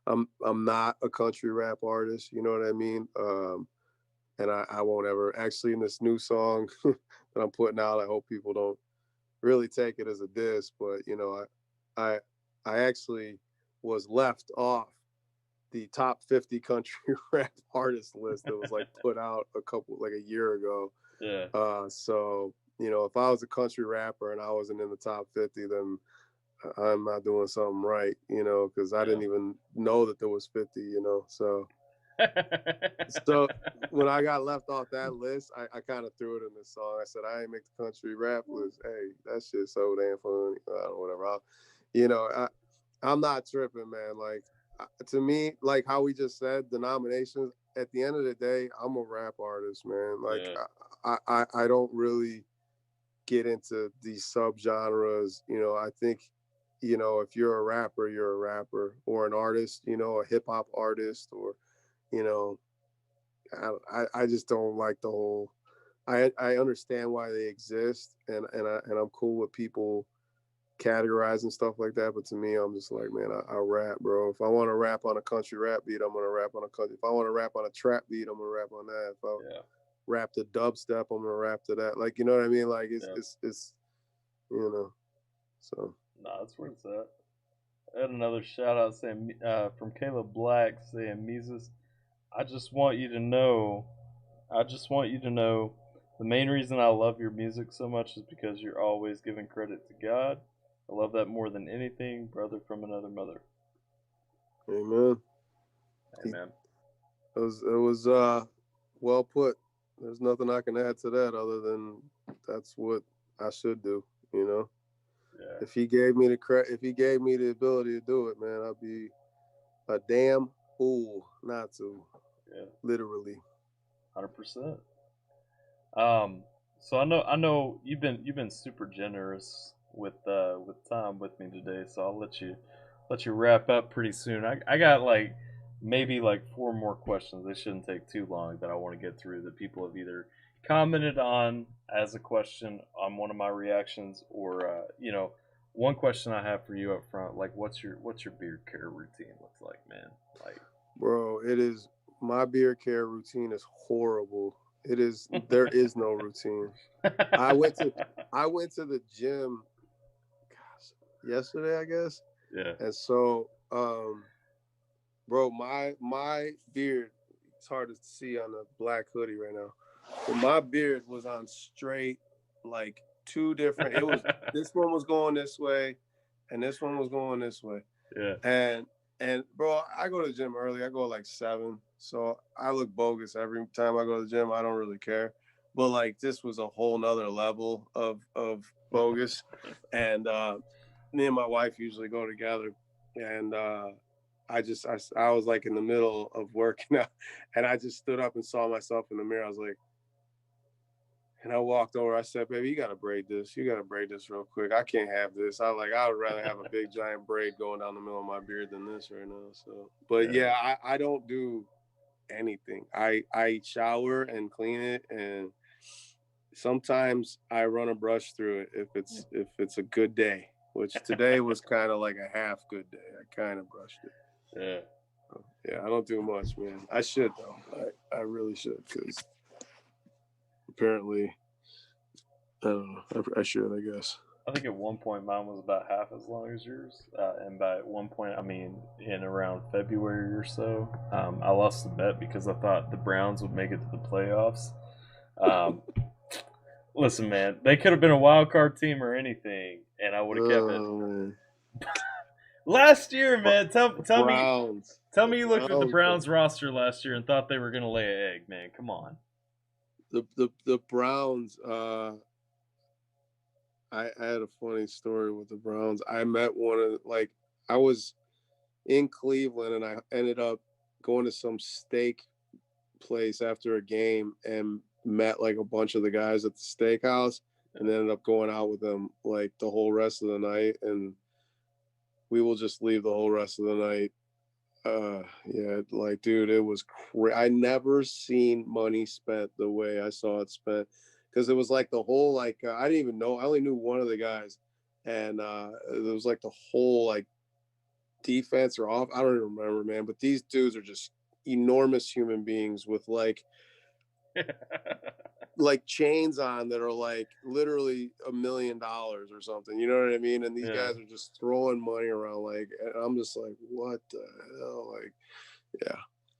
I'm not a country rap artist. You know what I mean? And I won't ever actually in this new song that I'm putting out. I hope people don't really take it as a diss, but I I actually was left off the top 50 country rap artist list that was like put out a year ago.
Yeah.
So if I was a country rapper and I wasn't in the top 50, then I'm not doing something right, because I
Yeah.
didn't even know that there was 50, so when I got left off that list, I kind of threw it in this song. I said, I ain't make the country rap list. Hey, that shit's so damn funny. Whatever. You know, I, I'm not tripping, man. Like, to me, like how we just said, the nominations, at the end of the day, I'm a rap artist, man. Like,
Yeah.
I don't really get into these subgenres. I think, if you're a rapper, you're a rapper, or an artist, a hip hop artist, or, you know, I just don't like the whole. I understand why they exist, and I'm cool with people categorizing stuff like that. But to me, I'm just like, man, I rap, bro. If I want to rap on a country rap beat, I'm gonna rap on a country. If I want to rap on a trap beat, I'm gonna rap on that. If I
Yeah.
rap to dubstep, I'm gonna rap to that. Like, you know what I mean? Like,
Yeah.
it's you know. So
Nah, that's where it's at. I had another shout out saying from Caleb Black saying, Mises, I just want you to know, I just want you to know, the main reason I love your music so much is because you're always giving credit to God. I love that more than anything, brother from another mother.
amen. He,
Amen.
it was well put. There's nothing I can add to that other than that's what I should do. You know.
Yeah.
If he gave me the ability to do it, man, I'd be a damn fool not to.
Yeah.
Literally.
100%. Um, so I know you've been super generous with time with me today. So I'll let you wrap up pretty soon. I got like maybe like four more questions. They shouldn't take too long that I want to get through that people have either commented on as a question on one of my reactions or one question I have for you up front. Like what's your beard care routine looks like, man? Like
Bro, it is my beard care routine is horrible. There is no routine. I went to I went to the gym yesterday, I guess.
yeah.
And so bro, my beard, it's hard to see on the black hoodie right now. But my beard was on straight, like two different. It was this one was going this way, and this one was going this way.
Yeah.
And bro, I go to the gym early. I go like 7, so I look bogus every time I go to the gym. I don't really care, but like this was a whole nother level of bogus. And me and my wife usually go together, and I was like in the middle of working out, and I just stood up and saw myself in the mirror. I was like, and I walked over. I said, "Baby, you gotta braid this. You gotta braid this real quick. I can't have this. I would rather have a big giant braid going down the middle of my beard than this right now." So, but
Yeah.
yeah, I don't do anything. I shower and clean it, and sometimes I run a brush through it if it's a good day. Which today was kind of like a half good day. I kind of brushed it.
Yeah.
So, yeah, I don't do much, man. I should though. I really should because apparently I don't know. I should, I guess.
I think at one point mine was about half as long as yours, and by one point I mean in around February or so, I lost the bet because I thought the Browns would make it to the playoffs. Um, listen, man, they could have been a wild card team or anything, and I would have kept it.
Man.
Last year, man, tell me
Browns.
tell
The
me you looked at the
Browns,
Browns
though.
roster last year and thought they were going to lay an egg, man. Come on.
The Browns. I had a funny story with the Browns. I met one of like I was in Cleveland and I ended up going to some steak place after a game and met like a bunch of the guys at the steakhouse and ended up going out with them like the whole rest of the night, and we will just leave the whole rest of the night. Yeah, like dude, it was I never seen money spent the way I saw it spent, because it was like the whole like I didn't even know, I only knew one of the guys, and it was like the whole like defense or off. I don't even remember, man. But these dudes are just enormous human beings with like chains on that are like literally $1 million or something. You know what I mean? And these
Yeah.
guys are just throwing money around. Like, and I'm just like, what the hell? Like, yeah,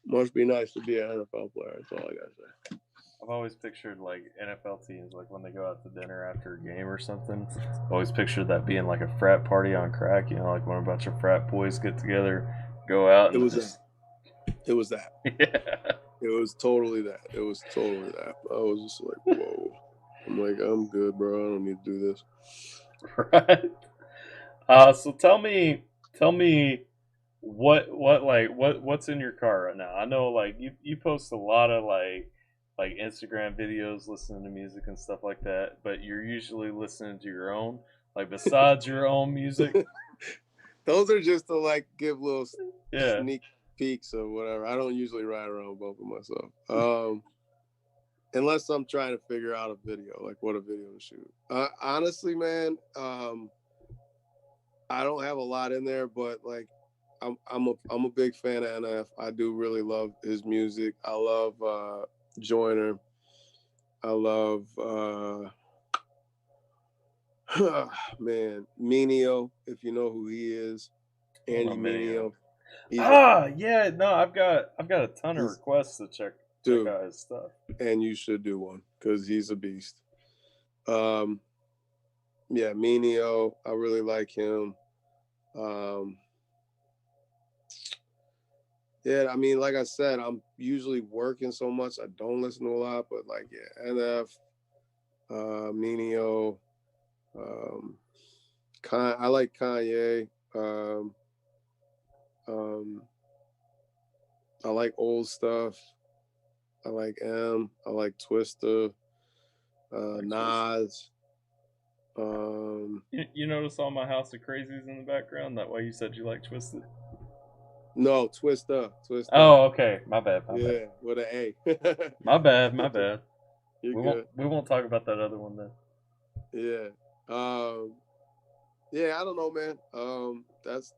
must be nice to be an NFL player. That's all I gotta say.
I've always pictured like NFL teams, like when they go out to dinner after a game or something. I've always pictured that being like a frat party on crack. You know, like when a bunch of frat boys get together, go out
It
and
was that.
just
It was that.
yeah.
It was totally that. It was totally that. I was just like, whoa. I'm like, I'm good, bro. I don't need to do this.
Right. So tell me what's in your car right now. I know like you post a lot of like Instagram videos, listening to music and stuff like that, but you're usually listening to your own, like besides your own music.
Those are just to like give little
Yeah.
sneak peeks or whatever. I don't usually ride around bumping myself. Unless I'm trying to figure out a video, like what a video to shoot. Honestly, man, I don't have a lot in there, but like I'm a big fan of NF. I do really love his music. I love Joyner. I love man, Minio, if you know who he is.
My
Andy
mini.
Minio. He's a
Ah, yeah, no, I've got a ton of
he's
requests to check
dude,
out his stuff.
and you should do one because he's a beast. Um, yeah, Minio, I really like him. Um, yeah, I mean, like I said, I'm usually working so much I don't listen to a lot, but like yeah, NF, Minio, um, I like Kanye. Um, I like old stuff. I like I like Twista,
Like Twist.
Nas. Um,
You notice all my House of Crazies in the background? That way you said you like Twisted?
no, Twista.
Oh, okay. My bad, my bad.
Yeah, with an A.
My bad, my bad.
You're
We won't
good.
we won't talk about that other one then.
Yeah. Um, yeah, I don't know, man. That's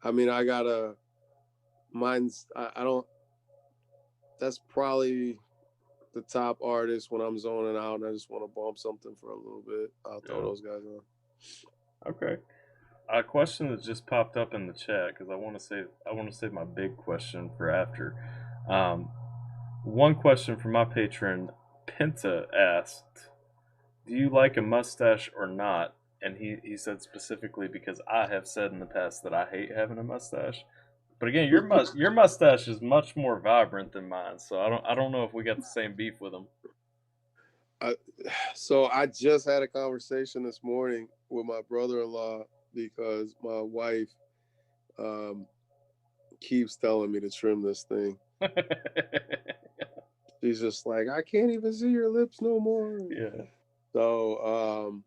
I mean, I gotta mine's I don't that's probably the top artist when I'm zoning out and I just want to bump something for a little bit. I'll throw
Yeah.
those guys on.
Okay. A question that just popped up in the chat because I want to save my big question for after. Um, One question from my patron Penta asked, "Do you like a mustache or not?" And he said specifically because I have said in the past that I hate having a mustache. But again, your mustache is much more vibrant than mine, so I don't know if we got the same beef with him.
I, so I just had a conversation this morning with my brother-in-law because my wife um, keeps telling me to trim this thing. She's just like, I can't even see your lips no more.
Yeah.
So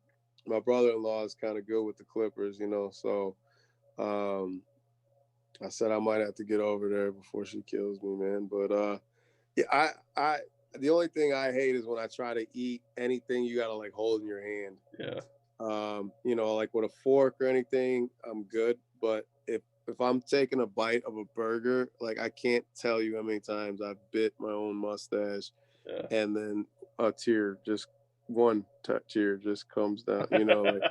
my brother-in-law is kind of good with the clippers, So I said I might have to get over there before she kills me, man. But yeah, I the only thing I hate is when I try to eat anything you gotta like hold in your hand.
Yeah.
Like with a fork or anything, I'm good. But if I'm taking a bite of a burger, like I can't tell you how many times I've bit my own mustache,
Yeah.
and then a tear just tear just comes down. Like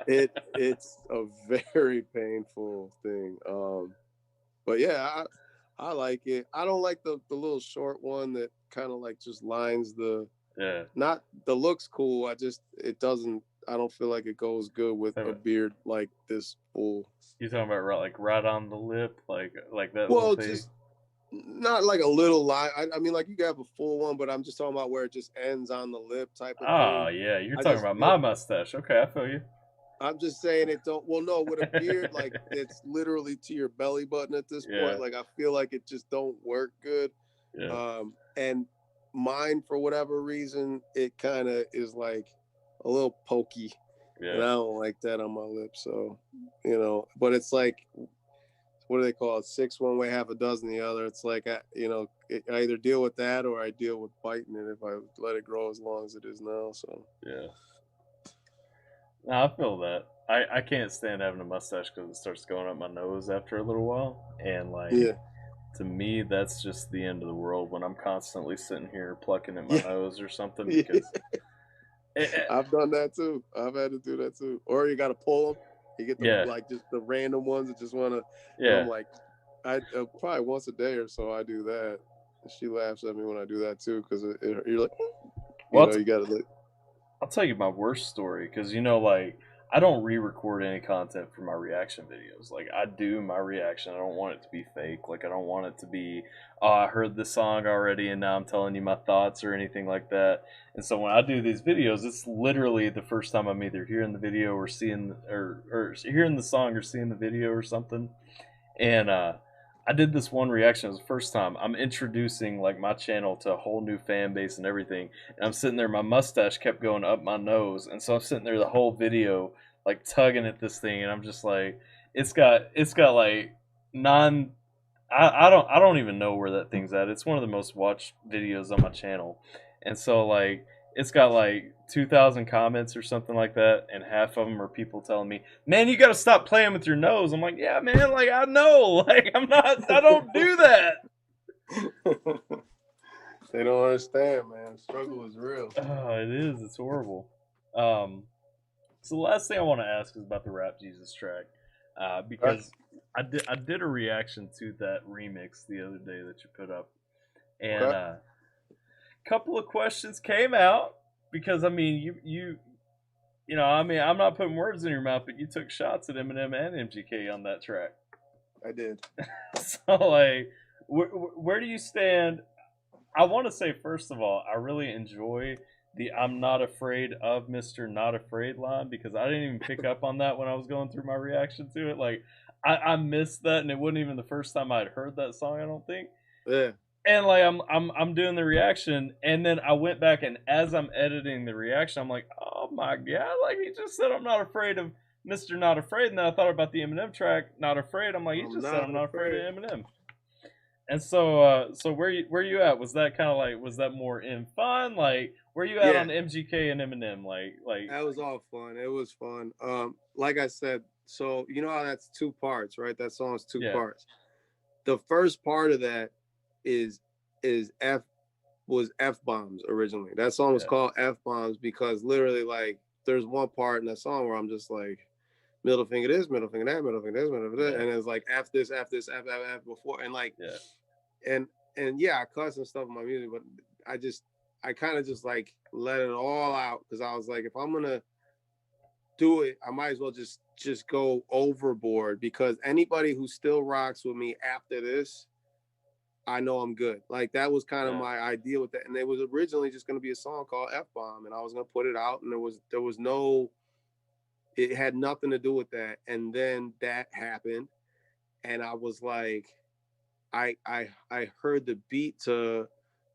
it's a very painful thing. But yeah, I like it. I don't like the little short one that kind of like just lines the
Yeah.
not the looks cool. It doesn't. I don't feel like it goes good with a beard like this full.
You talking about like right on the lip, like that little
Well,
thing?
just not like a little line. I mean, like you can have a full one, but I'm just talking about where it just ends on the lip type of
Oh
thing.
yeah, you're
I
talking
just
about
feel.
my mustache. Okay, I feel you.
I'm just saying it don't. Well, no, with a beard like it's literally to your belly button at this
Yeah.
point. Like I feel like it just don't work good.
Yeah.
And mine for whatever reason, it kind of is like a little pokey, and
Yeah.
I don't like that on my lips. So, but it's like, what do they call it? Six one way, half a dozen the other. It's like, I either deal with that or I deal with biting it if I let it grow as long as it is now. So,
Yeah. No, I feel that. I can't stand having a mustache because it starts going up my nose after a little while, and like
Yeah,
to me, that's just the end of the world when I'm constantly sitting here plucking at my
yeah,
nose or something
yeah.
because it,
I've done that too. I've had to do that too. Or you got to pull them. You get the
yeah,
like just the random ones that just want to. And
yeah.
I'm like, I probably once a day or so I do that. She laughs at me when I do that too because you're like,
Well,
you got to like,
I'll tell you my worst story because like I don't re-record any content for my reaction videos. Like I do my reaction. I don't want it to be fake. Like I don't want it to be, oh, I heard the song already and now I'm telling you my thoughts or anything like that. And so when I do these videos, it's literally the first time I'm either hearing the video or seeing or hearing the song or seeing the video or something. And I did this one reaction. It was the first time I'm introducing like my channel to a whole new fan base and everything. And I'm sitting there, my mustache kept going up my nose, and so I'm sitting there the whole video like tugging at this thing, and I'm just like, it's got like non. I don't even know where that thing's at. It's one of the most watched videos on my channel, and so like it's got like 2,000 comments or something like that, and half of them are people telling me, "Man, you got to stop playing with your nose." I'm like, "Yeah, man, like I know, like I don't do that."
they don't understand, man. Struggle is real.
Oh, it is. It's horrible. Um, so the last thing I want to ask is about the Rap Jesus track,
Okay.
because I did a reaction to that remix the other day that you put up, and
Okay.
a couple of questions came out because I mean I mean I'm not putting words in your mouth, but you took shots at Eminem and MGK on that track.
I did.
So like, where do you stand? I want to say first of all, I really enjoy the "I'm not afraid of Mister Not Afraid" line because I didn't even pick up on that when I was going through my reaction to it. Like, I missed that, and it wasn't even the first time I'd heard that song. I don't think.
Yeah.
And like I'm doing the reaction, and then I went back, and as I'm editing the reaction, I'm like, oh my god, like he just said I'm not afraid of Mister Not Afraid, and then I thought about the Eminem track Not Afraid. I'm like, he
I'm
just said
not
I'm not afraid
afraid.
of Eminem. And so so where you at? Was that kind of like, was that more in fun? Like where you at
Yeah.
on MGK and Eminem? Like
That was all fun. It was fun. Like I said, so you know how that's two parts, right? That song's two
yeah,
parts. The first part of that is is F was F bombs originally. That song was
yeah,
called F bombs because literally like there's one part in that song where I'm just like middle finger this, middle finger that, middle finger this, middle finger that,
yeah,
and it's like F this, F this, F before, and like
yeah,
and yeah, I cuss and stuff in my music, but I just I kind of just like let it all out because I was like, if I'm gonna do it, I might as well just go overboard because anybody who still rocks with me after this, I know I'm good. Like that was kind of
yeah,
my idea with that, and it was originally just going to be a song called F Bomb, and I was going to put it out, and there was no, it had nothing to do with that, and then that happened, and I was like, I heard the beat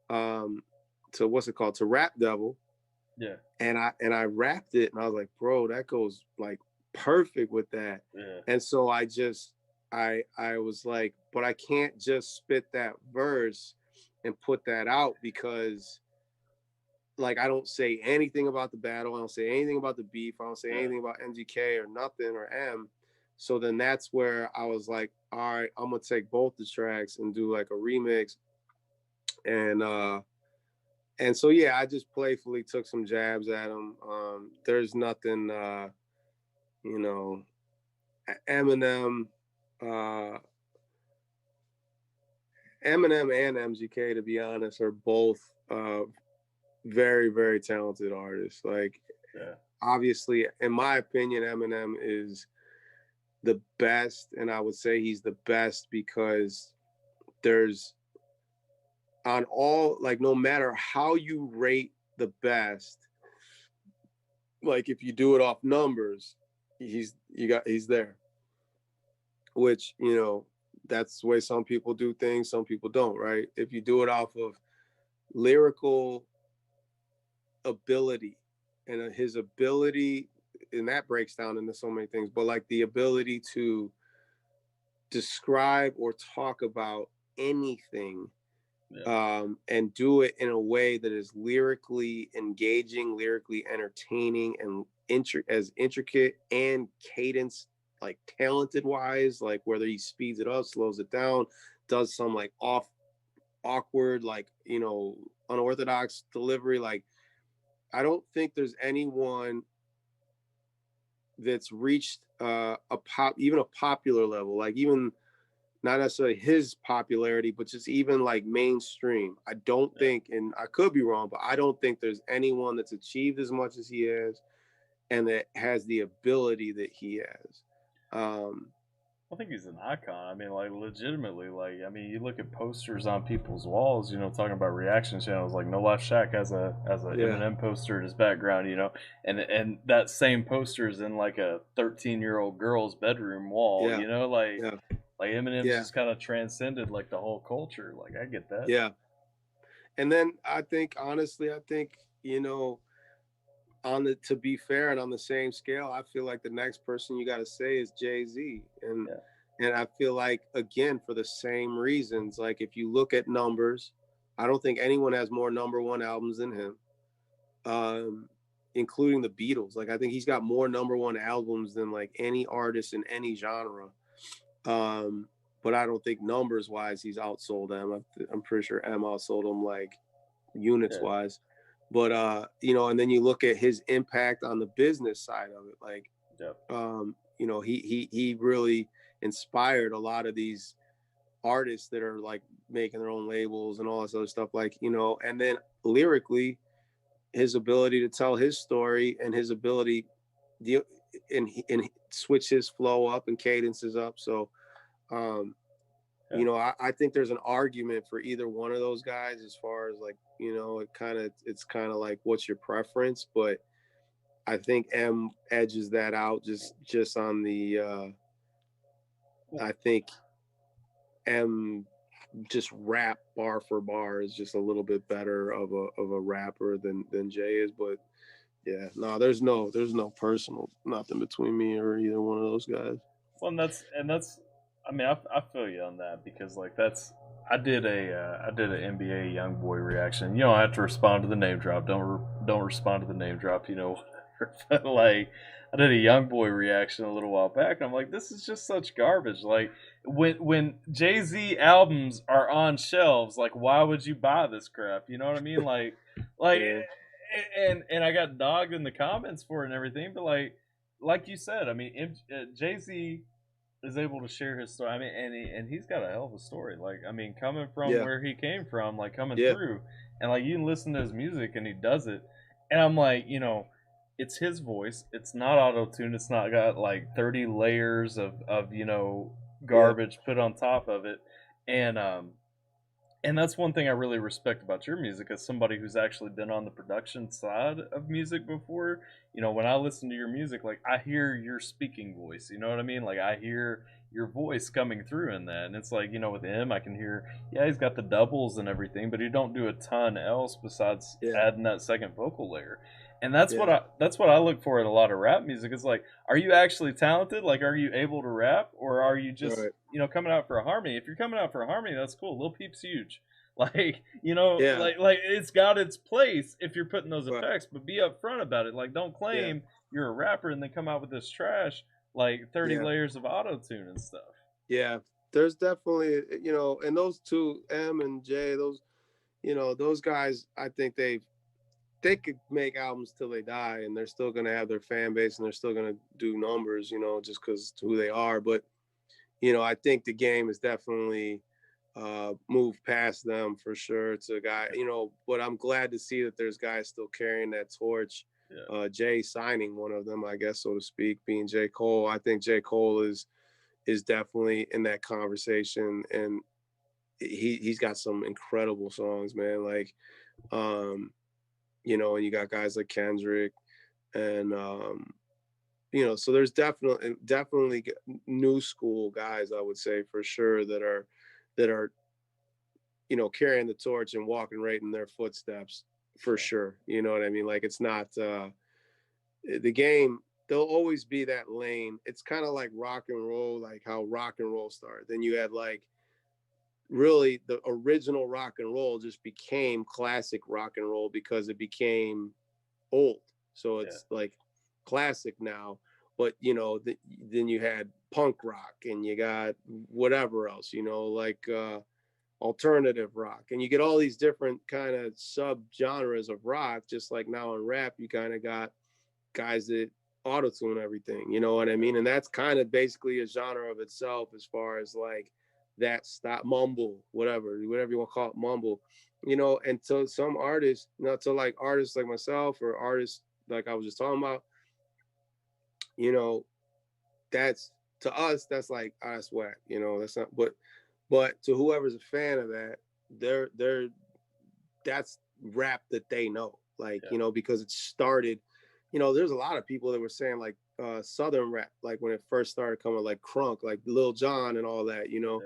um to what's it called to Rap Devil,
yeah,
and I rapped it, and I was like, bro, that goes like perfect with that.
yeah,
And so I was like, but I can't just spit that verse and put that out because like I don't say anything about the battle, I don't say anything about the beef, I don't say
yeah,
anything about MGK or nothing or M. So then that's where I was like, all right, I'm gonna take both the tracks and do like a remix. And so yeah, I just playfully took some jabs at him. There's nothing, you know, Eminem, uh, Eminem and MGK, to be honest, are both very very talented artists. Like
yeah,
obviously, in my opinion, Eminem is the best, and I would say he's the best because there's on all like no matter how you rate the best, like if you do it off numbers, he's there. Which that's the way some people do things, some people don't, right? If you do it off of lyrical ability and his ability, and that breaks down into so many things, but like the ability to describe or talk about anything,
yeah,
and do it in a way that is lyrically engaging, lyrically entertaining, as intricate and cadence, like talented wise, like whether he speeds it up, slows it down, does some like off awkward, like, unorthodox delivery. Like, I don't think there's anyone that's reached even a popular level, like even not necessarily his popularity, but just even like mainstream. I don't
Yeah.
think, and I could be wrong, but I don't think there's anyone that's achieved as much as he has and that has the ability that he has. Um,
I think he's an icon. I mean, like legitimately, like I mean, you look at posters on people's walls, talking about reaction channels. Like No Life Shack has a
yeah,
Eminem poster in his background, and that same poster is in like a 13-year-old girl's bedroom wall.
yeah, yeah,
Like Eminem's
yeah,
just kind of transcended like the whole culture. Like I get that.
yeah. And then I think, honestly, on the to be fair and on the same scale, I feel like the next person you got to say is Jay-Z,
Yeah,
and I feel like, again, for the same reasons. Like, if you look at numbers, I don't think anyone has more number one albums than him, um, including the Beatles. Like, I think he's got more number one albums than like any artist in any genre. Um, but I don't think numbers wise he's outsold them. I'm pretty sure M outsold him like units
yeah,
wise. But and then you look at his impact on the business side of it. Like,
yeah,
he really inspired a lot of these artists that are like making their own labels and all this other stuff. Like, and then lyrically, his ability to tell his story and his ability, and switch his flow up and cadences up. So, um,
yeah.
I think there's an argument for either one of those guys as far as, like, it's kind of like, what's your preference? But I think M edges that out just on the I think M just rap bar for bar is just a little bit better of a rapper than Jay is. But yeah, no, there's no personal nothing between me or either one of those guys.
Well, and that's. I mean, I feel you on that because like that's. I did an NBA young boy reaction. You don't have to respond to the name drop. Don't respond to the name drop. But like I did a young boy reaction a little while back, and I'm like, this is just such garbage. Like when Jay Z albums are on shelves, like why would you buy this crap? You know what I mean? Like,
Yeah,
and I got dogged in the comments for it and everything, but like you said, I mean, Jay Z is able to share his story. I mean, and he's got a hell of a story. Like, I mean, coming from
yeah,
where he came from, like coming
yeah,
through, and like you can listen to his music and he does it, and I'm like, it's his voice. It's not auto tune. It's not got like 30 layers of
yeah,
garbage put on top of it, and that's one thing I really respect about your music as somebody who's actually been on the production side of music before. When I listen to your music, like I hear your speaking voice. You know what I mean? Like I hear your voice coming through in that, and it's like with him, I can hear. Yeah, he's got the doubles and everything, but he don't do a ton else besides
yeah,
adding that second vocal layer. And
yeah.
that's what I look for in a lot of rap music. It's like, are you actually talented? Like, are you able to rap, or are you just
Right.
coming out for a harmony? If you're coming out for a harmony, that's cool. Lil Peep's huge. Like,
Yeah.
like it's got its place if you're putting those
Right.
effects, but be upfront about it. Like, don't
Yeah.
claim you're a rapper and then come out with this trash like 30
Yeah.
layers of auto tune and stuff.
Yeah. There's definitely, and those two, M and J, those guys, I think they could make albums till they die, and they're still gonna have their fan base, and they're still gonna do numbers, just because who they are. But I think the game is definitely moved past them for sure. To a guy, but I'm glad to see that there's guys still carrying that torch.
Yeah,
Jay signing one of them, I guess, so to speak, being J. Cole. I think J. Cole is definitely in that conversation, and he's got some incredible songs, man. Like, um, and you got guys like Kendrick, and so there's definitely new school guys, I would say, for sure, that are carrying the torch and walking right in their footsteps, for
yeah,
sure. You know what I mean? Like, it's not the game. There'll always be that lane. It's kind of like rock and roll, like how rock and roll started. Then you had, like, really the original rock and roll just became classic rock and roll because it became old. So
yeah,
it's like
classic now. But then you had punk rock, and you got whatever else, like alternative rock, and you get all these different kind of sub genres of rock. Just like now in rap, you kind of got guys that auto tune everything. You know what I mean? And that's kind of basically a genre of itself, as far as like that stop mumble, whatever you want to call it, mumble. And to some artists, to like artists like myself, or artists like I was just talking about, you know, that's, to us, that's like, that's whack. That's not. But to whoever's a fan of that, they're that's rap that they know, like,
Yeah.
because it started. There's a lot of people that were saying like southern rap, like when it first started coming, like crunk, like Lil Jon and all that.
Yeah.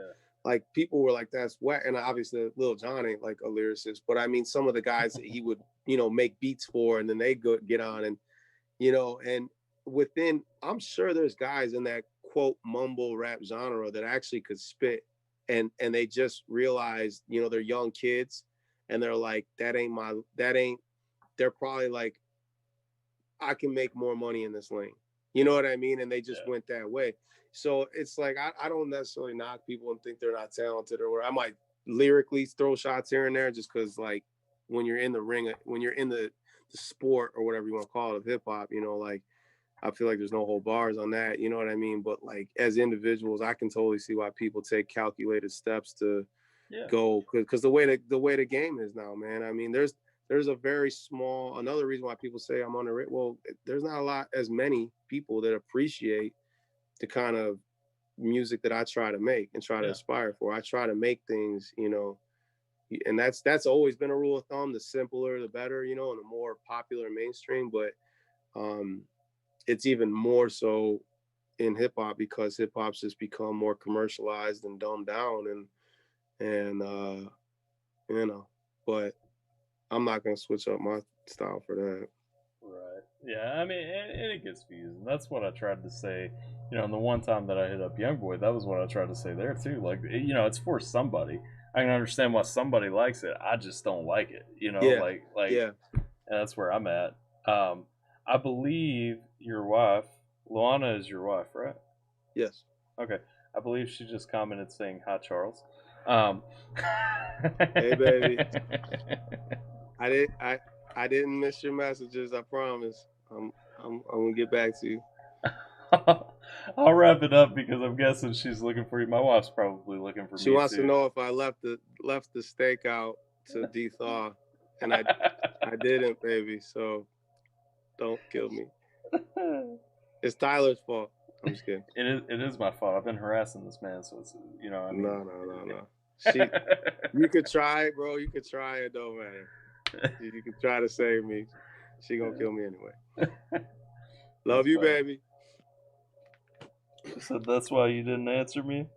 Like people were like, that's whack. And obviously Lil Jon ain't like a lyricist, but I mean, some of the guys that he would make beats for, and then they go get on, and within, I'm sure there's guys in that quote mumble rap genre that actually could spit, and they just realized, they're young kids, and they're like, that ain't, they're probably like, I can make more money in this lane. You know what I mean? And they just went that way. So it's like, I don't necessarily knock people and think they're not talented, or where I might lyrically throw shots here and there, just because, like, when you're in the ring, when you're in the sport, or whatever you want to call it, of hip hop, like, I feel like there's no whole bars on that. You know what I mean? But like, as individuals, I can totally see why people take calculated steps to go, because the way the game is now, man. I mean, there's a very small, another reason why people say I'm underrated. Well, there's not a lot, as many people that appreciate the kind of music that I try to make and try to aspire for. I try to make things, and that's always been a rule of thumb: the simpler the better, and the more popular mainstream. But it's even more so in hip hop, because hip hop's just become more commercialized and dumbed down, and but I'm not gonna switch up my style for that.
Right. Yeah. I mean, and it gets views, and that's what I tried to say. And the one time that I hit up YoungBoy, that was what I tried to say there too. Like, it's for somebody. I can understand why somebody likes it. I just don't like it.
Yeah,
Like,
yeah,
and that's where I'm at. I believe your wife, Luana, is your wife, right?
yes.
Okay. I believe she just commented saying hi, Charles. Um,
Hey, baby, I did I didn't miss your messages. I promise. I'm gonna get back to you.
I'll wrap it up because I'm guessing she's looking for you. My wife's probably looking for
She
me
wants to
too.
know if I left the steak out to de-thaw, and I didn't, baby. So don't kill me. It's Tyler's fault. I'm just kidding.
It is my fault. I've been harassing this man, so it's I mean.
No, no, no, no. You could try it, bro. You could try it. Don't matter. You could try to save me. She gonna kill me anyway.
That's
Love you,
funny.
baby.
So that's why you didn't answer me.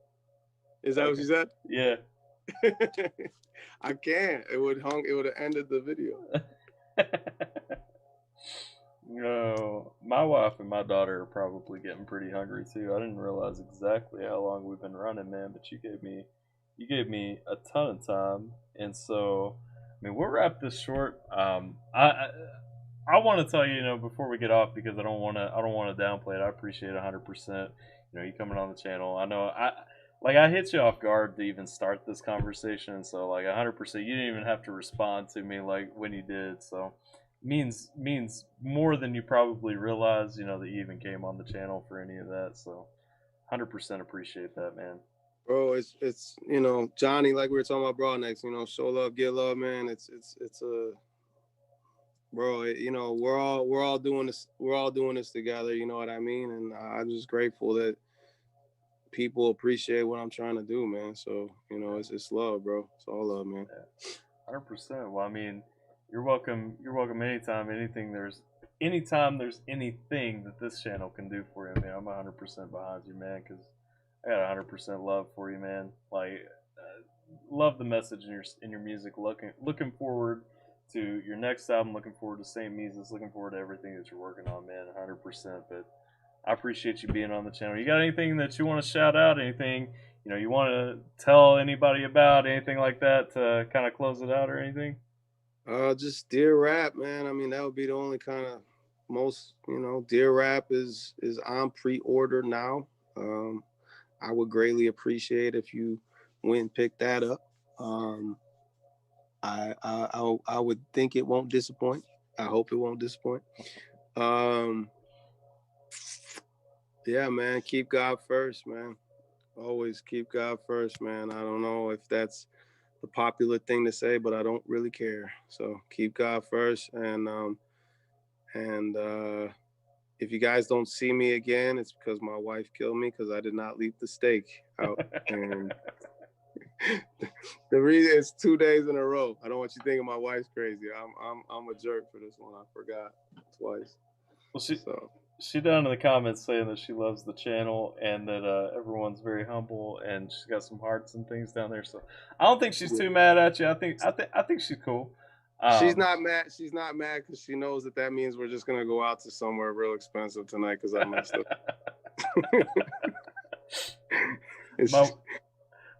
Is that what
Okay.
she said?
Yeah.
I can't. It would have ended the video.
No, my wife and my daughter are probably getting pretty hungry too. I didn't realize exactly how long we've been running, man, but you gave me a ton of time, and so I mean we'll wrap this short. I want to tell you, before we get off, because I don't want to downplay it. I appreciate 100%. You coming on the channel. I know I hit you off guard to even start this conversation, so like 100%. You didn't even have to respond to me like when you did, so means more than you probably realize. That you even came on the channel for any of that. So 100% appreciate that, man.
Bro, it's Johnny, like we were talking about Broad next, show love, get love, man. It's a bro, we're all doing this together, you know what I mean? And I'm just grateful that people appreciate what I'm trying to do, man. So, it's love, bro. It's all love, man.
Yeah, 100%. Well, I mean, you're welcome. You're welcome anytime. Anytime there's anything that this channel can do for you, man. I'm 100% behind you, man. Because I got 100% love for you, man. Like, love the message in your music. Looking forward to your next album. Looking forward to Saint Mises. Looking forward to everything that you're working on, man. 100%. But I appreciate you being on the channel. You got anything that you want to shout out? Anything you want to tell anybody about? Anything like that to kind of close it out or anything?
Just dear rap, man. I mean, that would be the only kind of deer wrap is on pre-order now. I would greatly appreciate if you went and picked that up. I would think it won't disappoint. I hope it won't disappoint. Yeah, man, keep God first, man. Always keep God first, man. I don't know if that's the popular thing to say, but I don't really care. So keep God first, and if you guys don't see me again, it's because my wife killed me because I did not leave the steak out. And the reason it's 2 days in a row. I don't want you thinking my wife's crazy. I'm a jerk for this one. I forgot twice.
Well,
So
she down in the comments saying that she loves the channel and that everyone's very humble and she's got some hearts and things down there. So I don't think she's too mad at you. I think she's cool.
She's not mad. She's not mad because she knows that means we're just gonna go out to somewhere real expensive tonight because I messed up.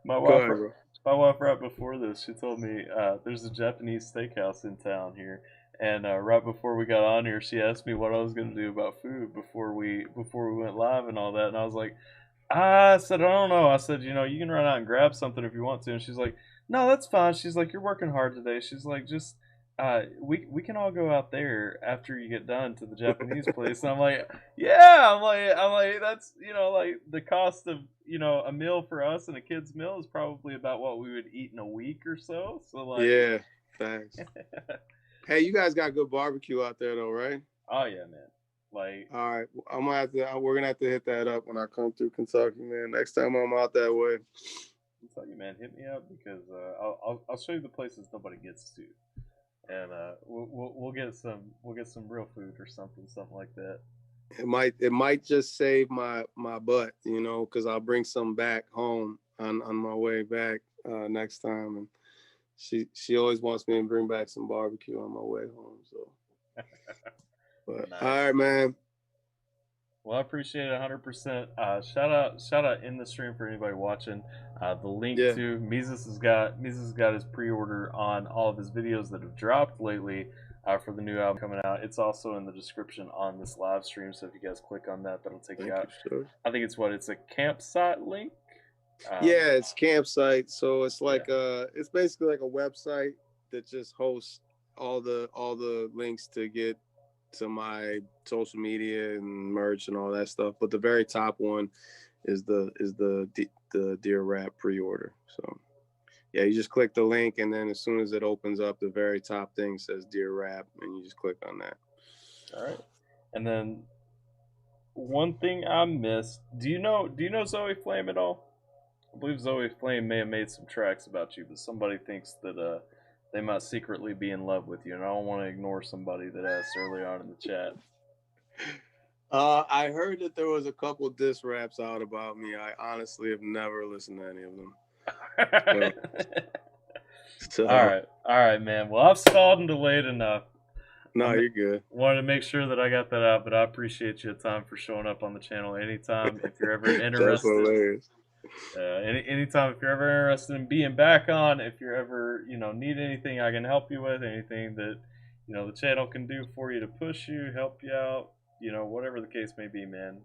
my wife right before this, she told me there's a Japanese steakhouse in town here, and right before we got on here, she asked me what I was gonna do about food before we went live and all that, and I was like, I said I don't know. I said you can run out and grab something if you want to, and she's like, no, that's fine. She's like, you're working hard today. She's like, just we can all go out there after you get done to the Japanese place. And I'm like, yeah, I'm like that's like the cost of a meal for us and a kid's meal is probably about what we would eat in a week or so. So like,
yeah, thanks. Hey, you guys got good barbecue out there though, right?
Oh yeah, man. Like,
all right, we're gonna have to hit that up when I come through Kentucky, man. Next time I'm out that way.
I'm telling you, man, hit me up because I'll show you the places nobody gets to. And we'll get some real food or something like that.
It might just save my butt, because I'll bring some back home on my way back next time. And she always wants me to bring back some barbecue on my way home. So, but nice. All right, man.
Well, I appreciate it 100%. Shout out in the stream for anybody watching. The link to Mises has got his pre-order on all of his videos that have dropped lately for the new album coming out. It's also in the description on this live stream. So if you guys click on that, that'll take you out. I think it's a campsite link.
Yeah, it's campsite. So it's like it's basically like a website that just hosts all the links to get to my social media and merch and all that stuff. But the very top one is the Deer Wrap pre-order. So yeah, you just click the link, and then as soon as it opens up, the very top thing says Deer Wrap, and you just click on that.
All right. And then one thing I missed. Do you know Zoe Flame at all? I believe Zoe Flame may have made some tracks about you, but somebody thinks that they might secretly be in love with you, and I don't want to ignore somebody that asked early on in the chat.
I heard that there was a couple diss raps out about me. I honestly have never listened to any of them.
So. All right, man. Well, I've stalled and delayed enough.
No, you're good.
Wanted to make sure that I got that out, but I appreciate your time for showing up on the channel anytime. If you're ever interested.
That's hilarious.
Anytime if you're ever interested in being back on, if you're ever need anything I can help you with, anything that the channel can do for you to push you, help you out, whatever the case may be, man.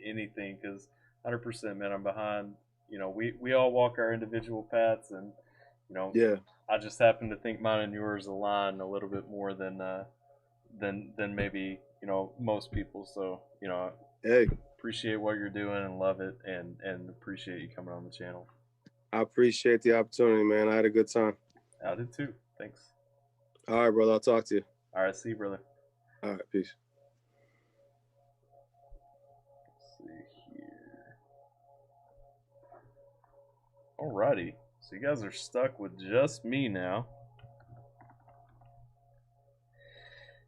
Anything, because 100%, man, I'm behind. We all walk our individual paths, and I just happen to think mine and yours align a little bit more than maybe most people. So
hey.
Appreciate what you're doing and love it, and appreciate you coming on the channel.
I appreciate the opportunity, man. I had a good time.
I did too. Thanks.
All right, brother. I'll talk to you.
All right. See you, brother.
All right. Peace.
Let's see here. Alrighty. So you guys are stuck with just me now.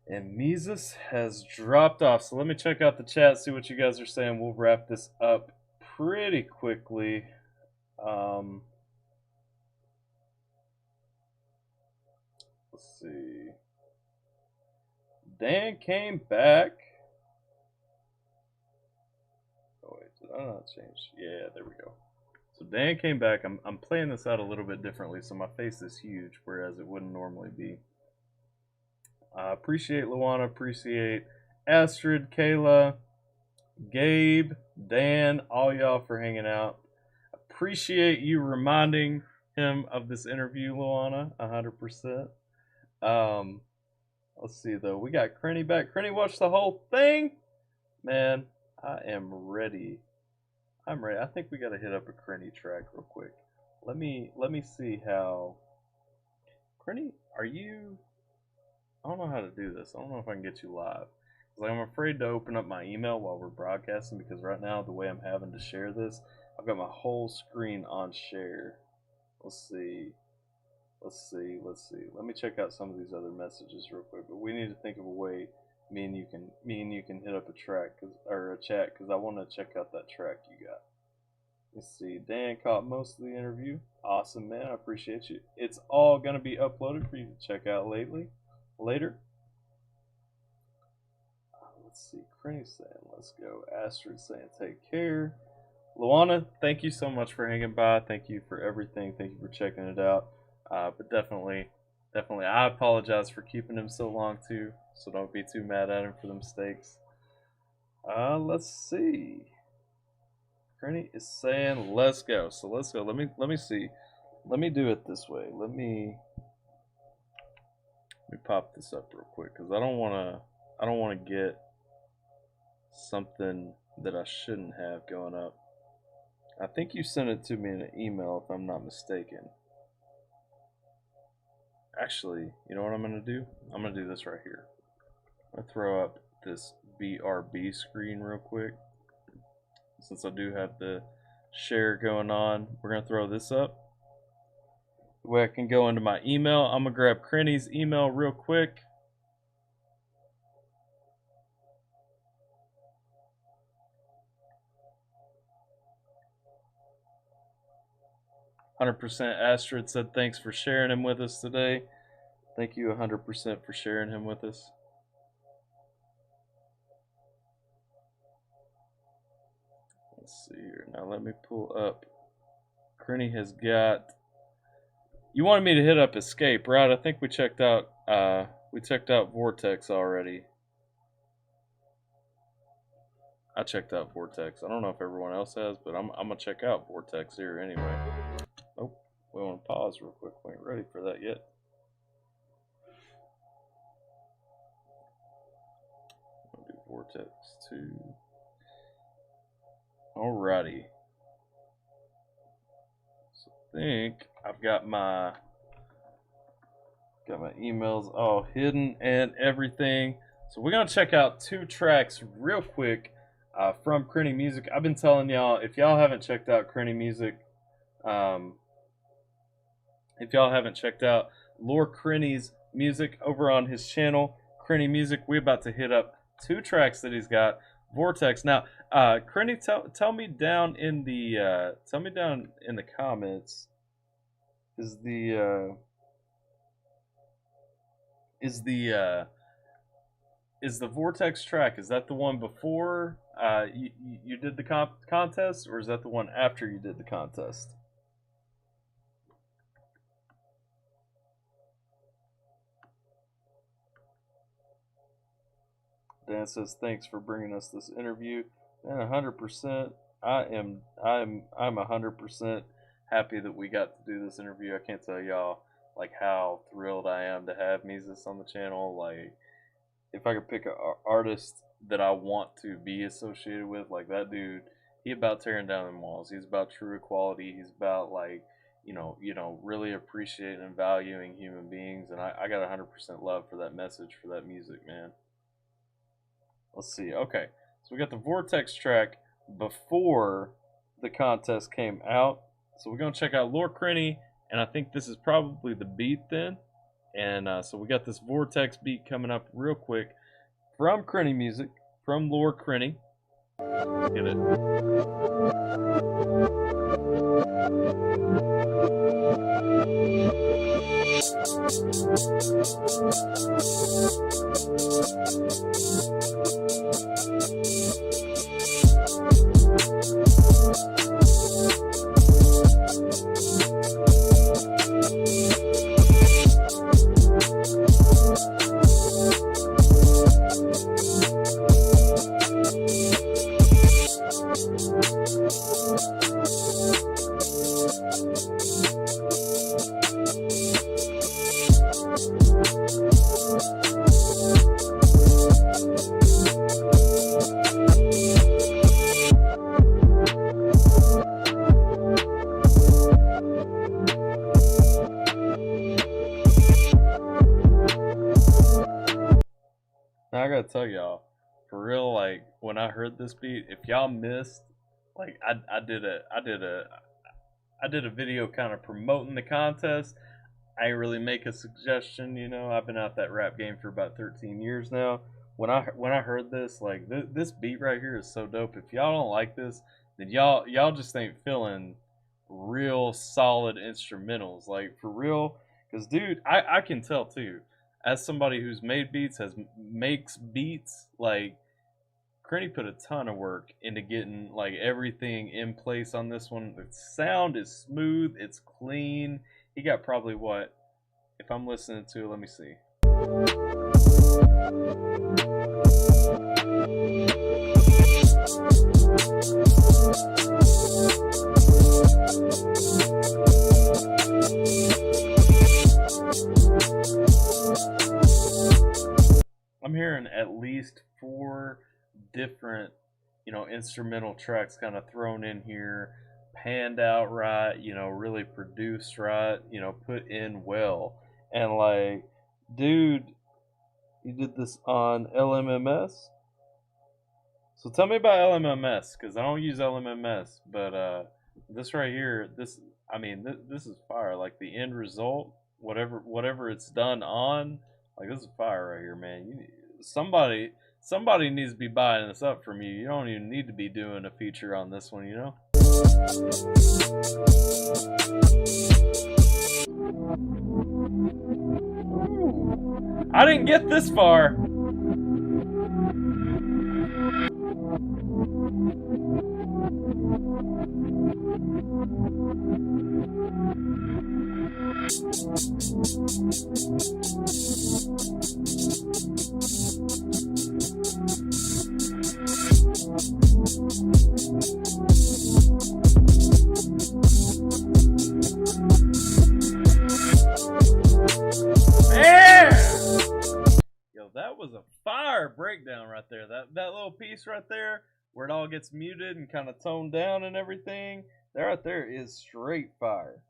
And Mises has dropped off. So let me check out the chat, see what you guys are saying. We'll wrap this up pretty quickly. Let's see. Dan came back. Oh wait, did I not change? Yeah, there we go. So Dan came back. I'm playing this out a little bit differently, so my face is huge, whereas it wouldn't normally be. Appreciate Luana, appreciate Astrid, Kayla, Gabe, Dan, all y'all for hanging out. Appreciate you reminding him of this interview, Luana, 100%. Let's see though. We got Crenny back. Crenny watched the whole thing. Man, I am ready. I'm ready. I think we gotta hit up a Crenny track real quick. Let me see how. Crenny, are you? I don't know how to do this. I don't know if I can get you live. Like, I'm afraid to open up my email while we're broadcasting because right now the way I'm having to share this, I've got my whole screen on share. Let's see. Let me check out some of these other messages real quick. But we need to think of a way me and you can hit up a track or a chat because I want to check out that track you got. Let's see. Dan caught most of the interview. Awesome, man. I appreciate you. It's all gonna be uploaded for you to check out later. Let's see. Crenny saying, "Let's go." Astrid saying, "Take care." Luana, thank you so much for hanging by. Thank you for everything. Thank you for checking it out. But definitely, I apologize for keeping him so long too. So don't be too mad at him for the mistakes. Let's see. Crenny is saying, "Let's go." So let's go. Let me see. Let me do it this way. Let me pop this up real quick because I don't wanna get something that I shouldn't have going up. I think you sent it to me in an email if I'm not mistaken. Actually, you know what I'm going to do? I'm going to do this right here. I'm going to throw up this BRB screen real quick. Since I do have the share going on, we're going to throw this up. The way I can go into my email, I'm going to grab Crenny's email real quick. "100% Astrid said thanks for sharing him with us today." Thank you 100% for sharing him with us. Let's see here. Now let me pull up. Crenny has got. You wanted me to hit up Escape, right? I think we checked out Vortex already. I checked out Vortex. I don't know if everyone else has, but I'm gonna check out Vortex here anyway. Oh, we want to pause real quick. We ain't ready for that yet. I'll do Vortex 2. Alrighty. So I think I've got my emails all hidden and everything. So we're gonna check out 2 tracks real quick from Crenny Music. I've been telling y'all, if y'all haven't checked out Crenny Music, if y'all haven't checked out Lore Crenny's music over on his channel, Crenny Music, we're about to hit up 2 tracks that he's got. Vortex. Now, Crenny, tell me down in the comments. Is the Vortex track, is that the one before you did the contest, or is that the one after you did the contest? Dan says thanks for bringing us this interview. And 100%, I'm 100% happy that we got to do this interview. I can't tell y'all like how thrilled I am to have Mises on the channel. Like, if I could pick an artist that I want to be associated with, like that dude, he about tearing down them walls. He's about true equality. He's about like, you know, really appreciating and valuing human beings. And I got 100% love for that message, for that music, man. Let's see. Okay, so we got the Vortex track before the contest came out. So we're gonna check out Lore Crenny, and I think this is probably the beat then. And so we got this Vortex beat coming up real quick from Crenny Music, from Lore Crenny. Get it. Now I gotta tell y'all, for real, like when I heard this beat, if y'all missed, like I did a video kind of promoting the contest. I ain't really make a suggestion, you know. I've been out that rap game for about 13 years now. When I heard this, like this beat right here is so dope. If y'all don't like this, then y'all just ain't feeling real solid instrumentals, like for real. Cause dude, I can tell too, as somebody who's made beats, makes beats, like Crenny put a ton of work into getting like everything in place on this one. The sound is smooth, it's clean. He got probably what, if I'm listening to, let me see. I'm hearing at least 4 different, you know, instrumental tracks kind of thrown in here, panned out right, you know, really produced right, you know, put in well. And like, dude, you did this on LMMS? So tell me about LMMS, because I don't use LMMS, but this right here, this, I mean, this is fire. Like the end result, whatever it's done on, like this is fire right here, man. Somebody needs to be buying this up from you. You don't even need to be doing a feature on this one, you know? Ooh, I didn't get this far. Man! Yo, that was a fire breakdown right there. That little piece right there, where it all gets muted and kind of toned down and everything, that right there is straight fire.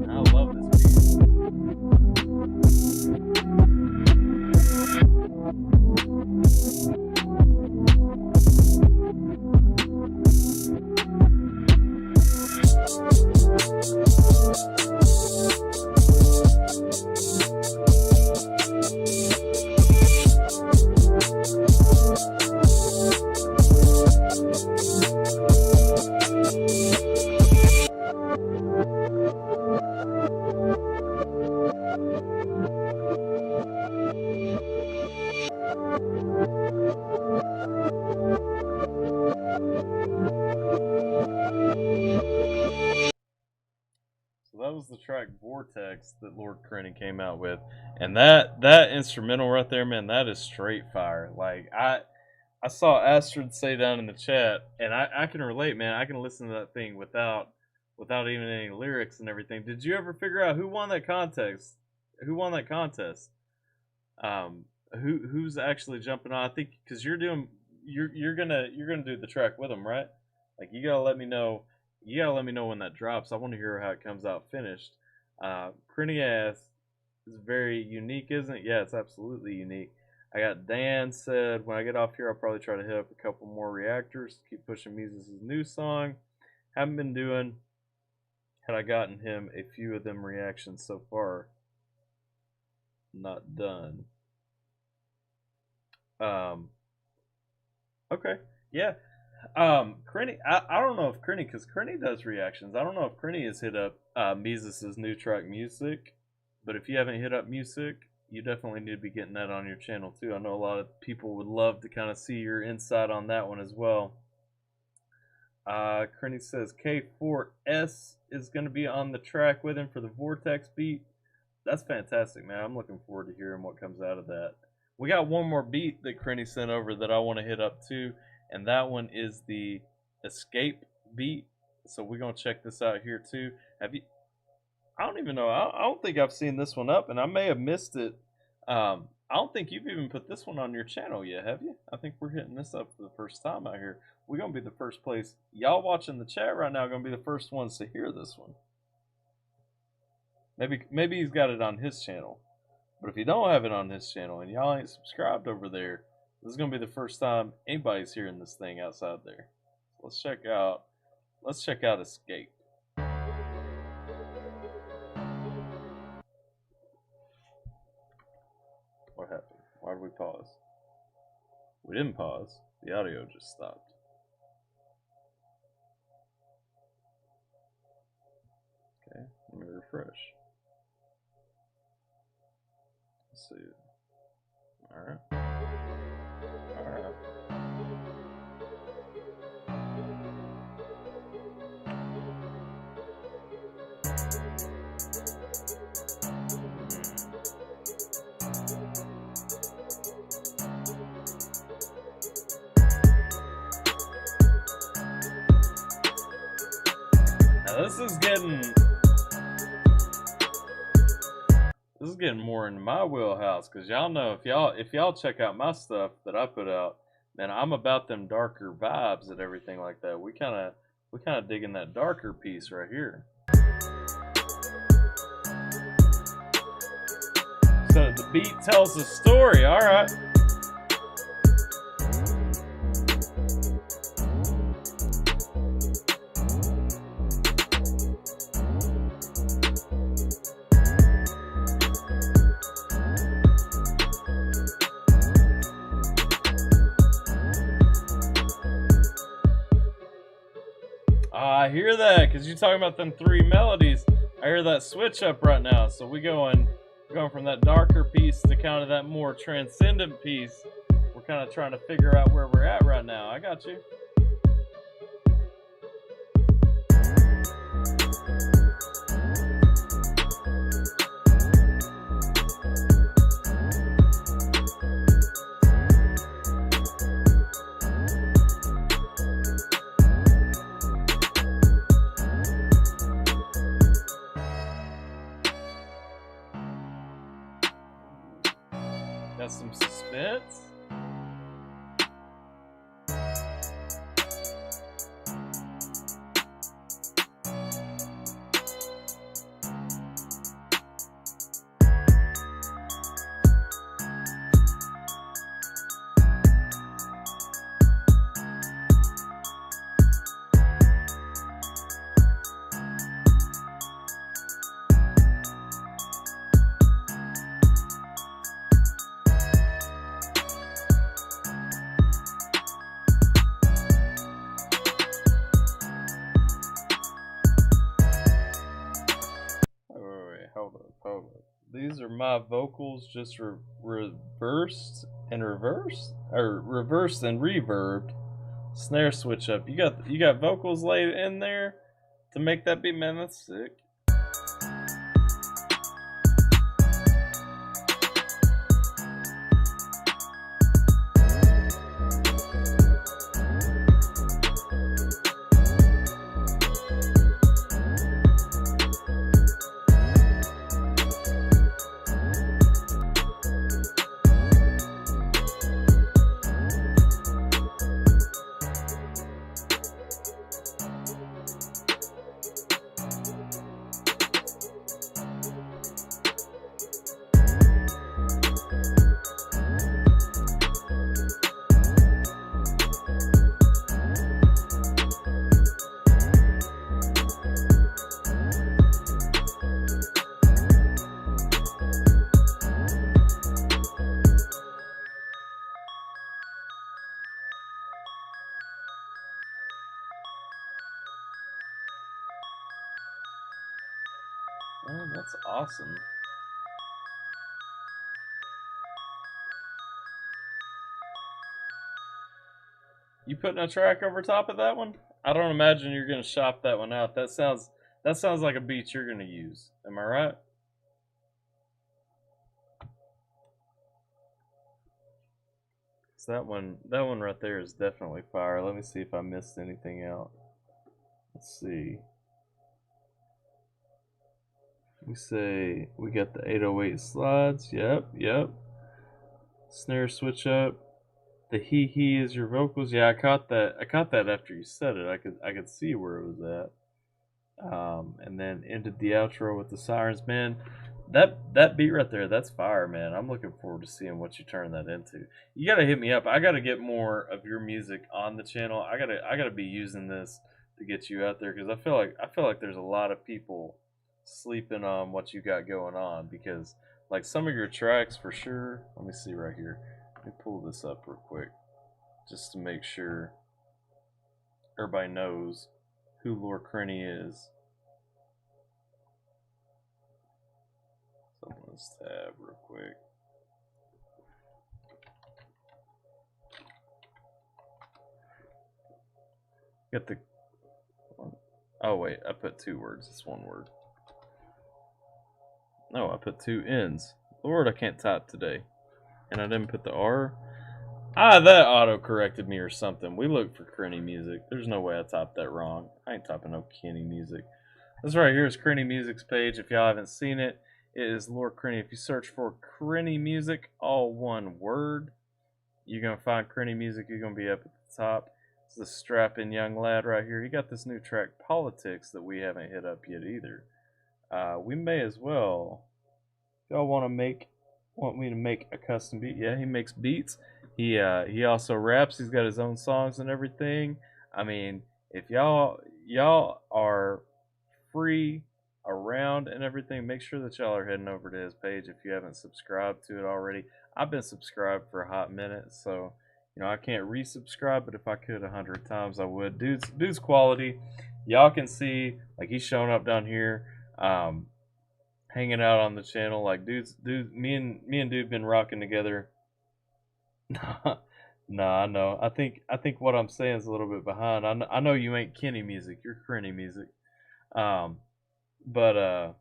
I love this beat. So that was the track Vortex that Lord Crenny came out with, and that instrumental right there, man, that is straight fire. Like I saw Astrid say down in the chat, and I can relate, man. I can listen to that thing without even any lyrics and everything. Did you ever figure out who won that contest? Who won that contest? Um, who's actually jumping on? I think because you're gonna do the track with them, right? Like you gotta let me know. You gotta let me know when that drops. I want to hear how it comes out finished. Crenny ass is very unique, isn't it? Yeah, it's absolutely unique. I got Dan said when I get off here, I'll probably try to hit up a couple more reactors. Keep pushing Mises' new song. Haven't been doing. Had I gotten him a few of them reactions so far? Not done. Um. Okay. Yeah. Crenny, I don't know if Crenny, because Crenny does reactions. I don't know if Crenny has hit up Mises' new track Music, but if you haven't hit up Music, you definitely need to be getting that on your channel too. I know a lot of people would love to kind of see your insight on that one as well. Crenny says K4S is going to be on the track with him for the Vortex beat. That's fantastic, man. I'm looking forward to hearing what comes out of that. We got one more beat that Crenny sent over that I want to hit up too, and that one is the Escape beat. So we're going to check this out here too. Have you? I don't even know. I don't think I've seen this one up, and I may have missed it. I don't think you've even put this one on your channel yet, have you? I think we're hitting this up for the first time out here. We're going to be the first place. Y'all watching the chat right now are going to be the first ones to hear this one. Maybe he's got it on his channel. But if you don't have it on his channel and y'all ain't subscribed over there, this is going to be the first time anybody's hearing this thing outside there. So let's check out Escape. What happened? Why did we pause? We didn't pause. The audio just stopped. Okay, let me refresh. Let's see. Alright. Alright. Now this is getting more into my wheelhouse, because y'all know if y'all check out my stuff that I put out, man, I'm about them darker vibes and everything like that. We kind of digging that darker piece right here. So the beat tells the story. All right. I hear that, because you're talking about them three melodies. I hear that switch up right now. So we're going from that darker piece to kind of that more transcendent piece. We're kind of trying to figure out where we're at right now. I got you. Got some suspense. Hold up. These are my vocals just reversed and reversed, or reversed and reverbed. Snare switch up. You got vocals laid in there to make that beat, man. That's sick. Oh, that's awesome. You putting a track over top of that one? I don't imagine you're gonna shop that one out. That sounds like a beat you're gonna use. Am I right? So that one right there is definitely fire. Let me see if I missed anything out. Let's see. We say we got the 808 slides. Yep, yep. Snare switch up. The he is your vocals. Yeah, I caught that. I caught that after you said it. I could see where it was at. And then ended the outro with the sirens. Man, that beat right there, that's fire, man. I'm looking forward to seeing what you turn that into. You gotta hit me up. I gotta get more of your music on the channel. I gotta be using this to get you out there because I feel like there's a lot of people sleeping on what you got going on because like some of your tracks for sure. Let me see right here. Let me pull this up real quick just to make sure everybody knows who Lord Crenny is. So I'm gonna tab real quick. Get the. Oh wait, I put two words. It's one word. No, I put two N's. Lord, I can't type today, and I didn't put the R. Ah, that auto corrected me or something. We look for Crenny music. There's no way I typed that wrong. I ain't typing no Kenny music. This right here is Crenny Music's page. If y'all haven't seen it, it is Lord Crenny. If you search for Crenny Music, all one word, you're gonna find Crenny Music. You're gonna be up at the top. It's the strapping young lad right here. He got this new track, Politics, that we haven't hit up yet either. We may as well. If y'all want me to make a custom beat? Yeah, he makes beats. He also raps. He's got his own songs and everything. I mean, if y'all are free around and everything, make sure that y'all are heading over to his page if you haven't subscribed to it already. I've been subscribed for a hot minute, so I can't resubscribe, but if I could 100 times, I would. Dude's quality. Y'all can see like he's showing up down here, hanging out on the channel. Like me and dude been rocking together. Nah, I know. I think what I'm saying is a little bit behind. I know you ain't Kenny music. You're Crenny music. Um, but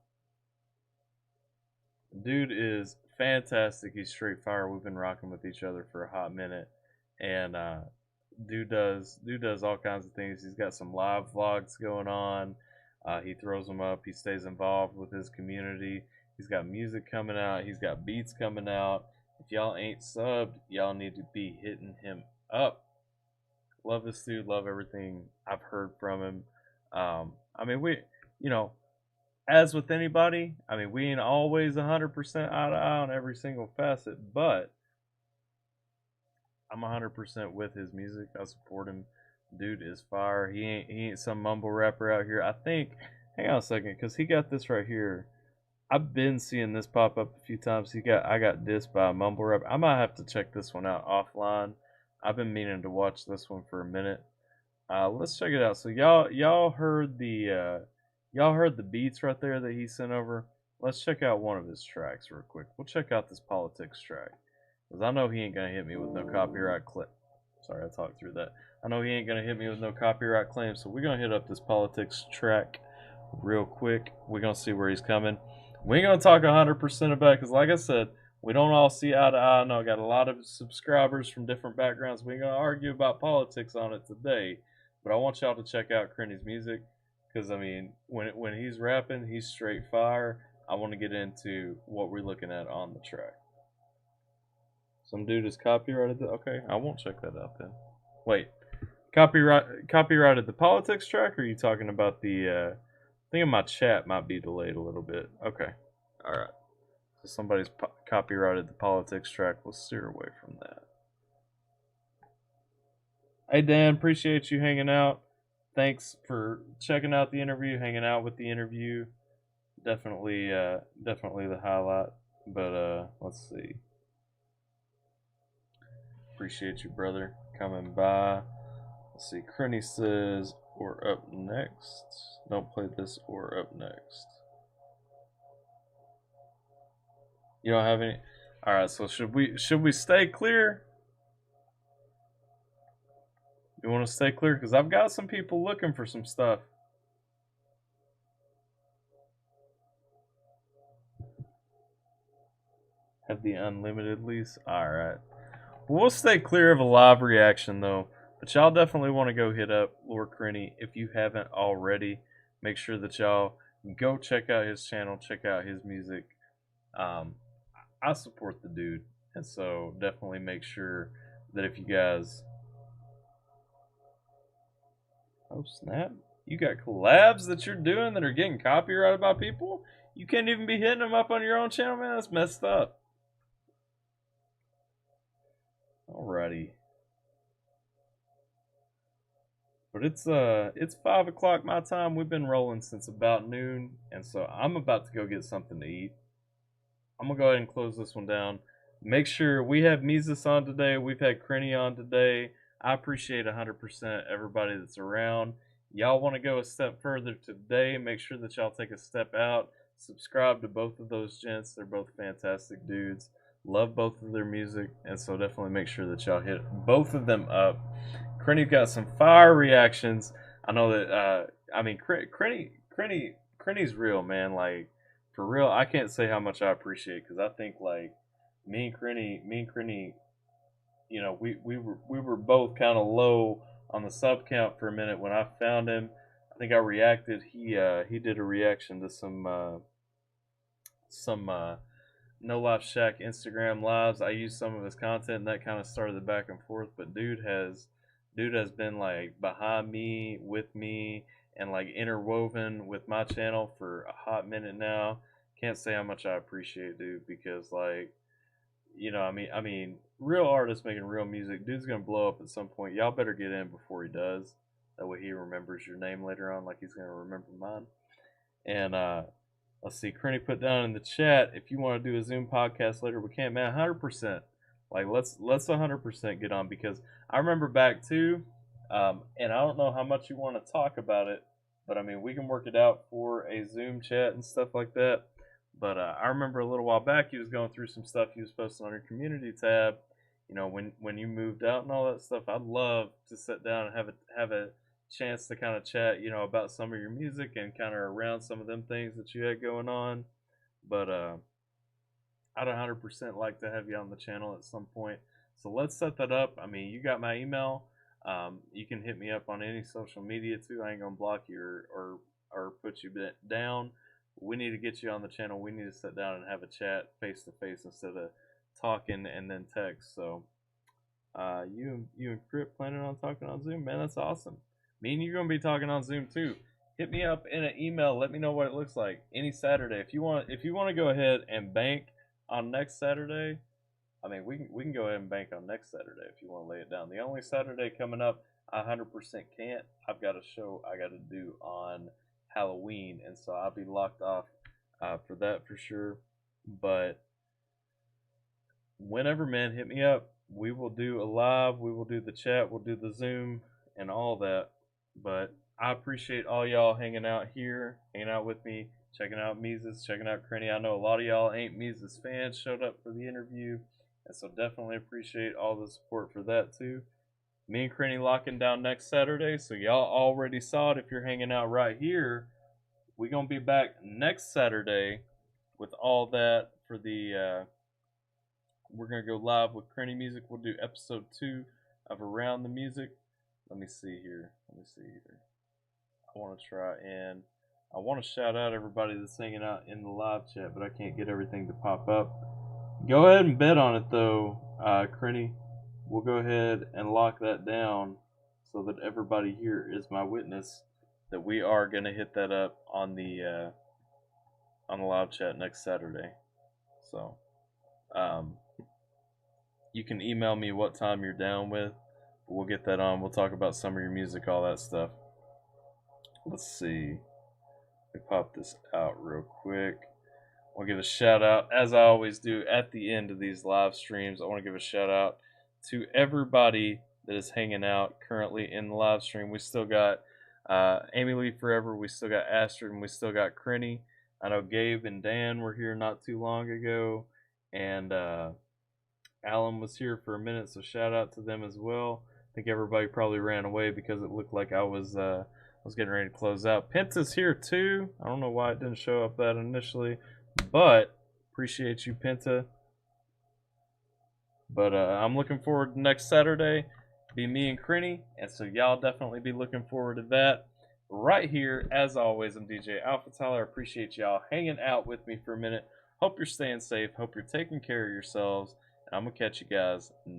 dude is fantastic. He's straight fire. We've been rocking with each other for a hot minute, and dude does all kinds of things. He's got some live vlogs going on. He throws them up. He stays involved with his community. He's got music coming out. He's got beats coming out. If y'all ain't subbed, y'all need to be hitting him up. Love this dude. Love everything I've heard from him. I mean, you know, as with anybody, I mean, we ain't always 100% eye to eye on every single facet, but I'm 100% with his music. I support him. Dude is fire. He ain't some mumble rapper out here. I think. Hang on a second, cause he got this right here. I've been seeing this pop up a few times. I got dissed by a mumble rapper. I might have to check this one out offline. I've been meaning to watch this one for a minute. Let's check it out. So y'all heard the beats right there that he sent over. Let's check out one of his tracks real quick. We'll check out this politics track because I know he ain't gonna hit me with no copyright clip. Sorry, I talked through that. I know he ain't gonna hit me with no copyright claim, so we're gonna hit up this politics track real quick. We're gonna see where he's coming. We ain't gonna talk 100% about it because, like I said, we don't all see eye to eye. I know I got a lot of subscribers from different backgrounds. We ain't gonna argue about politics on it today, but I want y'all to check out Crenny's music because I mean, when he's rapping, he's straight fire. I want to get into what we're looking at on the track. Some dude has copyrighted it. Okay, I won't check that out then. Wait, copyrighted the politics track? Or are you talking about the? I think my chat might be delayed a little bit. Okay, all right. So somebody's copyrighted the politics track. Let's steer away from that. Hey Dan, appreciate you hanging out. Thanks for checking out the interview, hanging out with the interview. Definitely the highlight. But let's see. Appreciate you, brother, coming by. Let's see. Crenny says, or up next. Don't play this or up next. You don't have any. All right. So should we stay clear? You want to stay clear because I've got some people looking for some stuff. Have the unlimited lease. All right. We'll stay clear of a live reaction though. But y'all definitely want to go hit up Lord Crenny if you haven't already. Make sure that y'all go check out his channel, check out his music. Um, I support the dude, and so definitely make sure that if you guys, oh snap, you got collabs that you're doing that are getting copyrighted by people. You can't even be hitting them up on your own channel, man. That's messed up. Alrighty. But it's 5 o'clock my time. We've been rolling since about noon, and so I'm about to go get something to eat. I'm gonna go ahead and close this one down. Make sure we have Mises on today. We've had Crenny on today. I appreciate 100% everybody that's around. Y'all want to go a step further today? Make sure that y'all take a step out. Subscribe to both of those gents. They're both fantastic dudes. Love both of their music, and so definitely make sure that y'all hit both of them up. Crenny got some fire reactions. I know that. I mean, Crenny's real, man. Like for real, I can't say how much I appreciate because I think like me and Crenny, you know, we were both kind of low on the sub count for a minute when I found him. I think I reacted. He did a reaction to some No Life Shack Instagram lives. I used some of his content and that kind of started the back and forth. But dude has been like behind me, with me, and like interwoven with my channel for a hot minute now. Can't say how much I appreciate dude because like real artists making real music. Dude's gonna blow up at some point. Y'all better get in before he does. That way he remembers your name later on, like he's gonna remember mine. And let's see, Crenny put down in the chat if you want to do a Zoom podcast later, we can, man. 100%. Like let's 100% get on because I remember back too, and I don't know how much you want to talk about it, but I mean we can work it out for a Zoom chat and stuff like that. But I remember a little while back he was going through some stuff he was posting on your community tab. You know when you moved out and all that stuff. I'd love to sit down and have a chance to kind of chat, you know, about some of your music and kind of around some of them things that you had going on. But I'd 100% like to have you on the channel at some point. So let's set that up. I mean, you got my email. You can hit me up on any social media too. I ain't gonna block you or put you down. We need to get you on the channel. We need to sit down and have a chat face to face instead of talking and then text. So you and Crip planning on talking on Zoom, man? That's awesome. Me and you're gonna be talking on Zoom too. Hit me up in an email. Let me know what it looks like any Saturday. If you want to go ahead and bank on next Saturday, I mean we can go ahead and bank on next Saturday if you want to lay it down. The only Saturday coming up, I 100% can't. I've got a show I got to do on Halloween, and so I'll be locked off for that for sure. But whenever, man, hit me up. We will do a live. We will do the chat. We'll do the Zoom and all that. But I appreciate all y'all hanging out here, hanging out with me, checking out Mises, checking out Crenny. I know a lot of y'all ain't Mises fans, showed up for the interview, and so definitely appreciate all the support for that too. Me and Crenny locking down next Saturday, so y'all already saw it if you're hanging out right here. We're gonna be back next Saturday with all that for the. We're gonna go live with Crenny Music. We'll do episode 2 of Around the Music. Let me see here. I want to try and I want to shout out everybody that's hanging out in the live chat, but I can't get everything to pop up. Go ahead and bet on it though, Crenny. We'll go ahead and lock that down so that everybody here is my witness that we are gonna hit that up on the live chat next Saturday. So, you can email me what time you're down with. We'll get that on. We'll talk about some of your music, all that stuff. Let's see. Let me pop this out real quick. I want to give a shout out, as I always do at the end of these live streams. I want to give a shout out to everybody that is hanging out currently in the live stream. We still got Amy Lee Forever. We still got Astrid, and we still got Crenny. I know Gabe and Dan were here not too long ago. and Alan was here for a minute, so shout out to them as well. I think everybody probably ran away because it looked like I was getting ready to close out. Penta's here too. I don't know why it didn't show up that initially, but appreciate you, Penta. But I'm looking forward to next Saturday. Be me and Crinny, and so y'all definitely be looking forward to that. Right here, as always, I'm DJ AlphaTyler. Appreciate y'all hanging out with me for a minute. Hope you're staying safe. Hope you're taking care of yourselves. And I'm going to catch you guys next